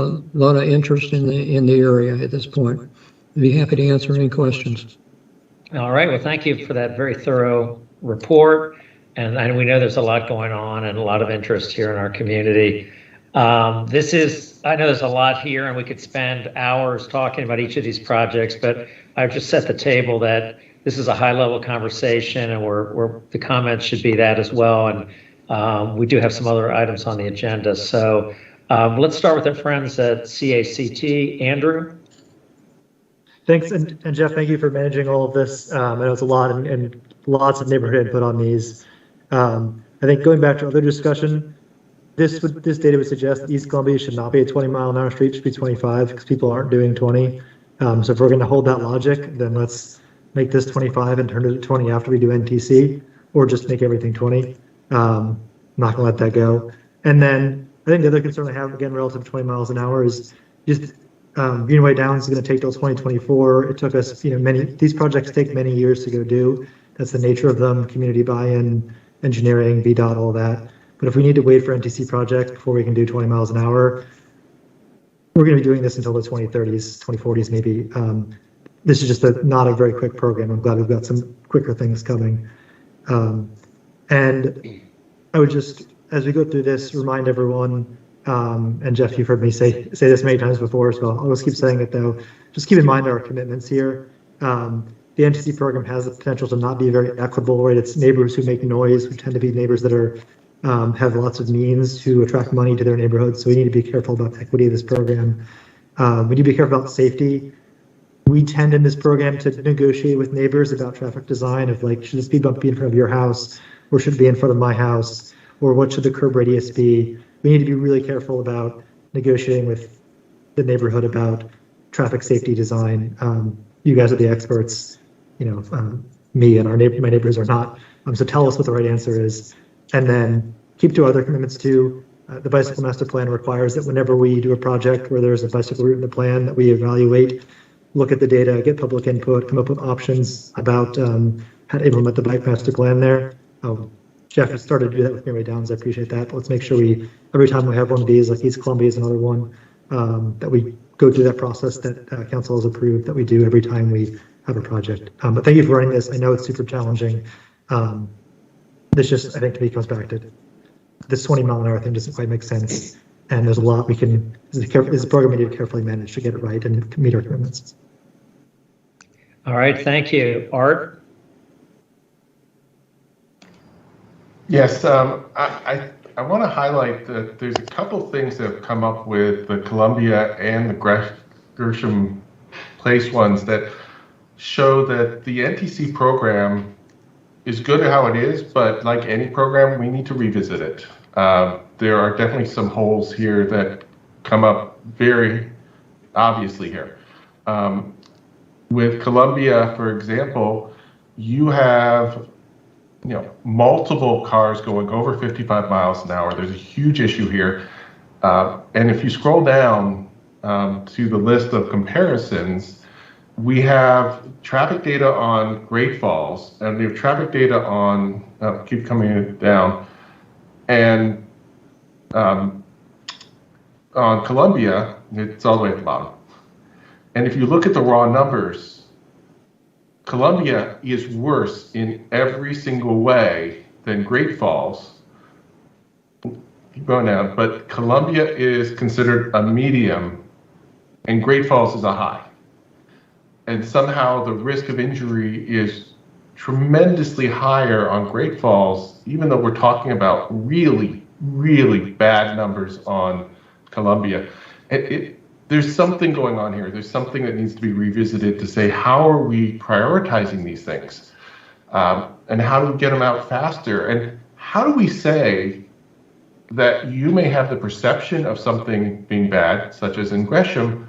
of interest in the area at this point. I'd be happy to answer any questions. All right. Well, thank you for that very thorough report. And we know there's a lot going on and a lot of interest here in our community. I know there's a lot here, and we could spend hours talking about each of these projects, but I've just set the table that this is a high-level conversation, and the comments should be that as well. And we do have some other items on the agenda. So let's start with our friends at CACT. Andrew? Thanks, and Jeff, thank you for managing all of this. I know it's a lot and lots of neighborhood input on these. I think going back to other discussion, this data would suggest that East Columbia should not be a 20-mile-an-hour street, it should be 25 because people aren't doing 20. So if we're going to hold that logic, then let's make this 25 and turn it to 20 after we do NTC, or just make everything 20. I'm not going to let that go. And then I think the other concern I have, again, relative to 20 miles an hour is just Greenway Downs is going to take till 2024. It took us, these projects take many years to go do. That's the nature of them, community buy-in, engineering, VDOT, all that. But if we need to wait for NTC projects before we can do 20 miles an hour, we're going to be doing this until the 2030s, 2040s maybe. This is just not a very quick program. I'm glad we've got some quicker things coming. And I would just, as we go through this, remind everyone, and Jeff, you've heard me say this many times before, so I'll just keep saying it though. Just keep in mind our commitments here. The NTC program has the potential to not be very equitable, right? It's neighbors who make noise, who tend to be neighbors that are have lots of means to attract money to their neighborhoods. So we need to be careful about equity of this program. We need to be careful about safety. We tend in this program to negotiate with neighbors about traffic design of like, should the speed bump be in front of your house or should it be in front of my house? Or what should the curb radius be? We need to be really careful about negotiating with the neighborhood about traffic safety design. You guys are the experts, me and my neighbors are not. So tell us what the right answer is. And then keep to other commitments too. The bicycle master plan requires that whenever we do a project where there's a bicycle route in the plan, that we evaluate, look at the data, get public input, come up with options about how to implement the bike master plan there. Jeff has started to do that with Greenway Downs. I appreciate that. But let's make sure every time we have one of these, like East Columbia is another one, that we go through that process that council has approved, that we do every time we have a project. But thank you for running this. I know it's super challenging. This just, I think, to me, comes back to this 20 mile an hour thing doesn't quite make sense. And there's a lot we can, this is a program we need to carefully manage to get it right and meet our commitments. All right, thank you. Art? Yes, I want to highlight that there's a couple things that have come up with the Columbia and the Gresham Place ones that show that the NTC program is good at how it is, but like any program, we need to revisit it. There are definitely some holes here that come up very obviously here. With Columbia, for example, you have multiple cars going over 55 miles an hour. There's a huge issue here. And if you scroll down to the list of comparisons, we have traffic data on Great Falls, and we have traffic data on, keep coming down, and on Columbia, it's all the way at the bottom. And if you look at the raw numbers, Columbia is worse in every single way than Great Falls. Keep going down, but Columbia is considered a medium, and Great Falls is a high. And somehow the risk of injury is tremendously higher on Great Falls, even though we're talking about really, really bad numbers on Columbia. There's something going on here. There's something that needs to be revisited to say, how are we prioritizing these things? And how do we get them out faster? And how do we say that you may have the perception of something being bad, such as in Gresham,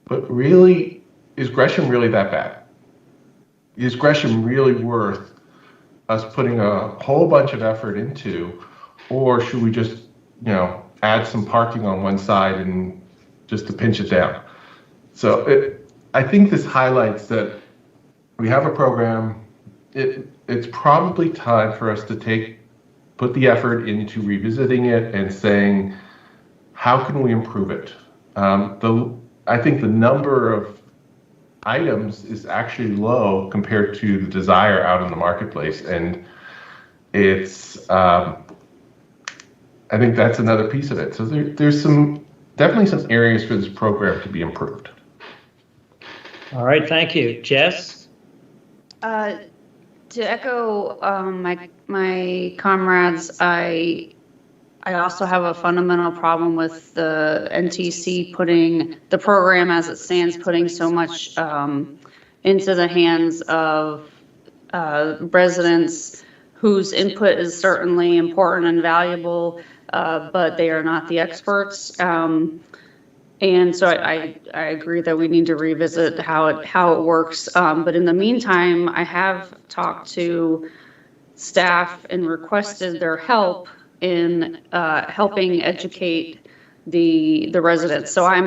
but really, is Gresham really that bad? Is Gresham really worth us putting a whole bunch of effort into, or should we just, add some parking on one side and just to pinch it down? So I think this highlights that we have a program. It's probably time for us to put the effort into revisiting it and saying, how can we improve it? I think the number of items is actually low compared to the desire out in the marketplace, and it's I think that's another piece of it. So there's definitely some areas for this program to be improved. All right, thank you. Jess? To echo my comrades, I also have a fundamental problem with the NTC putting the program as it stands, putting so much into the hands of residents whose input is certainly important and valuable, but they are not the experts. And so I agree that we need to revisit how it works. But in the meantime, I have talked to staff and requested their help in helping educate the residents. So I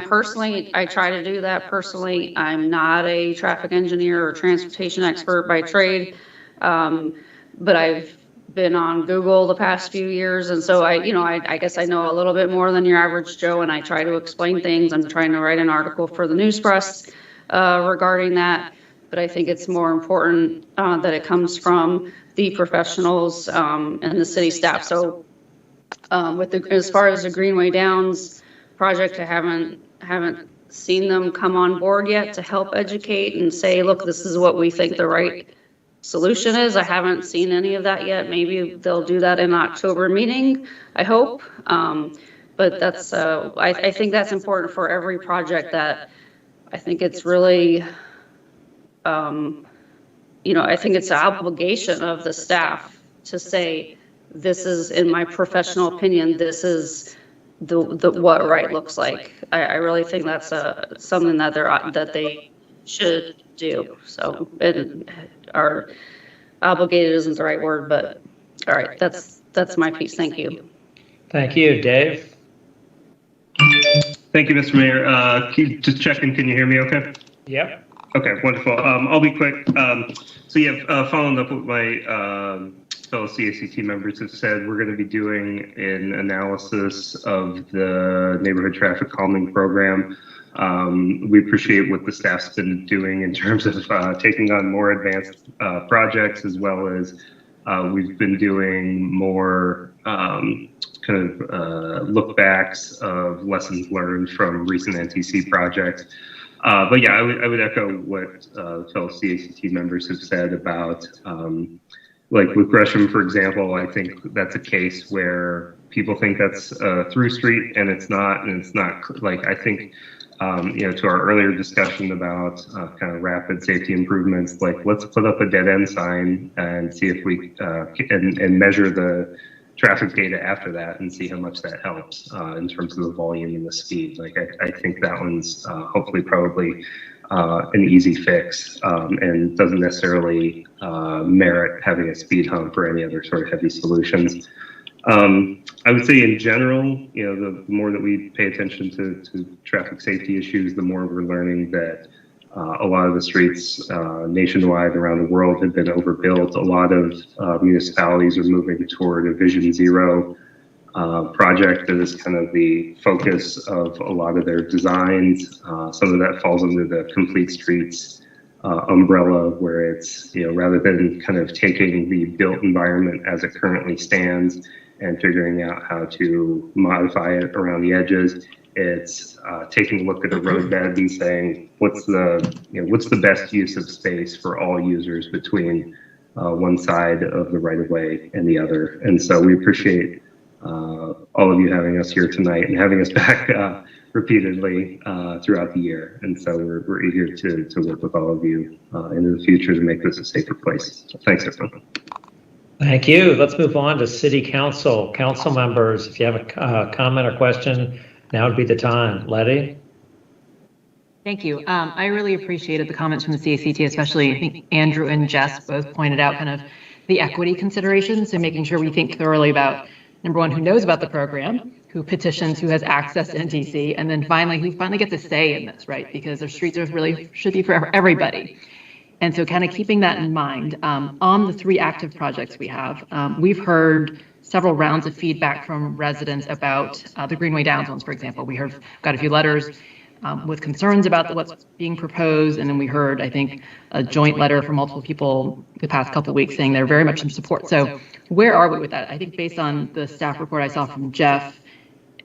try to do that personally. I'm not a traffic engineer or transportation expert by trade. But I've been on Google the past few years. And so I guess I know a little bit more than your average Joe, and I try to explain things. I'm trying to write an article for the News Press regarding that. But I think it's more important that it comes from the professionals and the city staff. So as far as the Greenway Downs project, I haven't seen them come on board yet to help educate and say, look, this is what we think the right solution is. I haven't seen any of that yet. Maybe they'll do that in October meeting, I hope. But that's I think that's important for every project. That I think it's really I think it's an obligation of the staff to say, this is, in my professional opinion, this is the what right looks like. I really think that's something that they should do. So, are obligated isn't the right word, but all right, that's my piece. Thank you. Thank you, Dave. Thank you, Mr. Mayor. Just checking, can you hear me okay? Yep. Okay, wonderful. I'll be quick. Following up with my fellow CACT members have said, we're going to be doing an analysis of the neighborhood traffic calming program. We appreciate what the staff's been doing in terms of taking on more advanced projects, as well as we've been doing more look backs of lessons learned from recent NTC projects. But yeah, I would echo what fellow CACT members have said about, like with Gresham, for example. I think that's a case where people think that's a through street, and it's not. Like, I think, to our earlier discussion about kind of rapid safety improvements, like, let's put up a dead end sign and see if we and measure the traffic data after that and see how much that helps in terms of the volume and the speed. Like, I think that one's hopefully probably an easy fix and doesn't necessarily merit having a speed hump or any other sort of heavy solutions. I would say in general, the more that we pay attention to traffic safety issues, the more we're learning that a lot of the streets nationwide around the world have been overbuilt. A lot of municipalities are moving toward a Vision Zero project that is kind of the focus of a lot of their designs. Some of that falls under the Complete Streets umbrella, where it's, rather than kind of taking the built environment as it currently stands and figuring out how to modify it around the edges, it's taking a look at a roadbed and saying, what's the best use of space for all users between one side of the right-of-way and the other. And so we appreciate all of you having us here tonight and having us back repeatedly throughout the year. And so we're eager to work with all of you in the future to make this a safer place. So thanks, everyone. Thank you. Let's move on to City Council. Council members, if you have a comment or question, now would be the time. Letty? Thank you. I really appreciated the comments from the CACT, especially I think Andrew and Jess both pointed out kind of the equity considerations and making sure we think thoroughly about, number one, who knows about the program, who petitions, who has access to NTC, and then finally, who finally gets a say in this, right? Because their streets are really should be for everybody. And so kind of keeping that in mind, on the 3 active projects we have, we've heard several rounds of feedback from residents about the Greenway Downs ones, for example. We got a few letters with concerns about what's being proposed, and then we heard, I think, a joint letter from multiple people the past couple of weeks saying they're very much in support. So where are we with that? I think based on the staff report I saw from Jeff,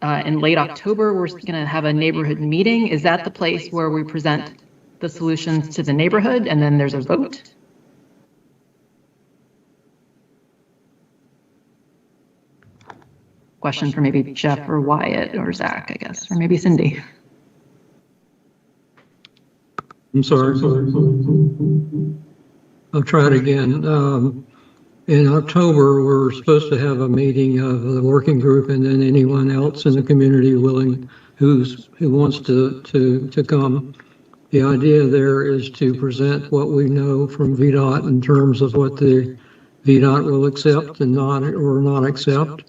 in late October, we're going to have a neighborhood meeting. Is that the place where we present the solutions to the neighborhood and then there's a vote? Question for maybe Jeff or Wyatt or Zach, I guess, or maybe Cindy. I'm sorry. I'll try it again. In October, we're supposed to have a meeting of the working group and then anyone else in the community willing who wants to come. The idea there is to present what we know from VDOT in terms of what the VDOT will accept and not accept.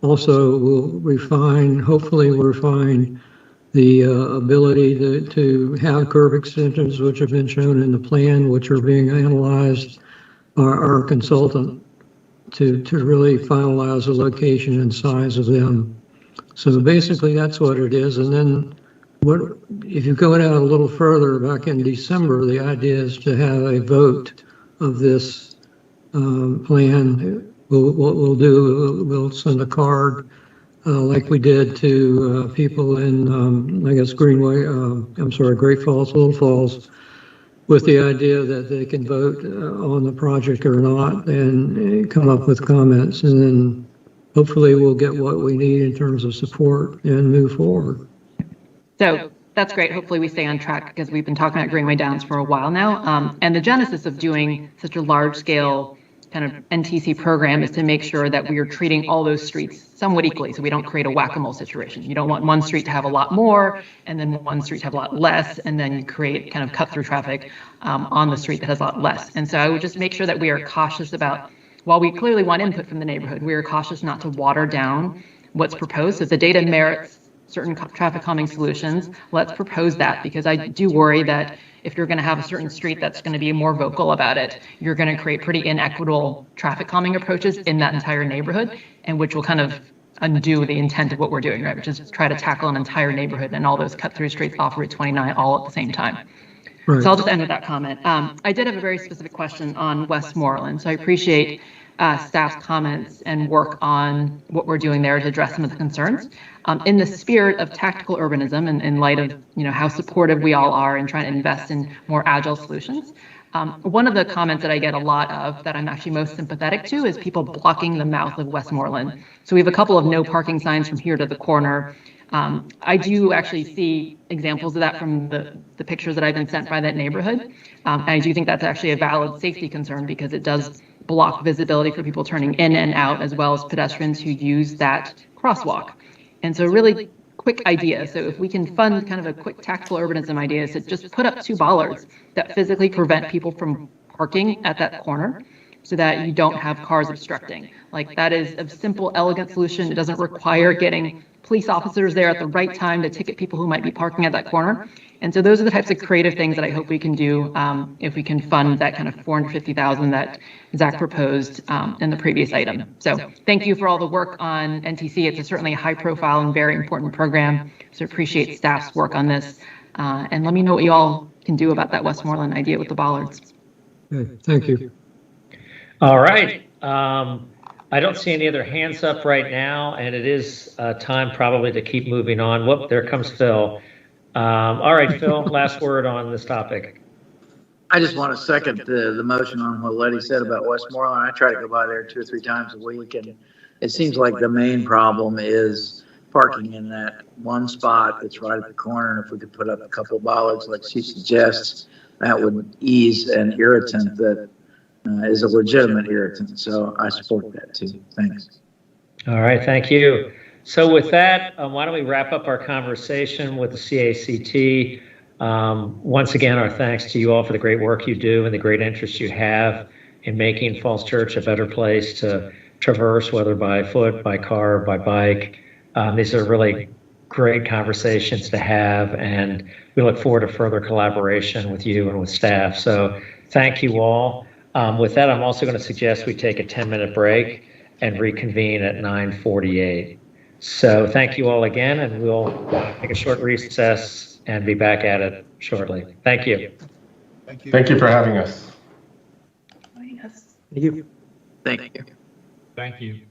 Also, hopefully we'll refine the ability to have curb extensions, which have been shown in the plan, which are being analyzed by our consultant to really finalize the location and size of them. So basically, that's what it is. And then if you go down a little further, back in December, the idea is to have a vote of this plan. What we'll do, we'll send a card like we did to people in, I guess, Great Falls, Little Falls, with the idea that they can vote on the project or not and come up with comments. And then hopefully we'll get what we need in terms of support and move forward. So that's great. Hopefully we stay on track because we've been talking about Greenway Downs for a while now. And the genesis of doing such a large scale kind of NTC program is to make sure that we are treating all those streets somewhat equally, so we don't create a whack-a-mole situation. You don't want one street to have a lot more and then one street to have a lot less, and then you create kind of cut-through traffic on the street that has a lot less. And so I would just make sure that we are cautious about, while we clearly want input from the neighborhood, we are cautious not to water down what's proposed. So if the data merits certain traffic calming solutions, let's propose that, because I do worry that if you're going to have a certain street that's going to be more vocal about it, you're going to create pretty inequitable traffic calming approaches in that entire neighborhood, and which will kind of undo the intent of what we're doing, right? Which is try to tackle an entire neighborhood and all those cut-through streets off Route 29 all at the same time. Right. So I'll just end with that comment. I did have a very specific question on Westmoreland, so I appreciate staff's comments and work on what we're doing there to address some of the concerns. In the spirit of tactical urbanism and in light of how supportive we all are in trying to invest in more agile solutions, one of the comments that I get a lot of that I'm actually most sympathetic to is people blocking the mouth of Westmoreland. So we have a couple of no parking signs from here to the corner. I do actually see examples of that from the pictures that I've been sent by that neighborhood. And I do think that's actually a valid safety concern because it does block visibility for people turning in and out, as well as pedestrians who use that crosswalk. And so really quick idea. So if we can fund kind of a quick tactical urbanism idea, is to just put up 2 bollards that physically prevent people from parking at that corner so that you don't have cars obstructing. Like, that is a simple, elegant solution. It doesn't require getting police officers there at the right time to ticket people who might be parking at that corner. And so those are the types of creative things that I hope we can do if we can fund that kind of $450,000 that Zach proposed in the previous item. So thank you for all the work on NTC. It's certainly a high profile and very important program. So appreciate staff's work on this. And let me know what you all can do about that Westmoreland idea with the bollards. Okay, thank you. All right. I don't see any other hands up right now, and it is time probably to keep moving on. Whoop, there comes Phil. All right, Phil, last word on this topic. I just want to second the motion on what Letty said about Westmoreland. I try to go by there 2 or 3 times a week, and it seems like the main problem is parking in that one spot that's right at the corner. And if we could put up a couple of bollards like she suggests, that would ease an irritant that is a legitimate irritant. So I support that too. Thanks. All right, thank you. So with that, why don't we wrap up our conversation with the CACT. Once again, our thanks to you all for the great work you do and the great interest you have in making Falls Church a better place to traverse, whether by foot, by car, by bike. These are really great conversations to have, and we look forward to further collaboration with you and with staff. So thank you all. With that, I'm also going to suggest we take a 10-minute break and reconvene at 9:48. So thank you all again, and we'll take a short recess and be back at it shortly. Thank you. Thank you for having us. Thank you. Thank you. Thank you.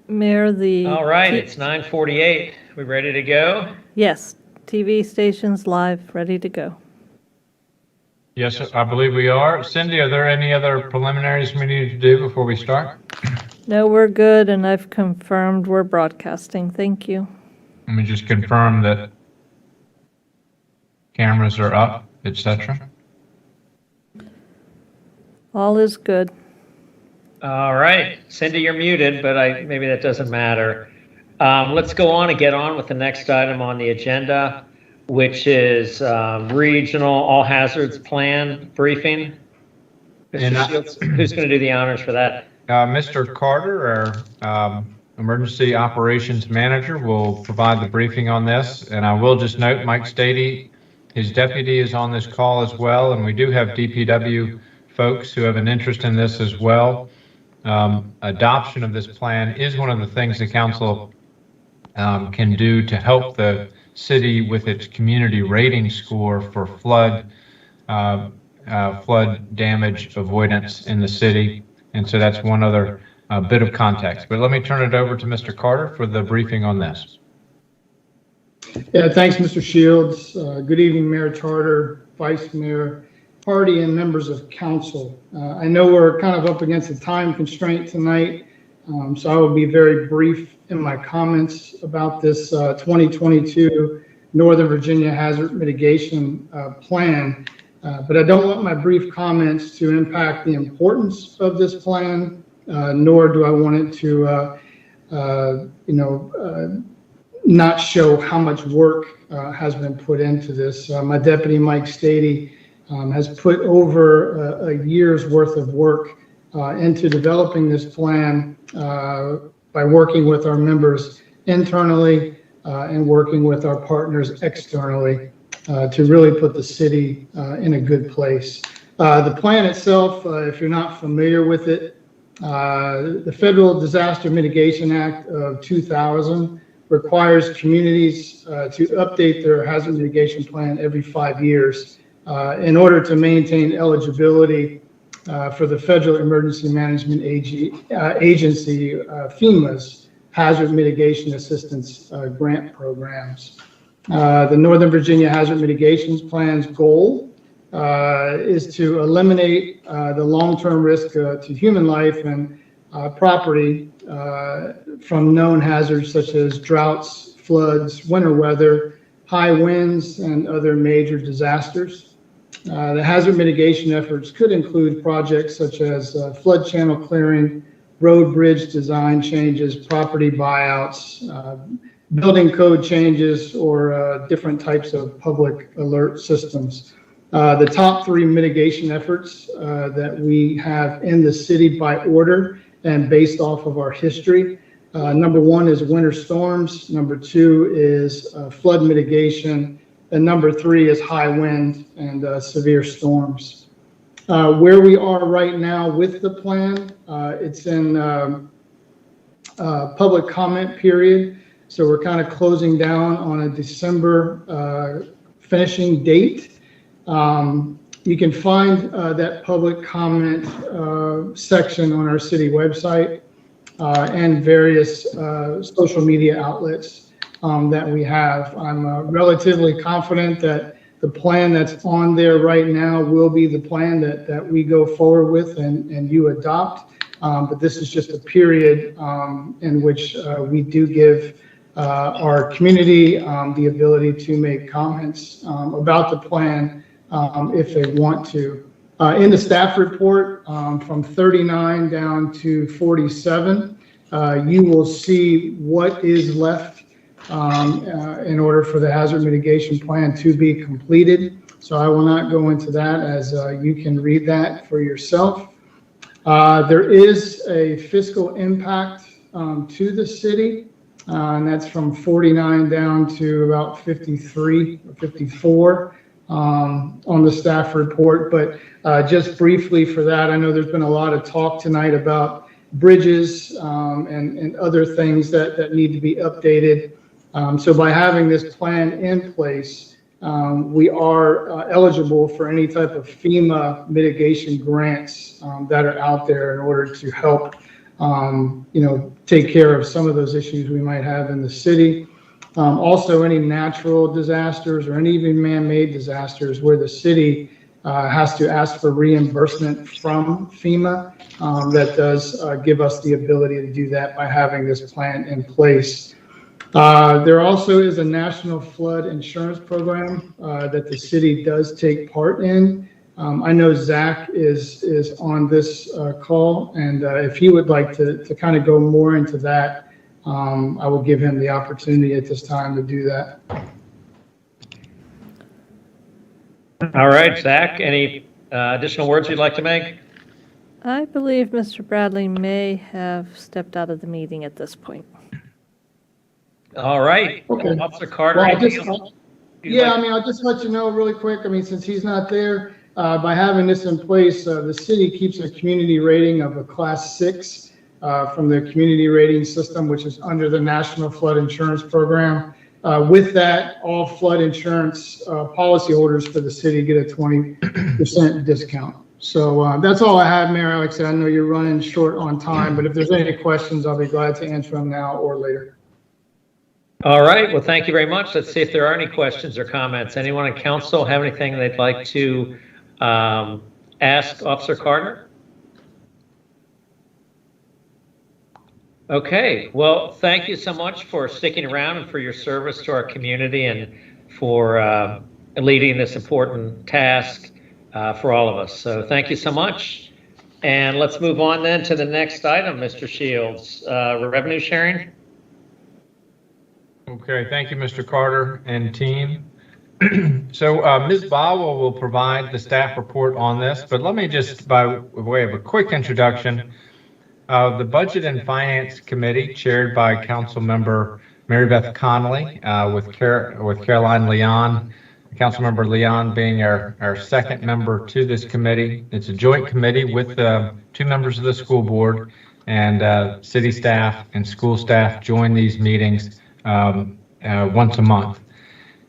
Mayor, All right, it's 9:48. We ready to go? Yes, TV stations live, ready to go. Yes, I believe we are. Cindy, are there any other preliminaries we need to do before we start? No, we're good, and I've confirmed we're broadcasting. Thank you. Let me just confirm that cameras are up, etc. All is good. All right, Cindy, you're muted, but maybe that doesn't matter. Let's go on and get on with the next item on the agenda, which is regional all hazards plan briefing. Mr. Shields, who's going to do the honors for that? Mr. Carter, our Emergency Operations Manager, will provide the briefing on this. And I will just note Mike Stady, his deputy, is on this call as well. And we do have DPW folks who have an interest in this as well. Adoption of this plan is one of the things the council can do to help the city with its community rating score for flood damage avoidance in the city. And so that's one other bit of context. But let me turn it over to Mr. Carter for the briefing on this. Yeah, thanks, Mr. Shields. Good evening, Mayor Charter, Vice Mayor Hardy, and members of council. I know we're kind of up against a time constraint tonight, so I will be very brief in my comments about this 2022 Northern Virginia Hazard Mitigation Plan. But I don't want my brief comments to impact the importance of this plan, nor do I want it to, not show how much work has been put into this. My deputy, Mike Stady, has put over a year's worth of work into developing this plan by working with our members internally and working with our partners externally to really put the city in a good place. The plan itself, if you're not familiar with it, the Federal Disaster Mitigation Act of 2000 requires communities to update their hazard mitigation plan every 5 years in order to maintain eligibility for the Federal Emergency Management Agency, FEMA's Hazard Mitigation Assistance Grant programs. The Northern Virginia Hazard Mitigation Plan's goal is to eliminate the long-term risk to human life and property from known hazards such as droughts, floods, winter weather, high winds, and other major disasters. The hazard mitigation efforts could include projects such as flood channel clearing, road bridge design changes, property buyouts, building code changes, or different types of public alert systems. The top three mitigation efforts that we have in the city by order and based off of our history. Number one is winter storms. Number two is flood mitigation. And number three is high wind and severe storms. Where we are right now with the plan, it's in public comment period. So we're kind of closing down on a December finishing date. You can find that public comment section on our city website and various social media outlets that we have. I'm relatively confident that the plan that's on there right now will be the plan that we go forward with and you adopt. But this is just a period in which we do give our community the ability to make comments about the plan if they want to. In the staff report, from 39 down to 47, you will see what is left in order for the hazard mitigation plan to be completed. So I will not go into that, as you can read that for yourself. There is a fiscal impact to the city, and that's from 49 down to about 53 or 54. on the staff report, but just briefly for that, I know there's been a lot of talk tonight about bridges and other things that need to be updated. So by having this plan in place, we are eligible for any type of FEMA mitigation grants that are out there in order to help, take care of some of those issues we might have in the city. Also, any natural disasters or any even man-made disasters where the city has to ask for reimbursement from FEMA. That does give us the ability to do that by having this plan in place. There also is a national flood insurance program that the city does take part in. I know Zach is on this call, and if he would like to kind of go more into that, I will give him the opportunity at this time to do that. All right, Zach, any additional words you'd like to make? I believe Mr. Bradley may have stepped out of the meeting at this point. All right. Okay. Officer Carter. Well, I'll I'll just let you know really quick. Since he's not there, by having this in place, the city keeps a community rating of a class 6 from the community rating system, which is under the National Flood Insurance Program. With that, all flood insurance policyholders for the city get a 20% discount. So that's all I have, Mayor. Like I said, I know you're running short on time, but if there's any questions, I'll be glad to answer them now or later. All right. Well, thank you very much. Let's see if there are any questions or comments. Anyone on council have anything they'd like to ask Officer Carter? Okay. Well, thank you so much for sticking around and for your service to our community and for leading this important task for all of us. So thank you so much. And let's move on then to the next item, Mr. Shields, revenue sharing. Okay, thank you, Mr. Carter and team. So Ms. Bawa will provide the staff report on this, but let me just, by way of a quick introduction, the Budget and Finance Committee, chaired by Council Member Mary Beth Connolly, with Caroline Leon, Council Member Leon being our second member to this committee. It's a joint committee with 2 members of the school board, and city staff and school staff join these meetings once a month.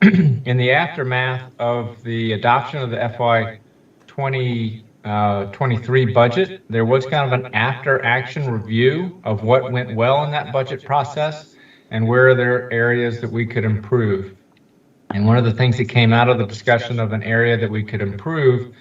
In the aftermath of the adoption of the FY 2023 budget, there was kind of an after-action review of what went well in that budget process and where there are areas that we could improve. And one of the things that came out of the discussion of an area that we could improve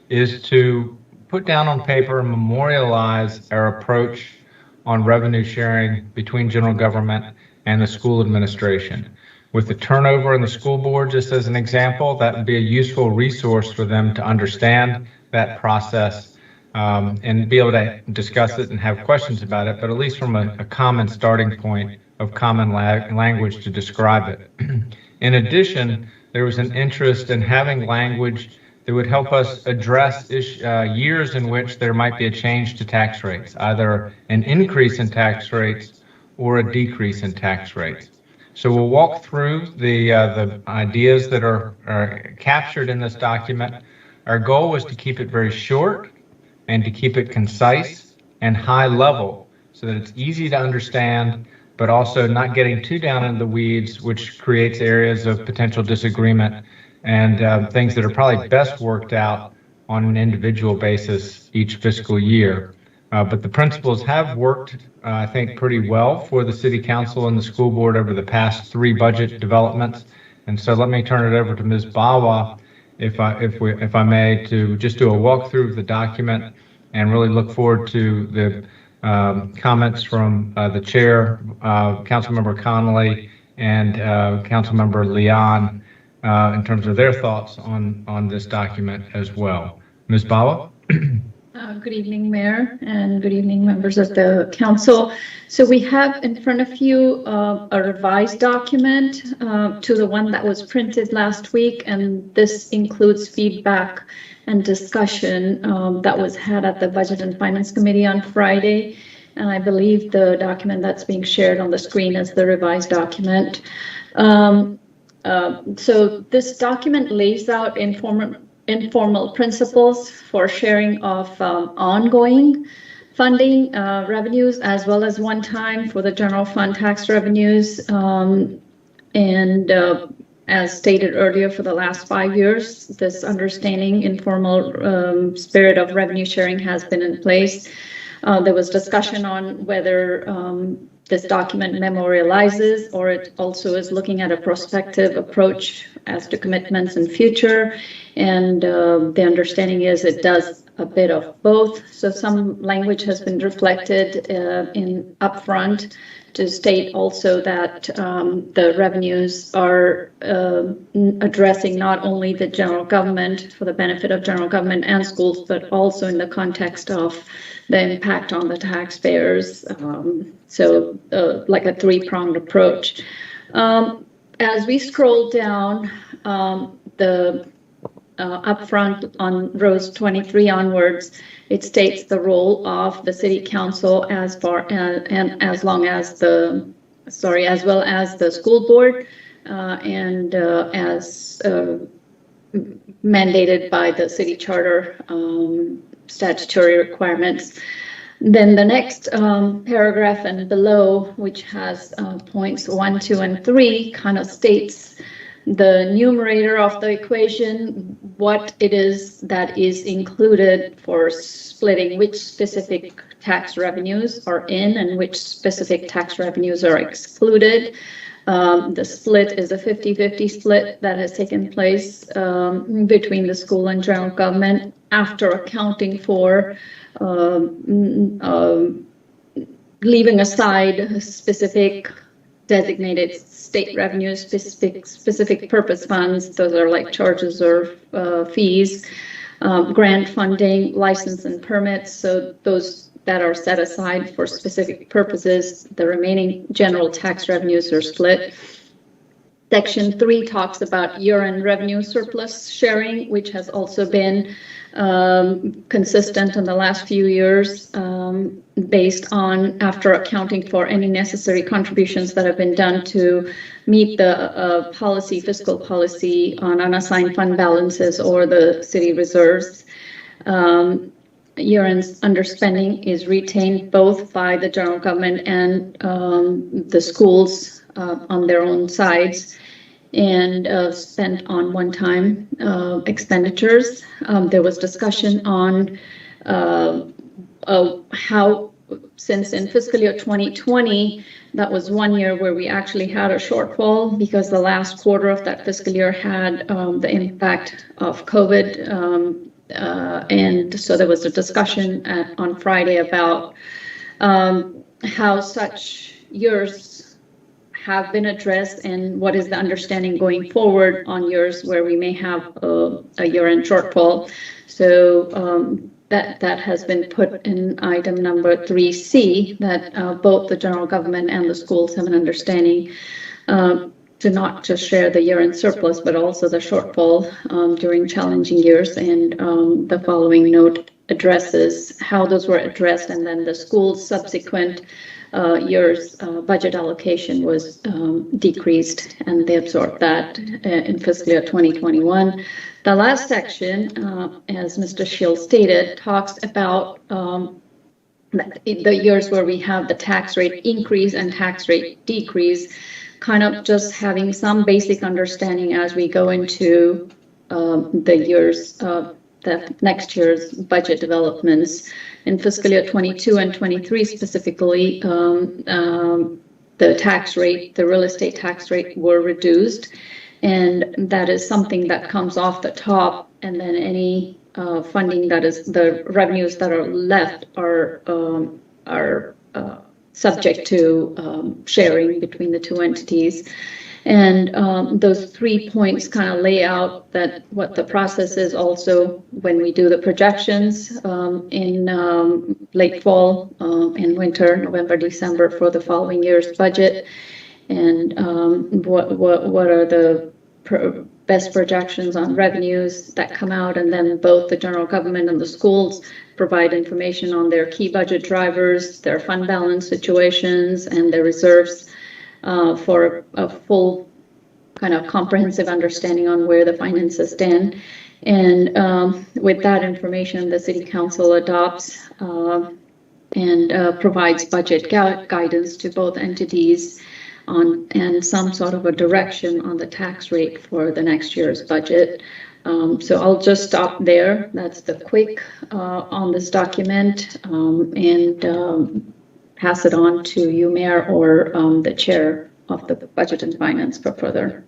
is to put down on paper and memorialize our approach on revenue sharing between general government and the school administration. With the turnover in the school board, just as an example, that would be a useful resource for them to understand that process and be able to discuss it and have questions about it, but at least from a common starting point of common language to describe it. In addition, there was an interest in having language that would help us address years in which there might be a change to tax rates, either an increase in tax rates or a decrease in tax rates. So we'll walk through the ideas that are captured in this document. Our goal was to keep it very short and to keep it concise and high level so that it's easy to understand, but also not getting too down in the weeds, which creates areas of potential disagreement and things that are probably best worked out on an individual basis each fiscal year. But the principles have worked, I think, pretty well for the city council and the school board over the past 3 budget developments. And so let me turn it over to Ms. Bawa, if I may, to just do a walkthrough of the document and really look forward to the comments from the chair, Councilmember Connolly, and Councilmember Leon in terms of their thoughts on this document as well. Ms. Bawa? Good evening, Mayor, and good evening, members of the council. So we have in front of you a revised document to the one that was printed last week, and this includes feedback and discussion that was had at the Budget and Finance Committee on Friday. And I believe the document that's being shared on the screen is the revised document. So this document lays out informal principles for sharing of ongoing funding revenues as well as one time for the general fund tax revenues. And as stated earlier, for the last 5 years, this understanding, informal spirit of revenue sharing has been in place. There was discussion on whether this document memorializes or it also is looking at a prospective approach as to commitments in future. And the understanding is it does a bit of both. So some language has been reflected in upfront to state also that the revenues are addressing not only the general government for the benefit of general government and schools, but also in the context of the impact on the taxpayers. So like a three-pronged approach. As we scroll down the upfront on rows 23 onwards, it states the role of the city council as well as the school board and as mandated by the city charter statutory requirements. Then the next paragraph and below, which has points 1, 2, and 3, kind of states the numerator of the equation, what it is that is included for splitting which specific tax revenues are in and which specific tax revenues are excluded. The split is a 50-50 split that has taken place between the school and general government after accounting for leaving aside specific designated state revenues, specific purpose funds. Those are like charges or fees, grant funding, license and permits. So those that are set aside for specific purposes, the remaining general tax revenues are split. Section 3 talks about year-end revenue surplus sharing, which has also been consistent in the last few years based on after accounting for any necessary contributions that have been done to meet the fiscal policy on unassigned fund balances or the city reserves. Year-end underspending is retained both by the general government and the schools on their own sides and spent on one-time expenditures. There was discussion on how, since in fiscal year 2020, that was 1 year where we actually had a shortfall because the last quarter of that fiscal year had the impact of COVID. And so there was a discussion on Friday about how such years have been addressed and what is the understanding going forward on years where we may have a year-end shortfall. So that has been put in item number 3C, that both the general government and the schools have an understanding to not just share the year-end surplus, but also the shortfall during challenging years. And the following note addresses how those were addressed, and then the school's subsequent year's budget allocation was decreased, and they absorbed that in fiscal year 2021. The last section, as Mr. Shields stated, talks about the years where we have the tax rate increase and tax rate decrease, kind of just having some basic understanding as we go into the years, the next year's budget developments. In fiscal year 22 and 23 specifically, the tax rate, the real estate tax rate were reduced. And that is something that comes off the top, and then any funding that is the revenues that are left are subject to sharing between the two entities. And those 3 points kind of lay out that what the process is also when we do the projections in late fall and winter, November, December for the following year's budget, and what are the best projections on revenues that come out, and then both the general government and the schools provide information on their key budget drivers, their fund balance situations, and their reserves for a full kind of comprehensive understanding on where the finances stand. And with that information, the city council adopts and provides budget guidance to both entities on and some sort of a direction on the tax rate for the next year's budget. So I'll just stop there. That's the quick on this document, and pass it on to you, Mayor, or the chair of the Budget and Finance for further.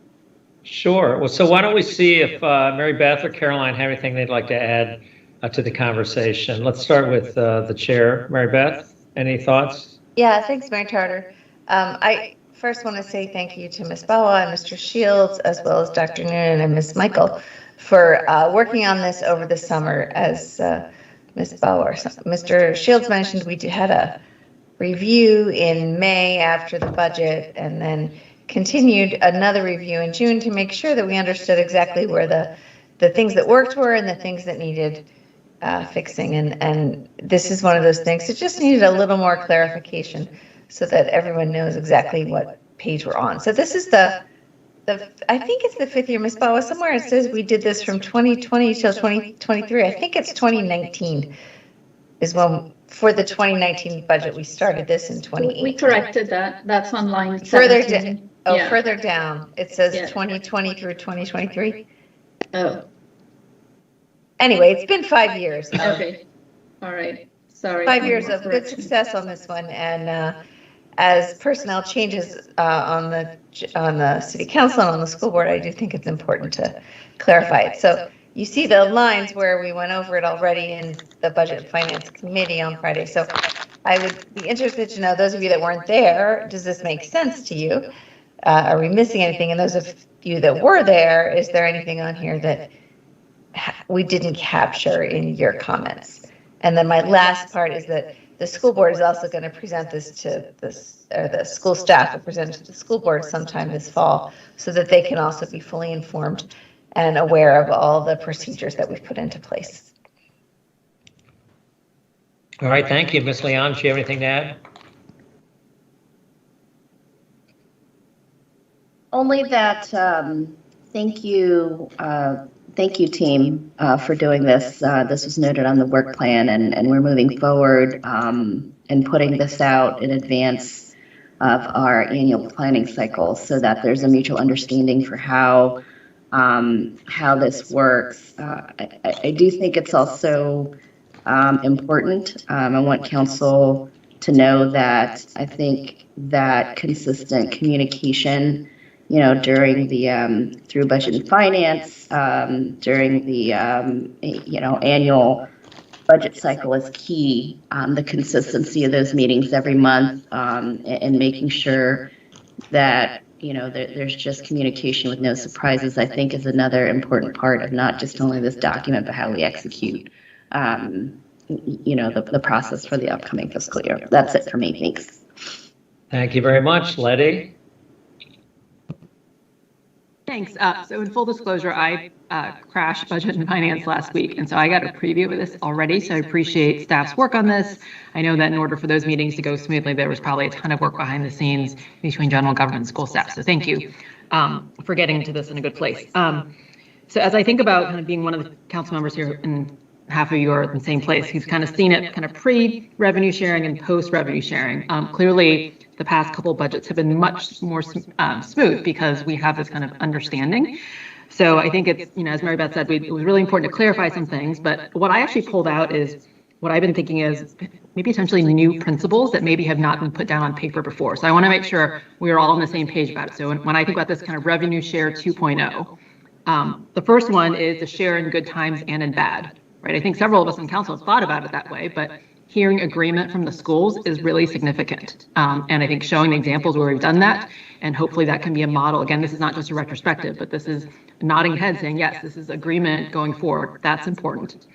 Sure. Well, so why don't we see if Mary Beth or Caroline have anything they'd like to add to the conversation. Let's start with the chair. Mary Beth, any thoughts? Yeah, thanks, Mayor Charter. I first want to say thank you to Ms. Bawa and Mr. Shields, as well as Dr. Noonan and Ms. Michael for working on this over the summer. As Ms. Bawa, Mr. Shields mentioned, we had a review in May after the budget, and then continued another review in June to make sure that we understood exactly where the things that worked were and the things that needed fixing. And this is one of those things. It just needed a little more clarification so that everyone knows exactly what page we're on. So this is the I think it's the 5th year, Ms. Bawa. Somewhere it says we did this from 2020 till 2023. I think it's 2019 is when, for the 2019 budget, we started this in 2018. We corrected that. That's on line Further 17. down. Oh, Yeah. further down, it says Yeah. 2020 through 2023. Oh, Anyway, it's been 5 years. okay. All right. Sorry. 5 years of good success on this one, and as personnel changes on the city council and on the school board, I do think it's important to clarify it. So you see the lines where we went over it already in the Budget and Finance Committee on Friday. So I would be interested to know, those of you that weren't there, does this make sense to you? Are we missing anything? And those of you that were there, is there anything on here that we didn't capture in your comments? And then my last part is that the school board is also going to present this to the school staff will present it to the school board sometime this fall, so that they can also be fully informed and aware of all the procedures that we've put into place. All right, thank you. Ms. Leon, do you have anything to add? Only that, thank you, team, for doing this. This was noted on the work plan, and we're moving forward and putting this out in advance of our annual planning cycle, so that there's a mutual understanding for how this works. I do think it's also important. I want council to know that I think that consistent communication, during the through Budget and Finance, during the annual budget cycle is key. The consistency of those meetings every month, and making sure that there's just communication with no surprises, I think, is another important part of not just only this document, but how we execute the process for the upcoming fiscal year. That's it for me. Thanks. Thank you very much. Letty? Thanks. So in full disclosure, I crashed Budget and Finance last week, and so I got a preview of this already, so I appreciate staff's work on this. I know that in order for those meetings to go smoothly, there was probably a ton of work behind the scenes between general government and school staff, so thank you for getting to this in a good place. So as I think about kind of being one of the council members here, and half of you are in the same place, who's kind of seen it kind of pre-revenue sharing and post-revenue sharing, clearly the past couple of budgets have been much more smooth because we have this kind of understanding. So I think it's, as Mary Beth said, it was really important to clarify some things, but what I actually pulled out is what I've been thinking is maybe potentially new principles that maybe have not been put down on paper before. So I want to make sure we are all on the same page about it. So when I think about this kind of revenue share 2.0, the first one is the share in good times and in bad, right? I think several of us in council have thought about it that way, but hearing agreement from the schools is really significant. And I think showing examples where we've done that, and hopefully that can be a model. Again, this is not just a retrospective, but this is nodding head saying, yes, this is agreement going forward. That's important.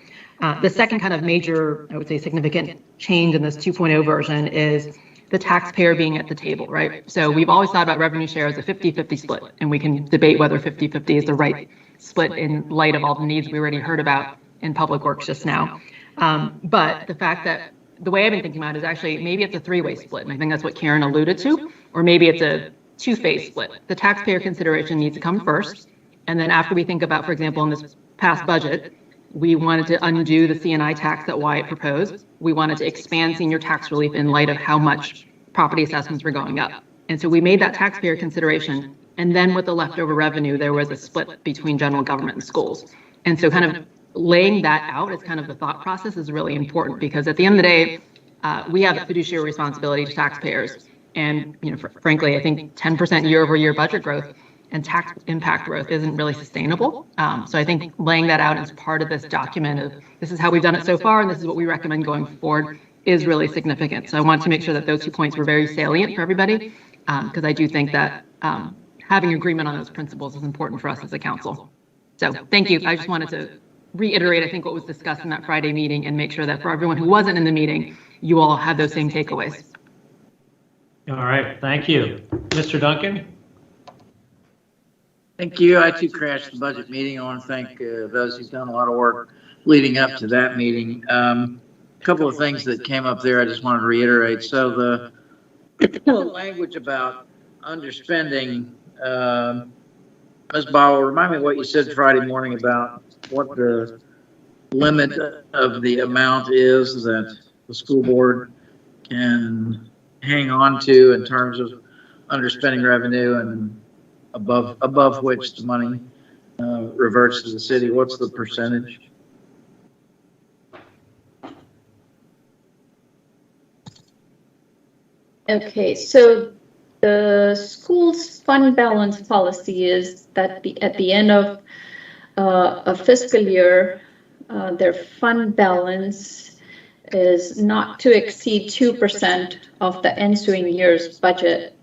The second kind of major, I would say, significant change in this 2.0 version is the taxpayer being at the table, right? So we've always thought about revenue share as a 50-50 split, and we can debate whether 50-50 is the right split in light of all the needs we already heard about in Public Works just now. But the fact that the way I've been thinking about it is actually maybe it's a three-way split, and I think that's what Karen alluded to, or maybe it's a two-phase split. The taxpayer consideration needs to come first. And then after we think about, for example, in this past budget, we wanted to undo the CNI tax that Wyatt proposed. We wanted to expand senior tax relief in light of how much property assessments were going up. And so we made that taxpayer consideration. And then with the leftover revenue, there was a split between general government and schools. And so kind of laying that out as kind of the thought process is really important, because at the end of the day, we have a fiduciary responsibility to taxpayers. And, you know, frankly, I think 10% year-over-year budget growth and tax impact growth isn't really sustainable. So I think laying that out as part of this document of this is how we've done it so far and this is what we recommend going forward is really significant. So I want to make sure that those 2 points were very salient for everybody, because I do think that having agreement on those principles is important for us as a council. So thank you. I just wanted to reiterate, I think, what was discussed in that Friday meeting and make sure that for everyone who wasn't in the meeting, you all had those same takeaways. All right, thank you. Mr. Duncan? Thank you. I too crashed the budget meeting. I want to thank those who've done a lot of work leading up to that meeting. A couple of things that came up there I just wanted to reiterate. So the language about underspending, Ms. Bauer, remind me what you said Friday morning about what the limit of the amount is that the school board can hang on to in terms of underspending revenue and above which the money reverts to the city. What's the percentage? Okay, so the school's fund balance policy is that at the end of a fiscal year, their fund balance is not to exceed 2% of the ensuing year's budget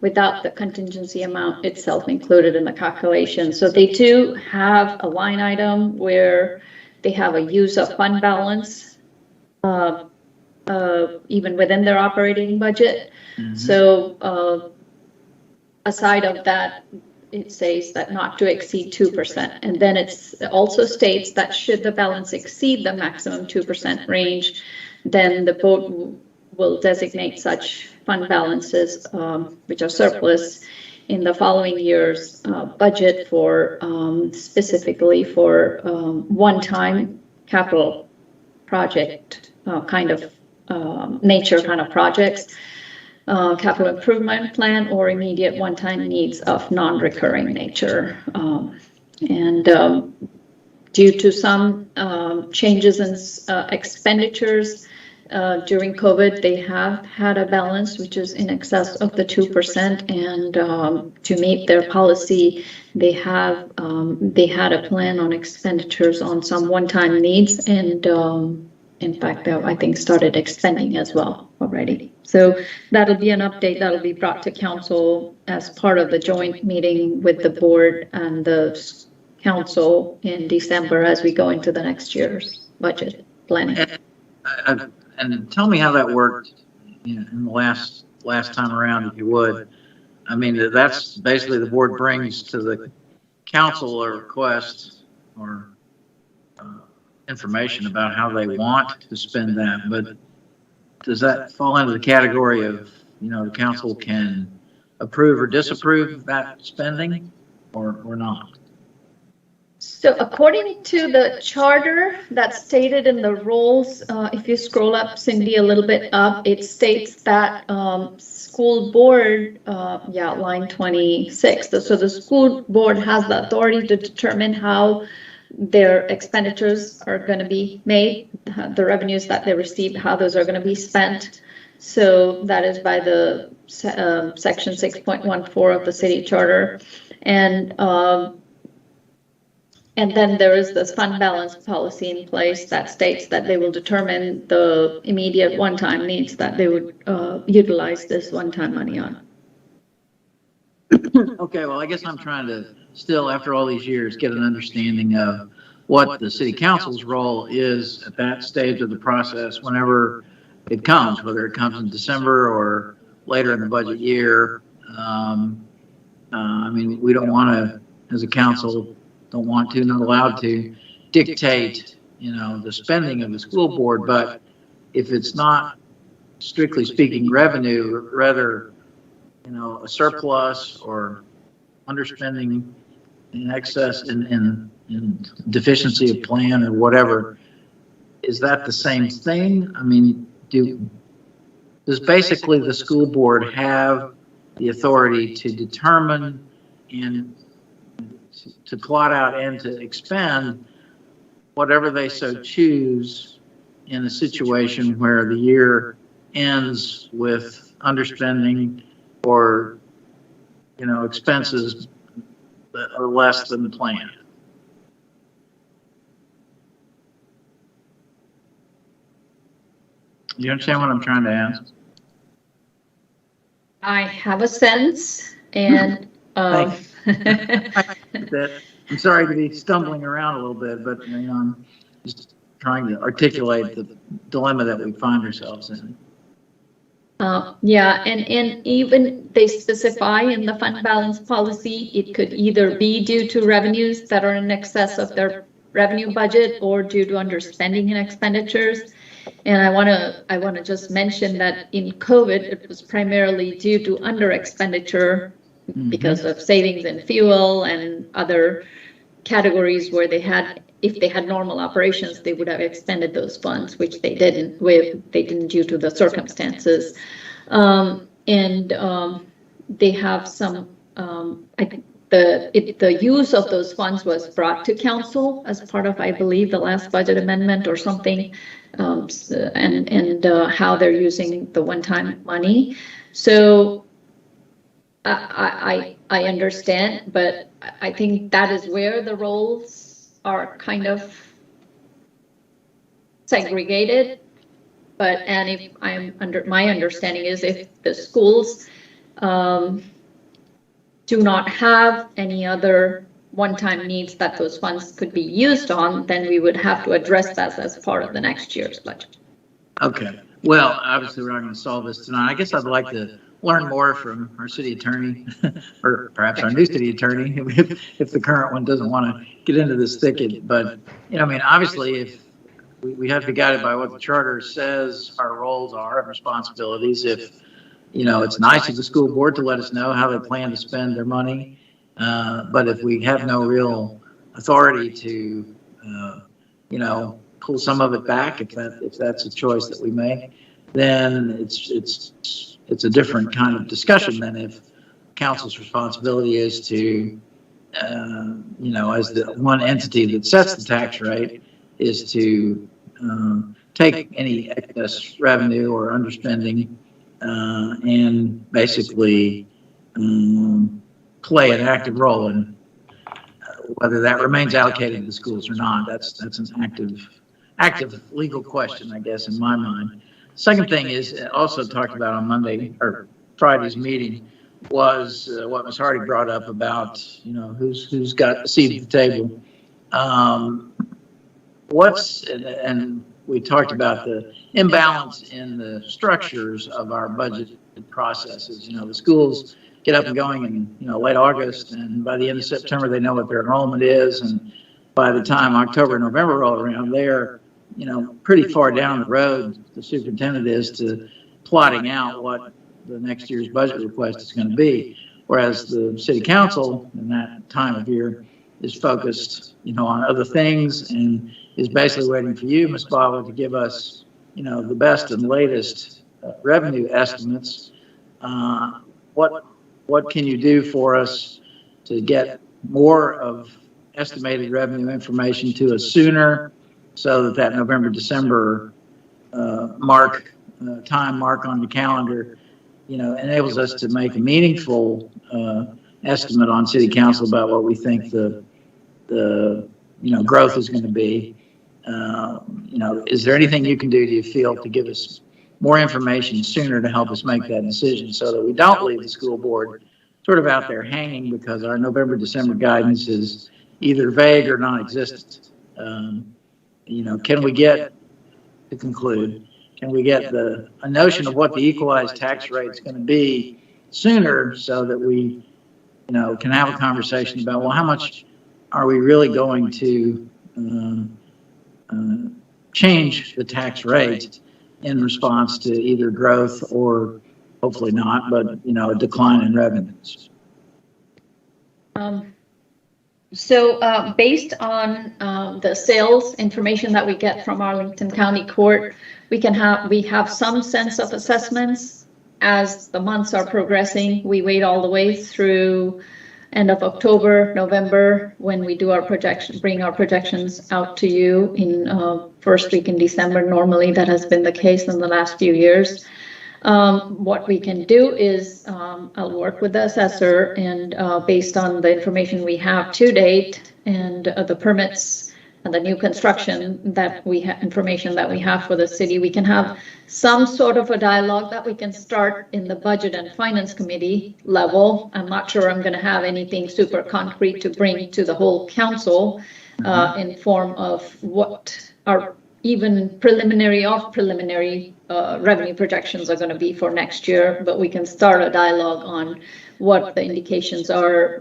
without the contingency amount itself included in the calculation. So they do have a line item where they have a use of fund balance even within their operating budget. Mm-hmm. So aside of that, it says that not to exceed 2%. And then it also states that should the balance exceed the maximum 2% range, then the board will designate such fund balances, which are surplus, in the following year's budget for specifically for one-time capital project kind of nature kind of projects, capital improvement plan, or immediate one-time needs of non-recurring nature. Due to some changes in expenditures during COVID, they have had a balance which is in excess of the 2%, and to meet their policy, they had a plan on expenditures on some one-time needs, and in fact, I think started expending as well already. So that'll be an update that'll be brought to council as part of the joint meeting with the board and the council in December as we go into the next year's budget planning. And tell me how that worked, you know, in the last time around, if you would. I mean, that's basically the board brings to the council a request or information about how they want to spend that. But does that fall into the category of, you know, the council can approve or disapprove that spending or not? So according to the charter that's stated in the rules, if you scroll up, Cindy, a little bit up, it states that school board, line 26. So the school board has the authority to determine how their expenditures are going to be made, the revenues that they receive, how those are going to be spent. So that is by the section 6.14 of the city charter. And then there is this fund balance policy in place that states that they will determine the immediate one-time needs that they would utilize this one-time money on. Okay, well, I guess I'm trying to still, after all these years, get an understanding of what the city council's role is at that stage of the process whenever it comes, whether it comes in December or later in the budget year. I mean, we don't want to, as a council, don't want to, not allowed to dictate, you know, the spending of the school board. But if it's not, strictly speaking, revenue, rather a surplus or underspending in excess in deficiency of plan or whatever, is that the same thing? I mean, does basically the school board have the authority to determine and to plot out and to expend whatever they so choose in a situation where the year ends with underspending or, expenses that are less than planned? You understand what I'm trying to ask? I have a sense, and I'm sorry to be stumbling around a little bit, but I'm just trying to articulate the dilemma that we find ourselves in. yeah, and even they specify in the fund balance policy, it could either be due to revenues that are in excess of their revenue budget or due to underspending in expenditures. And I want to just mention that in COVID, it was primarily due to under expenditure because of savings in fuel and other categories where if they had normal operations, they would have expended those funds, which they didn't due to the circumstances. They have some, the use of those funds was brought to council as part of, I believe, the last budget amendment or something, and how they're using the one-time money. So I understand, but I think that is where the roles are kind of segregated. And if my understanding is if the schools do not have any other one-time needs that those funds could be used on, then we would have to address that as part of the next year's budget. Okay. Well, obviously we're not going to solve this tonight. I guess I'd like to learn more from our city attorney, or perhaps our new city attorney, if the current one doesn't want to get into this thicket. But, obviously, if we have to be guided by what the charter says our roles are and responsibilities. If, it's nice of the school board to let us know how they plan to spend their money. But if we have no real authority to, pull some of it back, if that's a choice that we make, then it's a different kind of discussion than if council's responsibility is to, as the one entity that sets the tax rate, is to take any excess revenue or underspending and basically play an active role in whether that remains allocated to the schools or not. That's an active legal question, I guess, in my mind. Second thing is also talked about on Monday or Friday's meeting was what Ms. Hardy brought up about, who's got a seat at the table. And we talked about the imbalance in the structures of our budget processes. The schools get up and going in, late August, and by the end of September, they know what their enrollment is. And by the time October and November roll around, they're, pretty far down the road, the superintendent is, to plotting out what the next year's budget request is going to be. Whereas the city council in that time of year is focused, on other things and is basically waiting for you, Ms. Bala, to give us, the best and latest revenue estimates. What can you do for us to get more of estimated revenue information to us sooner, so that November, December time mark on the calendar, enables us to make a meaningful estimate on city council about what we think the growth is going to be. Is there anything you can do, do you feel, to give us more information sooner to help us make that decision, so that we don't leave the school board sort of out there hanging because our November, December guidance is either vague or non-existent? Can we get, to conclude, can we get a notion of what the equalized tax rate is going to be sooner, so that we, can have a conversation about, well, how much are we really going to change the tax rate in response to either growth or hopefully not, but, a decline in revenues. Based on the sales information that we get from Arlington County Court, we have some sense of assessments as the months are progressing. We wait all the way through end of October, November, when we do our projection, bring our projections out to you in first week in December. Normally, that has been the case in the last few years. What we can do is I'll work with the assessor, and based on the information we have to date and the permits and the new construction that we have, information that we have for the city, we can have some sort of a dialogue that we can start in the Budget and Finance Committee level. I'm not sure I'm going to have anything super concrete to bring to the whole council in form of what our even preliminary revenue projections are going to be for next year, but we can start a dialogue on what the indications are.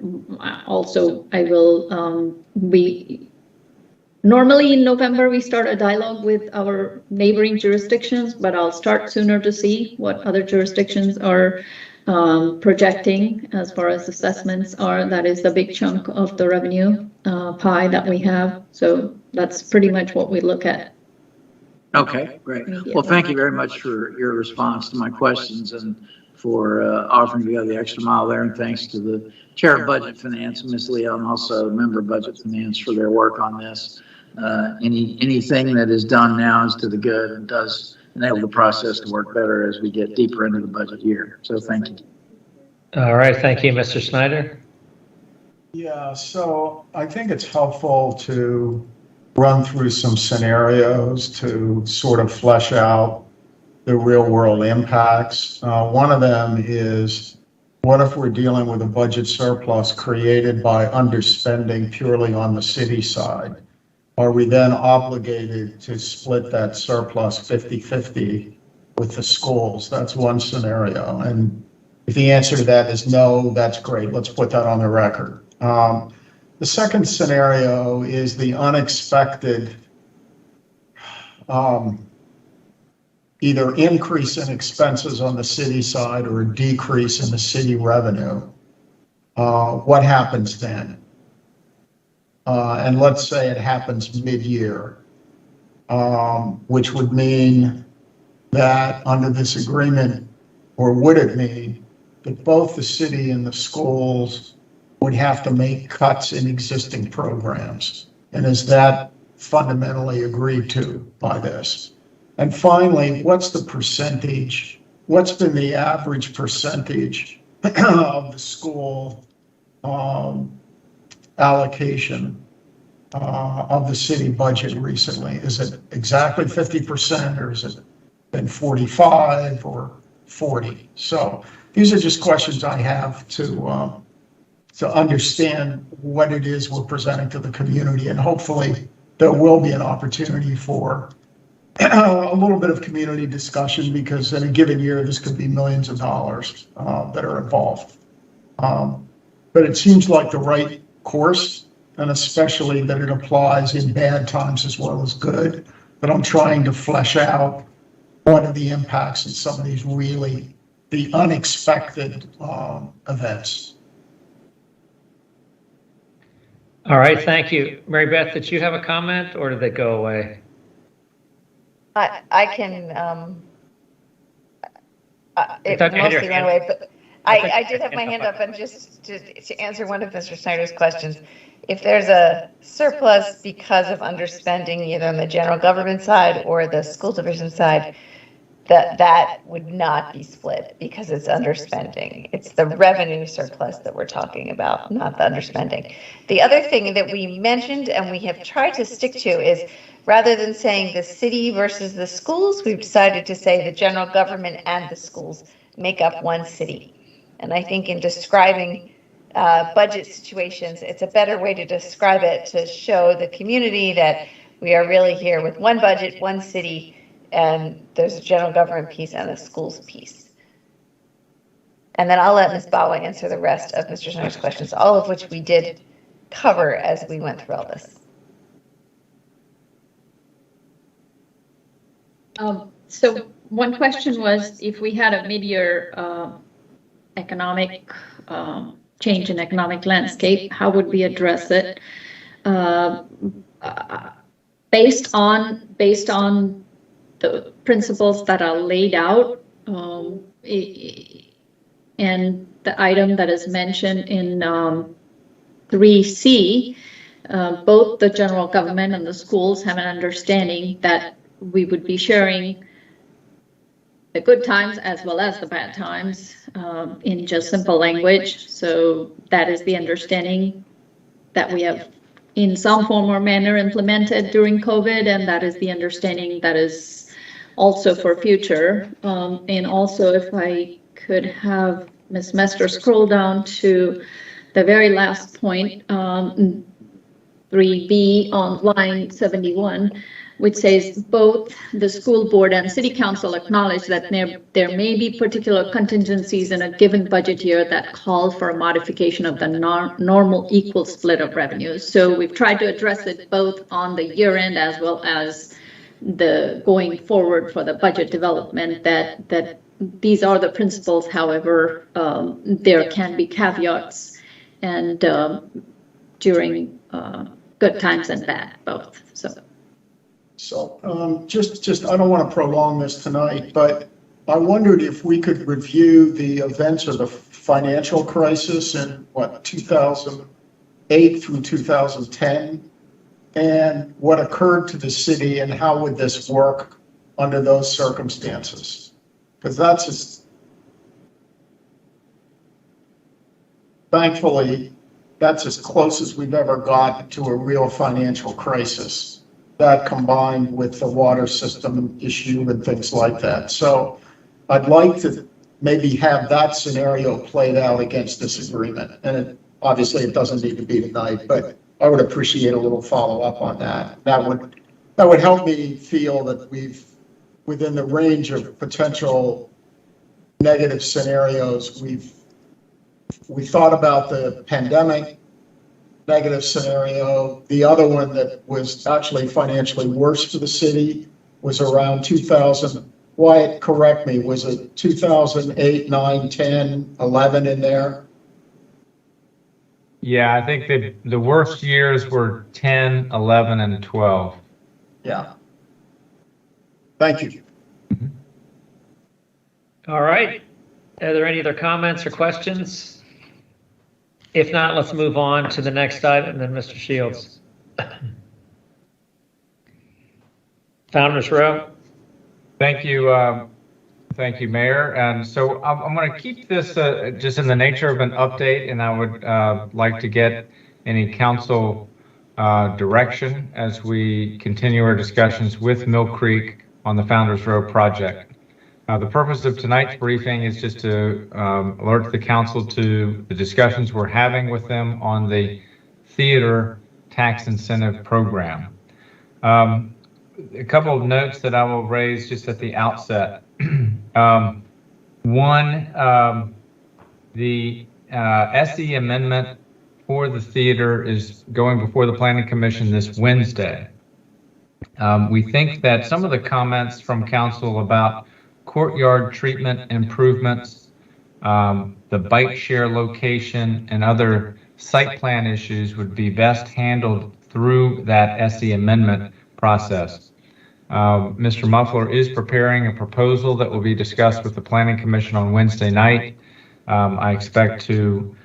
Also, I will normally in November, we start a dialogue with our neighboring jurisdictions, but I'll start sooner to see what other jurisdictions are projecting as far as assessments are. That is the big chunk of the revenue pie that we have. So that's pretty much what we look at. Okay, great. Well, thank you very much for your response to my questions and for offering to go the extra mile there. And thanks to the Chair of Budget Finance, Ms. Leo, and also Member of Budget Finance for their work on this. Anything that is done now is to the good and does enable the process to work better as we get deeper into the budget year. So thank you. All right, thank you, Mr. Snyder. Yeah, so I think it's helpful to run through some scenarios to sort of flesh out the real world impacts. One of them is, what if we're dealing with a budget surplus created by underspending purely on the city side? Are we then obligated to split that surplus 50-50 with the schools? That's one scenario. And if the answer to that is no, that's great. Let's put that on the record. The second scenario is the unexpected either increase in expenses on the city side or a decrease in the city revenue. What happens then? And let's say it happens mid-year, which would mean that under this agreement, or would it mean that both the city and the schools would have to make cuts in existing programs? And is that fundamentally agreed to by this? And finally, what's the percentage? What's been the average percentage of the school allocation of the city budget recently? Is it exactly 50%, or has it been 45 or 40? So these are just questions I have to understand what it is we're presenting to the community, and hopefully there will be an opportunity for a little bit of community discussion, because in a given year, this could be millions of dollars that are involved. But it seems like the right course, and especially that it applies in bad times as well as good. But I'm trying to flesh out what are the impacts in some of these really, the unexpected events. All right, thank you. Mary Beth, did you have a comment, or did they go away? I can, it mostly went away, but I did have my hand up, and just to answer one of Mr. Snyder's questions. If there's a surplus because of underspending either on the general government side or the school division side, that would not be split because it's underspending. It's the revenue surplus that we're talking about, not the underspending. The other thing that we mentioned and we have tried to stick to is, rather than saying the city versus the schools, we've decided to say the general government and the schools make up one city. And I think in describing budget situations, it's a better way to describe it, to show the community that we are really here with one budget, one city, and there's a general government piece and a schools piece. And then I'll let Ms. Bawa answer the rest of Mr. Snyder's questions, all of which we did cover as we went through all this. So one question was if we had a mid-year economic change in economic landscape, how would we address it? Based on the principles that are laid out, and the item that is mentioned in 3C, both the general government and the schools have an understanding that we would be sharing the good times as well as the bad times in just simple language. So that is the understanding that we have in some form or manner implemented during COVID, and that is the understanding that is also for future. And also, if I could have Ms. Mester scroll down to the very last point, 3B on line 71, which says both the school board and city council acknowledge that there may be particular contingencies in a given budget year that call for a modification of the normal equal split of revenues. So we've tried to address it both on the year end as well as the going forward for the budget development, that these are the principles. However, there can be caveats and during good times and bad, both. So just I don't want to prolong this tonight, but I wondered if we could review the events of the financial crisis in 2008 through 2010, and what occurred to the city, and how would this work under those circumstances? Because that's just, thankfully, that's as close as we've ever gotten to a real financial crisis. That combined with the water system issue and things like that. So I'd like to maybe have that scenario played out against this agreement. And obviously it doesn't need to be tonight, but I would appreciate a little follow-up on that. That would help me feel that we've, within the range of potential negative scenarios, we thought about the pandemic negative scenario. The other one that was actually financially worse for the city was around 2000. Wyatt, correct me, was it 2008, 9, 10, 11 in there? Yeah, I think the worst years were 10, 11, and 12. Yeah. Thank you. All right. Are there any other comments or questions? If not, let's move on to the next item, then Mr. Shields. Founders Row. Thank you, Mayor. And so I'm going to keep this just in the nature of an update, and I would like to get any council direction as we continue our discussions with Mill Creek on the Founders Row project. The purpose of tonight's briefing is just to alert the council to the discussions we're having with them on the theater tax incentive program. A couple of notes that I will raise just at the outset. One, the SE amendment for the theater is going before the Planning Commission this Wednesday. We think that some of the comments from council about courtyard treatment improvements, the bike share location, and other site plan issues would be best handled through that SE amendment process. Mr. Muffler is preparing a proposal that will be discussed with the Planning Commission on Wednesday night. I expect to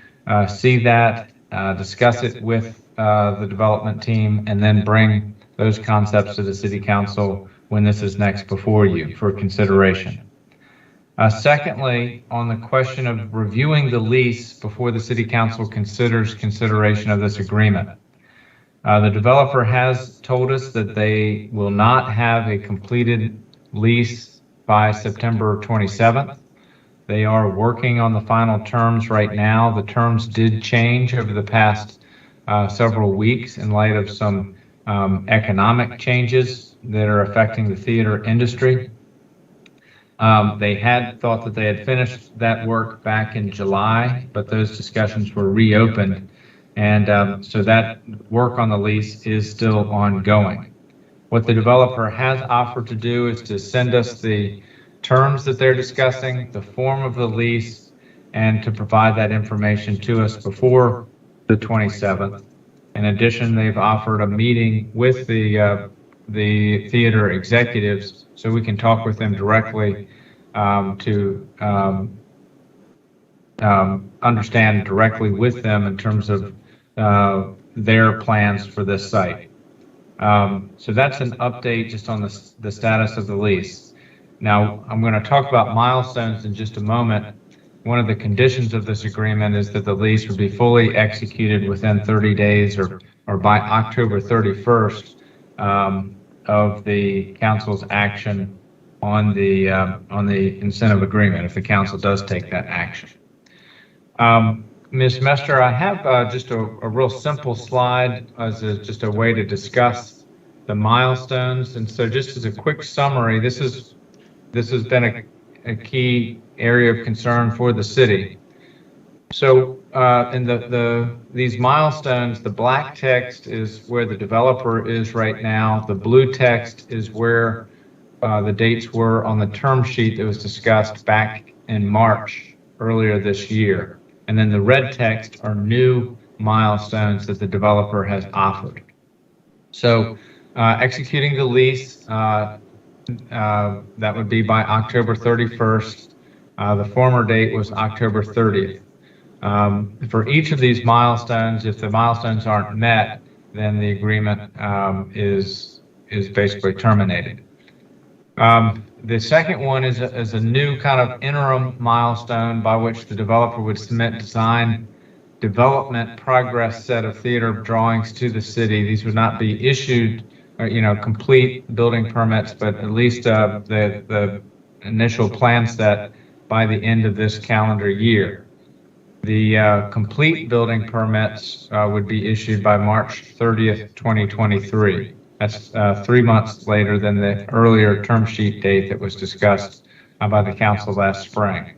see that, discuss it with the development team, and then bring those concepts to the City Council when this is next before you for consideration. Secondly, on the question of reviewing the lease before the City Council considers consideration of this agreement. The developer has told us that they will not have a completed lease by September 27th. They are working on the final terms right now. The terms did change over the past several weeks in light of some economic changes that are affecting the theater industry. They had thought that they had finished that work back in July, but those discussions were reopened. And so that work on the lease is still ongoing. What the developer has offered to do is to send us the terms that they're discussing, the form of the lease, and to provide that information to us before the 27th. In addition, they've offered a meeting with the theater executives so we can talk with them directly to understand directly with them in terms of their plans for this site. So that's an update just on the status of the lease. Now, I'm going to talk about milestones in just a moment. One of the conditions of this agreement is that the lease would be fully executed within 30 days or by October 31st of the council's action on the incentive agreement, if the council does take that action. Ms. Mester, I have just a real simple slide as just a way to discuss the milestones. And so just as a quick summary, this has been a key area of concern for the city. So in these milestones, the black text is where the developer is right now. The blue text is where the dates were on the term sheet that was discussed back in March earlier this year. And then the red text are new milestones that the developer has offered. So executing the lease, that would be by October 31st. The former date was October 30th. For each of these milestones, if the milestones aren't met, then the agreement is basically terminated. The second one is a new kind of interim milestone by which the developer would submit design development progress set of theater drawings to the city. These would not be issued, complete building permits, but at least the initial plan set by the end of this calendar year. The complete building permits would be issued by March 30th, 2023. That's 3 months later than the earlier term sheet date that was discussed by the council last spring.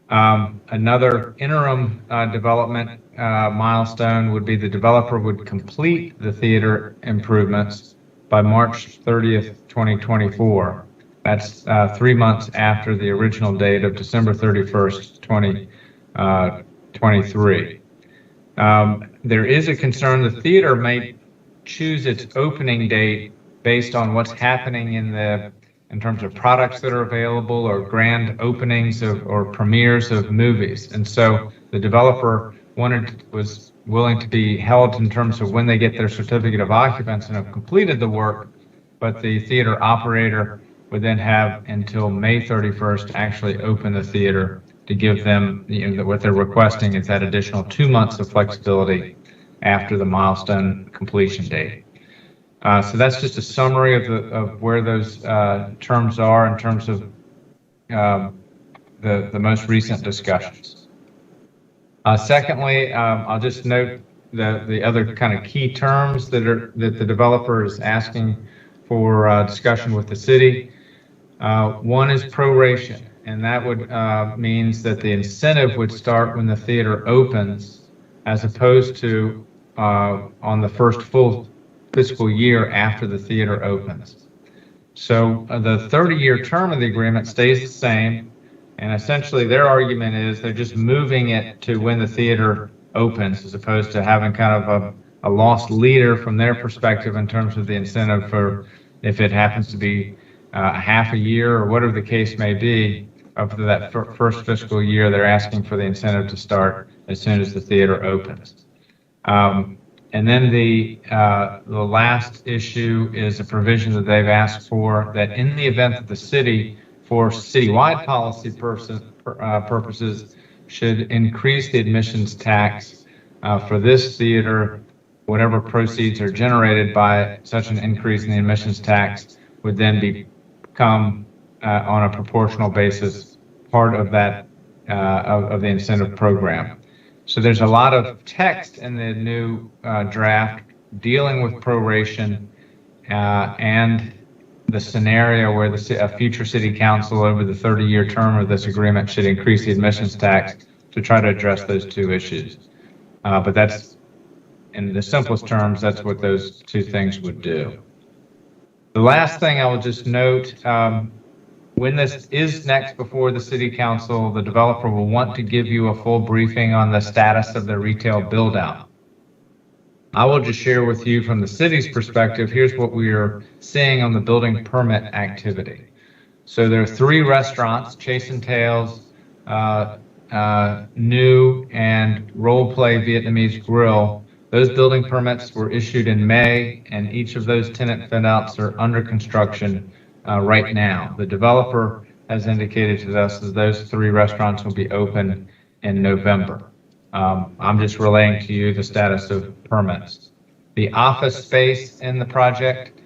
Another interim development milestone would be the developer would complete the theater improvements by March 30th, 2024. That's 3 months after the original date of December 31st, 2023. There is a concern the theater may choose its opening date based on what's happening in terms of products that are available or grand openings or premieres of movies. And so the developer was willing to be held in terms of when they get their certificate of occupancy and have completed the work, but the theater operator would then have until May 31st to actually open the theater to give them, what they're requesting is that additional 2 months of flexibility after the milestone completion date. So that's just a summary of where those terms are in terms of the most recent discussions. Secondly, I'll just note the other kind of key terms that the developer is asking for discussion with the city. One is proration, and that would means that the incentive would start when the theater opens, as opposed to on the first full fiscal year after the theater opens. So the 30-year term of the agreement stays the same, and essentially their argument is they're just moving it to when the theater opens, as opposed to having kind of a lost leader from their perspective in terms of the incentive for if it happens to be half a year or whatever the case may be. Up to that first fiscal year, they're asking for the incentive to start as soon as the theater opens. And then the last issue is a provision that they've asked for, that in the event that the city, for citywide policy purposes, should increase the admissions tax for this theater, whatever proceeds are generated by such an increase in the admissions tax would then become on a proportional basis part of that of the incentive program. So there's a lot of text in the new draft dealing with proration and the scenario where a future city council over the 30-year term of this agreement should increase the admissions tax to try to address those two issues. But that's, in the simplest terms, that's what those two things would do. The last thing I will just note, when this is next before the city council, the developer will want to give you a full briefing on the status of the retail build out. I will just share with you from the city's perspective, here's what we are seeing on the building permit activity. So there are 3 restaurants, Chase and Tails, New, and Role Play Vietnamese Grill. Those building permits were issued in May, and each of those tenant fit outs are under construction right now. The developer has indicated to us that those 3 restaurants will be open in November. I'm just relaying to you the status of permits. The office space in the project,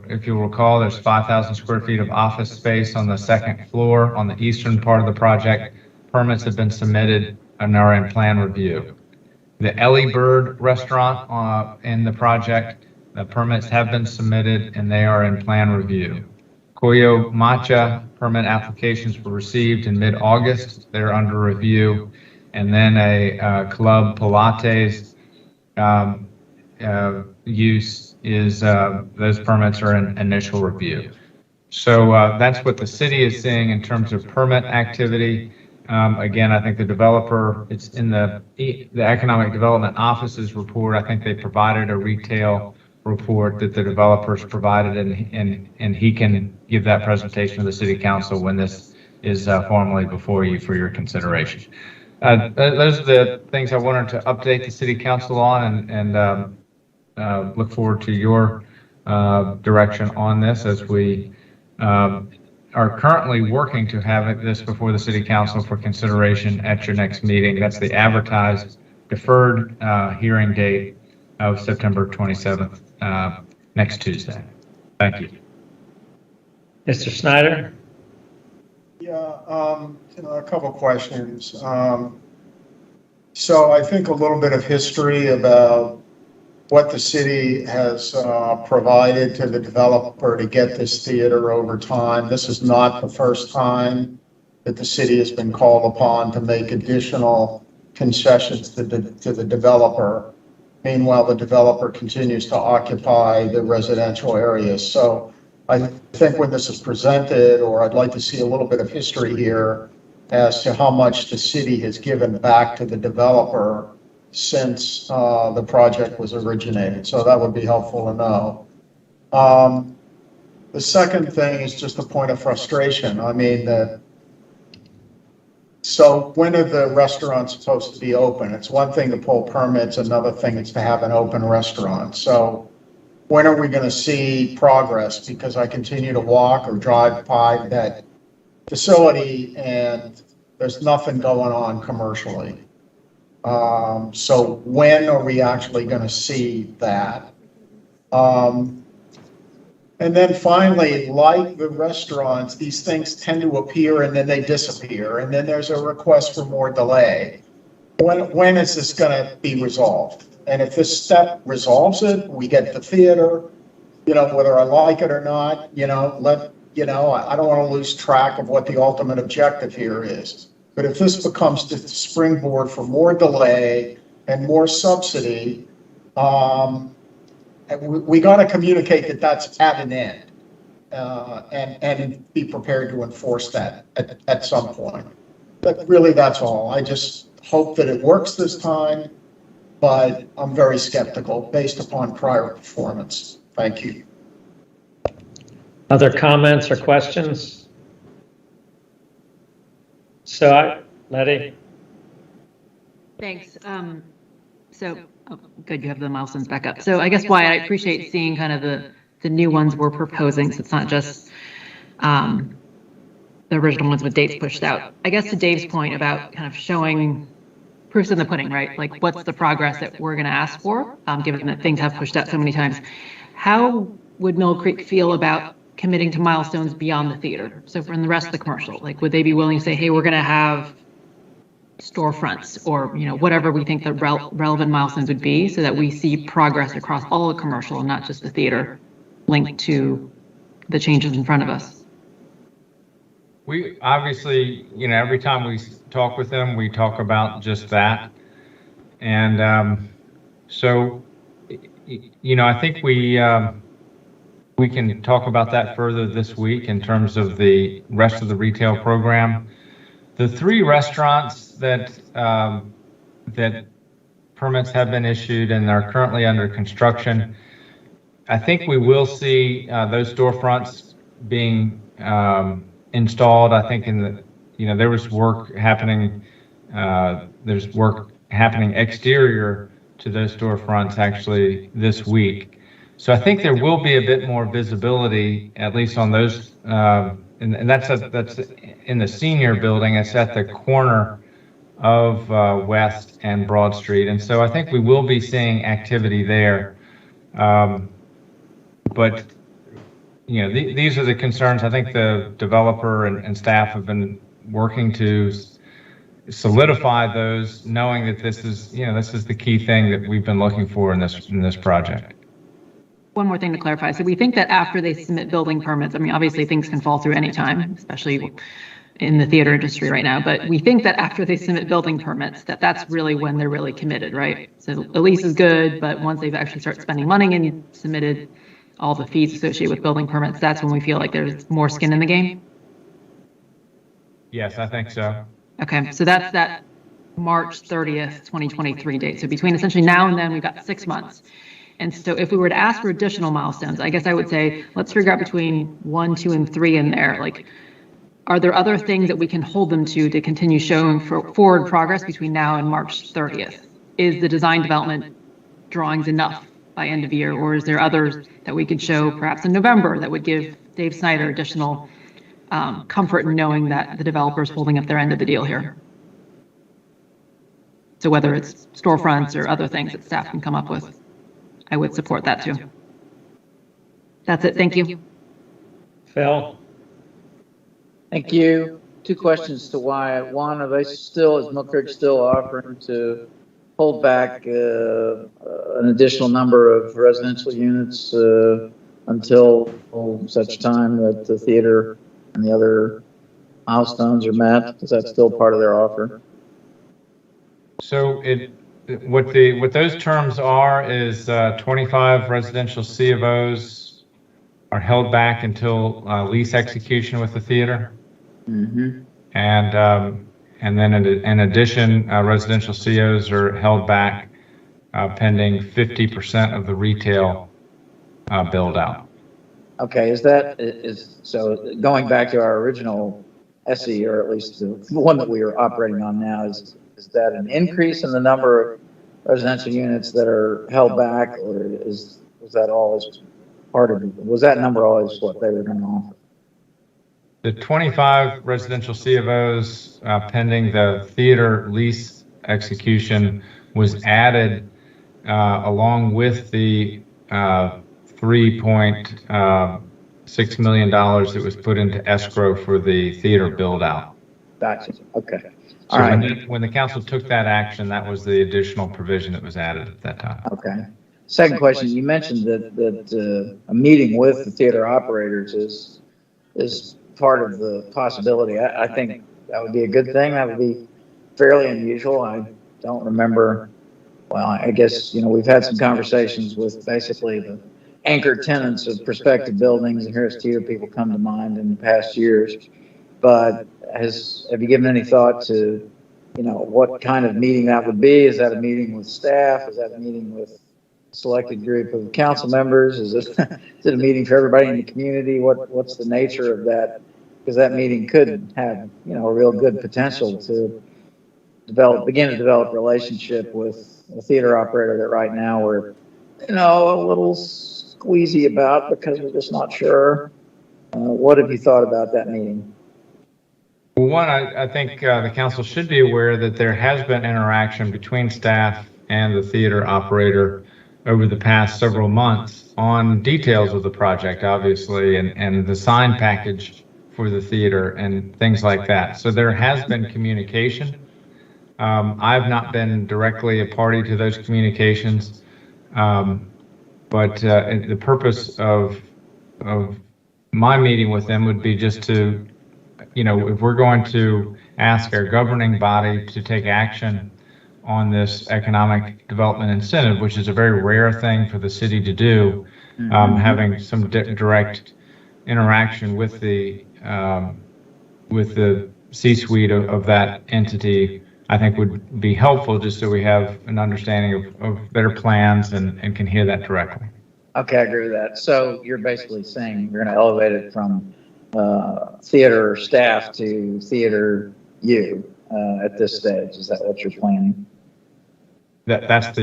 if you'll recall, there's 5,000 square feet of office space on the 2nd floor on the eastern part of the project. Permits have been submitted and are in plan review. The Ellie Bird restaurant in the project, the permits have been submitted and they are in plan review. Koyo Matcha permit applications were received in mid-August. They're under review. And then a Club Pilates use is, those permits are in initial review. So that's what the city is seeing in terms of permit activity. Again, I think the developer, it's in the Economic Development Office's report. I think they provided a retail report that the developers provided, and he can give that presentation to the city council when this is formally before you for your consideration. Those are the things I wanted to update the city council on, and look forward to your direction on this as we are currently working to have this before the city council for consideration at your next meeting. That's the advertised deferred hearing date of September 27th, next Tuesday. Thank you. Mr. Snyder? Yeah, a couple questions. So I think a little bit of history about what the city has provided to the developer to get this theater over time. This is not the first time that the city has been called upon to make additional concessions to the developer. Meanwhile, the developer continues to occupy the residential areas. So I think when this is presented, or I'd like to see a little bit of history here as to how much the city has given back to the developer since the project was originated. So that would be helpful to know. The second thing is just a point of frustration. I mean, so when are the restaurants supposed to be open? It's one thing to pull permits, another thing is to have an open restaurant. So when are we going to see progress? Because I continue to walk or drive by that facility and there's nothing going on commercially. So when are we actually going to see that? And then finally, like the restaurants, these things tend to appear and then they disappear. And then there's a request for more delay. When is this going to be resolved? And if this step resolves it, we get the theater, whether I like it or not, I don't want to lose track of what the ultimate objective here is. But if this becomes the springboard for more delay and more subsidy, we got to communicate that that's at an end, and be prepared to enforce that at some point. But really, that's all. I just hope that it works this time, but I'm very skeptical based upon prior performance. Thank you. Other comments or questions? Letty? Thanks. Good, you have the milestones back up. So I guess why I appreciate seeing kind of the new ones we're proposing, so it's not just the original ones with dates pushed out. I guess to Dave's point about kind of showing proofs in the pudding, right? Like what's the progress that we're going to ask for, given that things have pushed out so many times. How would Mill Creek feel about committing to milestones beyond the theater? So from the rest of the commercial, like would they be willing to say, hey, we're going to have storefronts or whatever we think the relevant milestones would be, so that we see progress across all the commercial and not just the theater linked to the changes in front of us? We obviously, every time we talk with them, we talk about just that. And so, I think we we can talk about that further this week in terms of the rest of the retail program. The 3 restaurants that that permits have been issued and are currently under construction, I think we will see those storefronts being installed. I think there was work happening. There's work happening exterior to those storefronts actually this week. So I think there will be a bit more visibility, at least on those, and that's in the senior building. It's at the corner of West and Broad Street, and so I think we will be seeing activity there. But these are the concerns. I think the developer and staff have been working to solidify those, knowing that this is the key thing that we've been looking for in this project. One more thing to clarify. So we think that after they submit building permits, I mean, obviously things can fall through anytime, especially in the theater industry right now, but we think that after they submit building permits, that's really when they're really committed, right? So a lease is good, but once they've actually started spending money and submitted all the fees associated with building permits, that's when we feel like there's more skin in the game. Yes, I think so. Okay, so that's that March 30th, 2023 date. So between essentially now and then, we've got 6 months. And so if we were to ask for additional milestones, I guess I would say, let's figure out between 1, 2, and 3 in there. Like, are there other things that we can hold them to continue showing forward progress between now and March 30th? Is the design development drawings enough by end of year, or is there others that we could show perhaps in November that would give Dave Snyder additional comfort in knowing that the developer is holding up their end of the deal here? So whether it's storefronts or other things that staff can come up with, I would support that too. That's it. Thank you. Phil? Thank you. 2 questions to Wyatt. One, is Mill Creek still offering to hold back an additional number of residential units until such time that the theater and the other milestones are met? Is that still part of their offer? So what those terms are is 25 residential C of Os are held back until lease execution with the theater. Mm-hmm. And then in addition, residential COs are held back pending 50% of the retail build out. Okay, so going back to our original SE, or at least the one that we are operating on now, is that an increase in the number of residential units that are held back, or was that always part of it? Was that number always what they were going to offer? The 25 residential C of Os pending the theater lease execution was added along with the $3.6 million that was put into escrow for the theater build out. Gotcha. Okay. So all right. When the council took that action, that was the additional provision that was added at that time. Okay. Second question, you mentioned that a meeting with the theater operators is part of the possibility. I think that would be a good thing. That would be fairly unusual. I don't remember. Well, I guess, we've had some conversations with basically the anchor tenants of prospective buildings, and Harris Teeter people come to mind in the past years. But have you given any thought to, what kind of meeting that would be? Is that a meeting with staff? Is that a meeting with a selected group of council members? Is it a meeting for everybody in the community? What's the nature of that? Because that meeting could have, a real good potential to begin to develop a relationship with a theater operator that right now we're, a little squeezy about because we're just not sure. What have you thought about that meeting? Well, one, I think the council should be aware that there has been interaction between staff and the theater operator over the past several months on details of the project, obviously, and the sign package for the theater and things like that. So there has been communication. I've not been directly a party to those communications, but the purpose of my meeting with them would be just to, if we're going to ask our governing body to take action on this economic development incentive, which is a very rare thing for the city to do, having some direct interaction with the C-suite of that entity, I think would be helpful, just so we have an understanding of better plans and can hear that directly. Okay, I agree with that. So you're basically saying you're going to elevate it from theater staff to theater you at this stage. Is that what you're planning? That's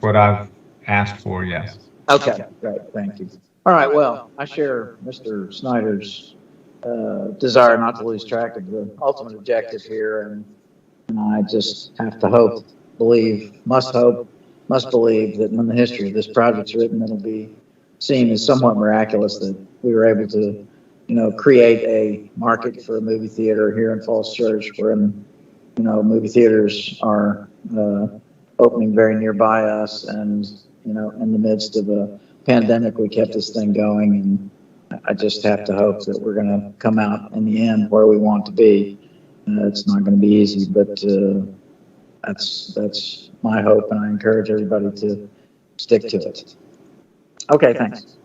what I've asked for, yes. Okay, great, thank you. All right, well, I share Mr. Snyder's desire not to lose track of the ultimate objective here, and I just have to hope, must believe that when the history of this project's written, it'll be seen as somewhat miraculous that we were able to, create a market for a movie theater here in Falls Church, where, movie theaters are opening very nearby us, and, in the midst of a pandemic, we kept this thing going, and I just have to hope that we're going to come out in the end where we want to be. It's not going to be easy, but that's my hope, and I encourage everybody to stick to it. Okay, thanks.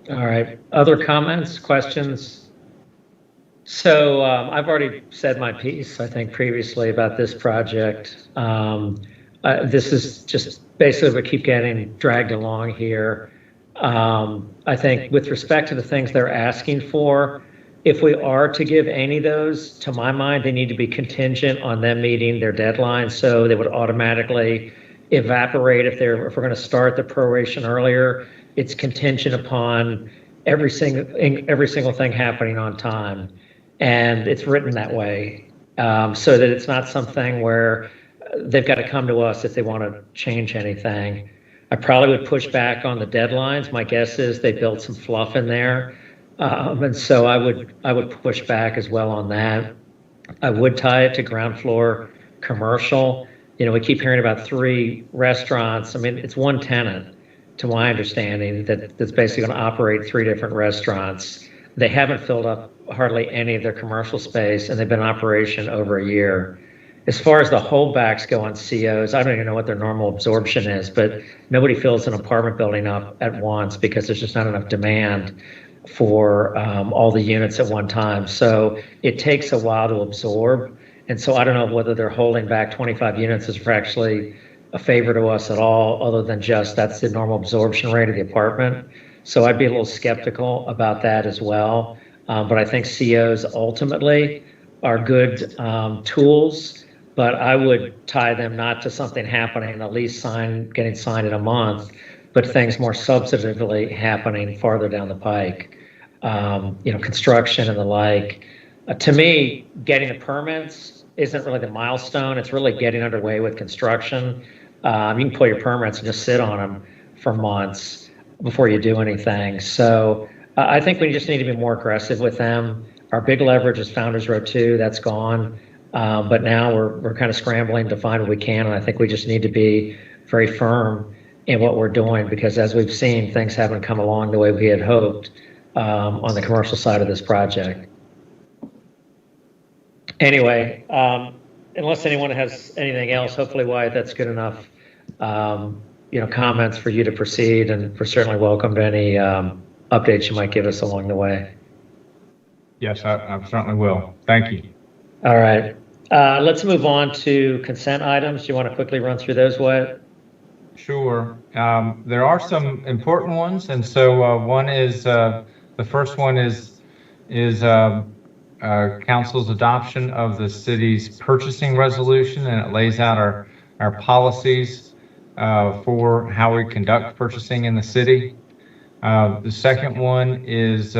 All right. Other comments, questions? So I've already said my piece, I think, previously about this project. This is just basically we keep getting dragged along here. I think with respect to the things they're asking for, if we are to give any of those, to my mind, they need to be contingent on them meeting their deadline. So they would automatically evaporate if we're going to start the proration earlier. It's contingent upon every single thing happening on time, and it's written that way, so that it's not something where they've got to come to us if they want to change anything. I probably would push back on the deadlines. My guess is they built some fluff in there. And so I would push back as well on that. I would tie it to ground floor commercial. We keep hearing about 3 restaurants. I mean, it's one tenant, to my understanding, that's basically going to operate 3 different restaurants. They haven't filled up hardly any of their commercial space, and they've been in operation over a year. As far as the holdbacks go on COs, I don't even know what their normal absorption is, but nobody fills an apartment building up at once because there's just not enough demand for all the units at one time. So it takes a while to absorb. And so I don't know whether they're holding back 25 units is actually a favor to us at all, other than just that's the normal absorption rate of the apartment. So I'd be a little skeptical about that as well. But I think COs ultimately are good tools, but I would tie them not to something happening, a lease getting signed in a month, but things more substantively happening farther down the pike, construction and the like. To me, getting the permits isn't really the milestone. It's really getting underway with construction. You can pull your permits and just sit on them for months before you do anything. So I think we just need to be more aggressive with them. Our big leverage is Founders Row 2, that's gone. But now we're kind of scrambling to find what we can, and I think we just need to be very firm in what we're doing, because as we've seen, things haven't come along the way we had hoped on the commercial side of this project. Anyway, unless anyone has anything else, hopefully, Wyatt, that's good enough, comments for you to proceed, and we're certainly welcome to any updates you might give us along the way. Yes, I certainly will. Thank you. All right. Let's move on to consent items. Do you want to quickly run through those, Wyatt? Sure. There are some important ones, and so one is the first one is council's adoption of the city's purchasing resolution, and it lays out our policies for how we conduct purchasing in the city. The second one is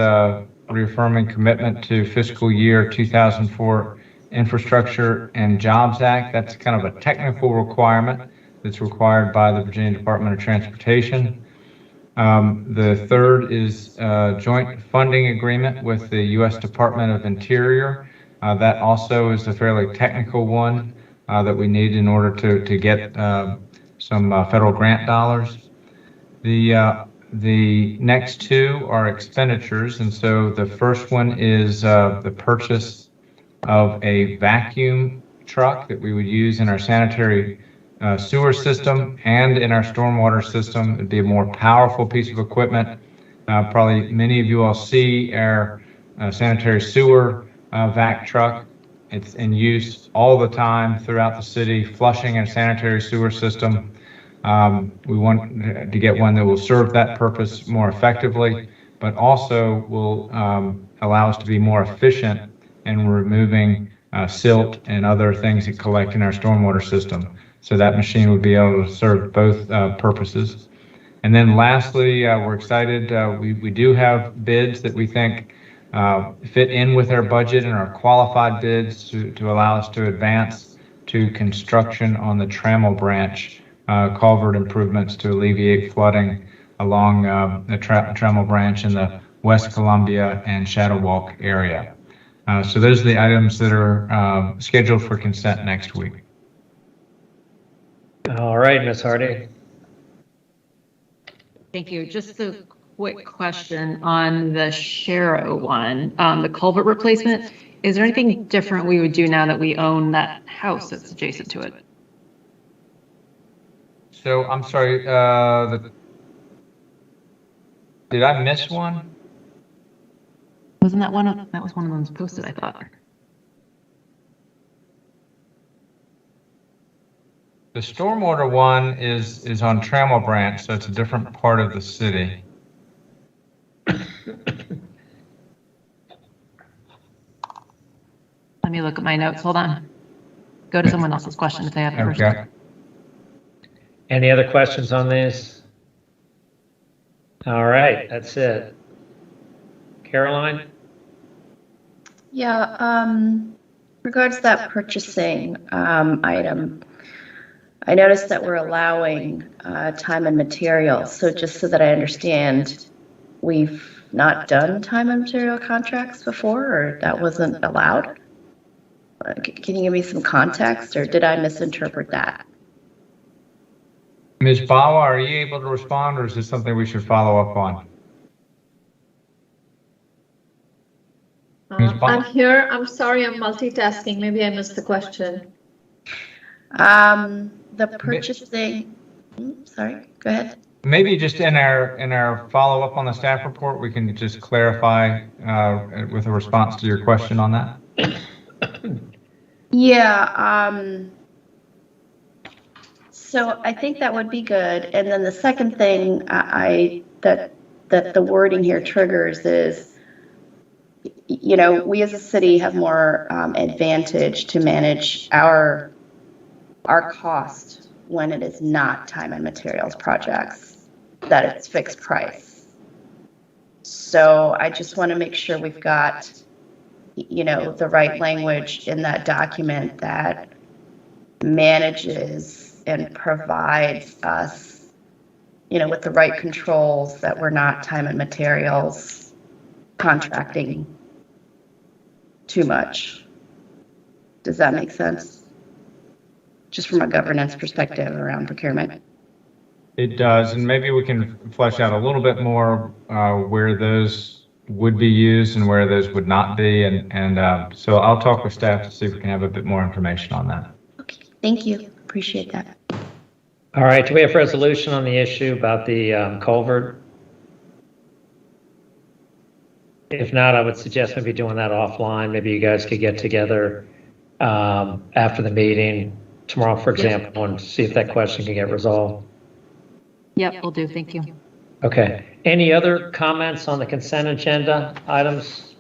reaffirming commitment to fiscal year 2004 Infrastructure and Jobs Act. That's kind of a technical requirement that's required by the Virginia Department of Transportation. The third is joint funding agreement with the U.S. Department of Interior. That also is a fairly technical one that we need in order to get some federal grant dollars. The next two are expenditures, and so the first one is the purchase of a vacuum truck that we would use in our sanitary sewer system and in our stormwater system. It'd be a more powerful piece of equipment. Probably many of you all see our sanitary sewer vac truck. It's in use all the time throughout the city, flushing a sanitary sewer system. We want to get one that will serve that purpose more effectively, but also will allow us to be more efficient in removing silt and other things that collect in our stormwater system. So that machine would be able to serve both purposes. And then lastly, we're excited. We do have bids that we think fit in with our budget and are qualified bids to allow us to advance to construction on the Trammell Branch culvert improvements to alleviate flooding along the Trammell Branch in the West Columbia and Shadow Walk area. So those are the items that are scheduled for consent next week. All right, Ms. Hardy. Thank you. Just a quick question on the Sharrow one, the culvert replacement. Is there anything different we would do now that we own that house that's adjacent to it? So I'm sorry, did I miss one? Wasn't that one of, that was one of the ones posted, I thought. The stormwater one is on Trammell Branch, so it's a different part of the city. Let me look at my notes. Hold on. Go to someone else's question if they have it first. Okay. Any other questions on these? All right, that's it. Caroline? Yeah, regards to that purchasing item, I noticed that we're allowing time and materials. So just so that I understand, we've not done time and material contracts before, or that wasn't allowed? Can you give me some context, or did I misinterpret that? Ms. Bawa, are you able to respond, or is this something we should follow up on? I'm here. I'm sorry, I'm multitasking. Maybe I missed the question. The purchasing, sorry, go ahead. Maybe just in our follow-up on the staff report, we can just clarify with a response to your question on that. Yeah, so I think that would be good. And then the second thing that the wording here triggers is, you know, we as a city have more advantage to manage our cost when it is not time and materials projects, that it's fixed price. So I just want to make sure we've got, you know, the right language in that document that manages and provides us, you know, with the right controls, that we're not time and materials contracting too much. Does that make sense? Just from a governance perspective around procurement. It does, and maybe we can flesh out a little bit more where those would be used and where those would not be, and so I'll talk with staff to see if we can have a bit more information on that. Okay, thank you. Appreciate that. All right, do we have resolution on the issue about the culvert? If not, I would suggest maybe doing that offline. Maybe you guys could get together after the meeting tomorrow, for example, and see if that question can get resolved. Yep, will do. Thank you. Okay. Any other comments on the consent agenda items?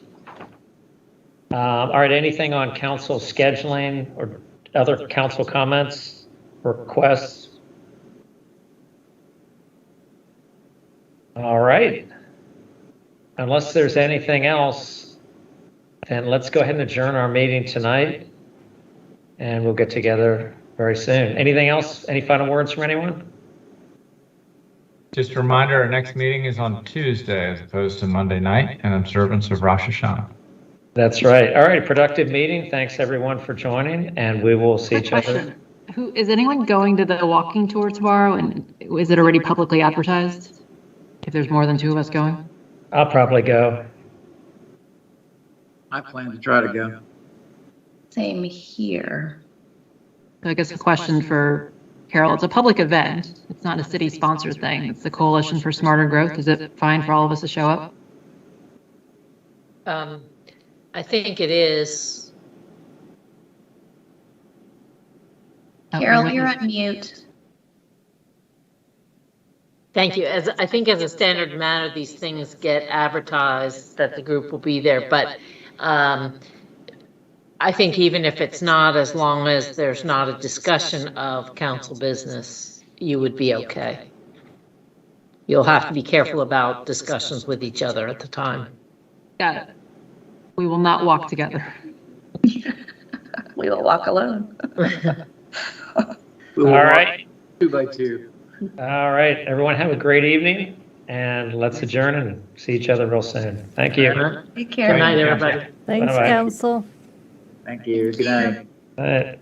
All right, anything on council scheduling or other council comments or requests? All right. Unless there's anything else, then let's go ahead and adjourn our meeting tonight, and we'll get together very soon. Anything else? Any final words from anyone? Just a reminder, our next meeting is on Tuesday as opposed to Monday night in observance of Rosh Hashanah. That's right. All right, productive meeting. Thanks everyone for joining, and we will see each other. Is anyone going to the walking tour tomorrow, and is it already publicly advertised? If there's more than 2 of us going? I'll probably go. I plan to try to go. Same here. I guess a question for Carol, it's a public event. It's not a city-sponsored thing. It's the Coalition for Smarter Growth. Is it fine for all of us to show up? I think it is. Carol, you're on mute. Thank you. I think as a standard matter, these things get advertised that the group will be there, but I think even if it's not, as long as there's not a discussion of council business, you would be okay. You'll have to be careful about discussions with each other at the time. Got it. We will not walk together. We will walk alone. All right. 2 by 2. All right. Everyone have a great evening, and let's adjourn and see each other real soon. Thank you. Take care. Good night, everybody. Thanks, Bye-bye. council. Thank you. Good night. All right.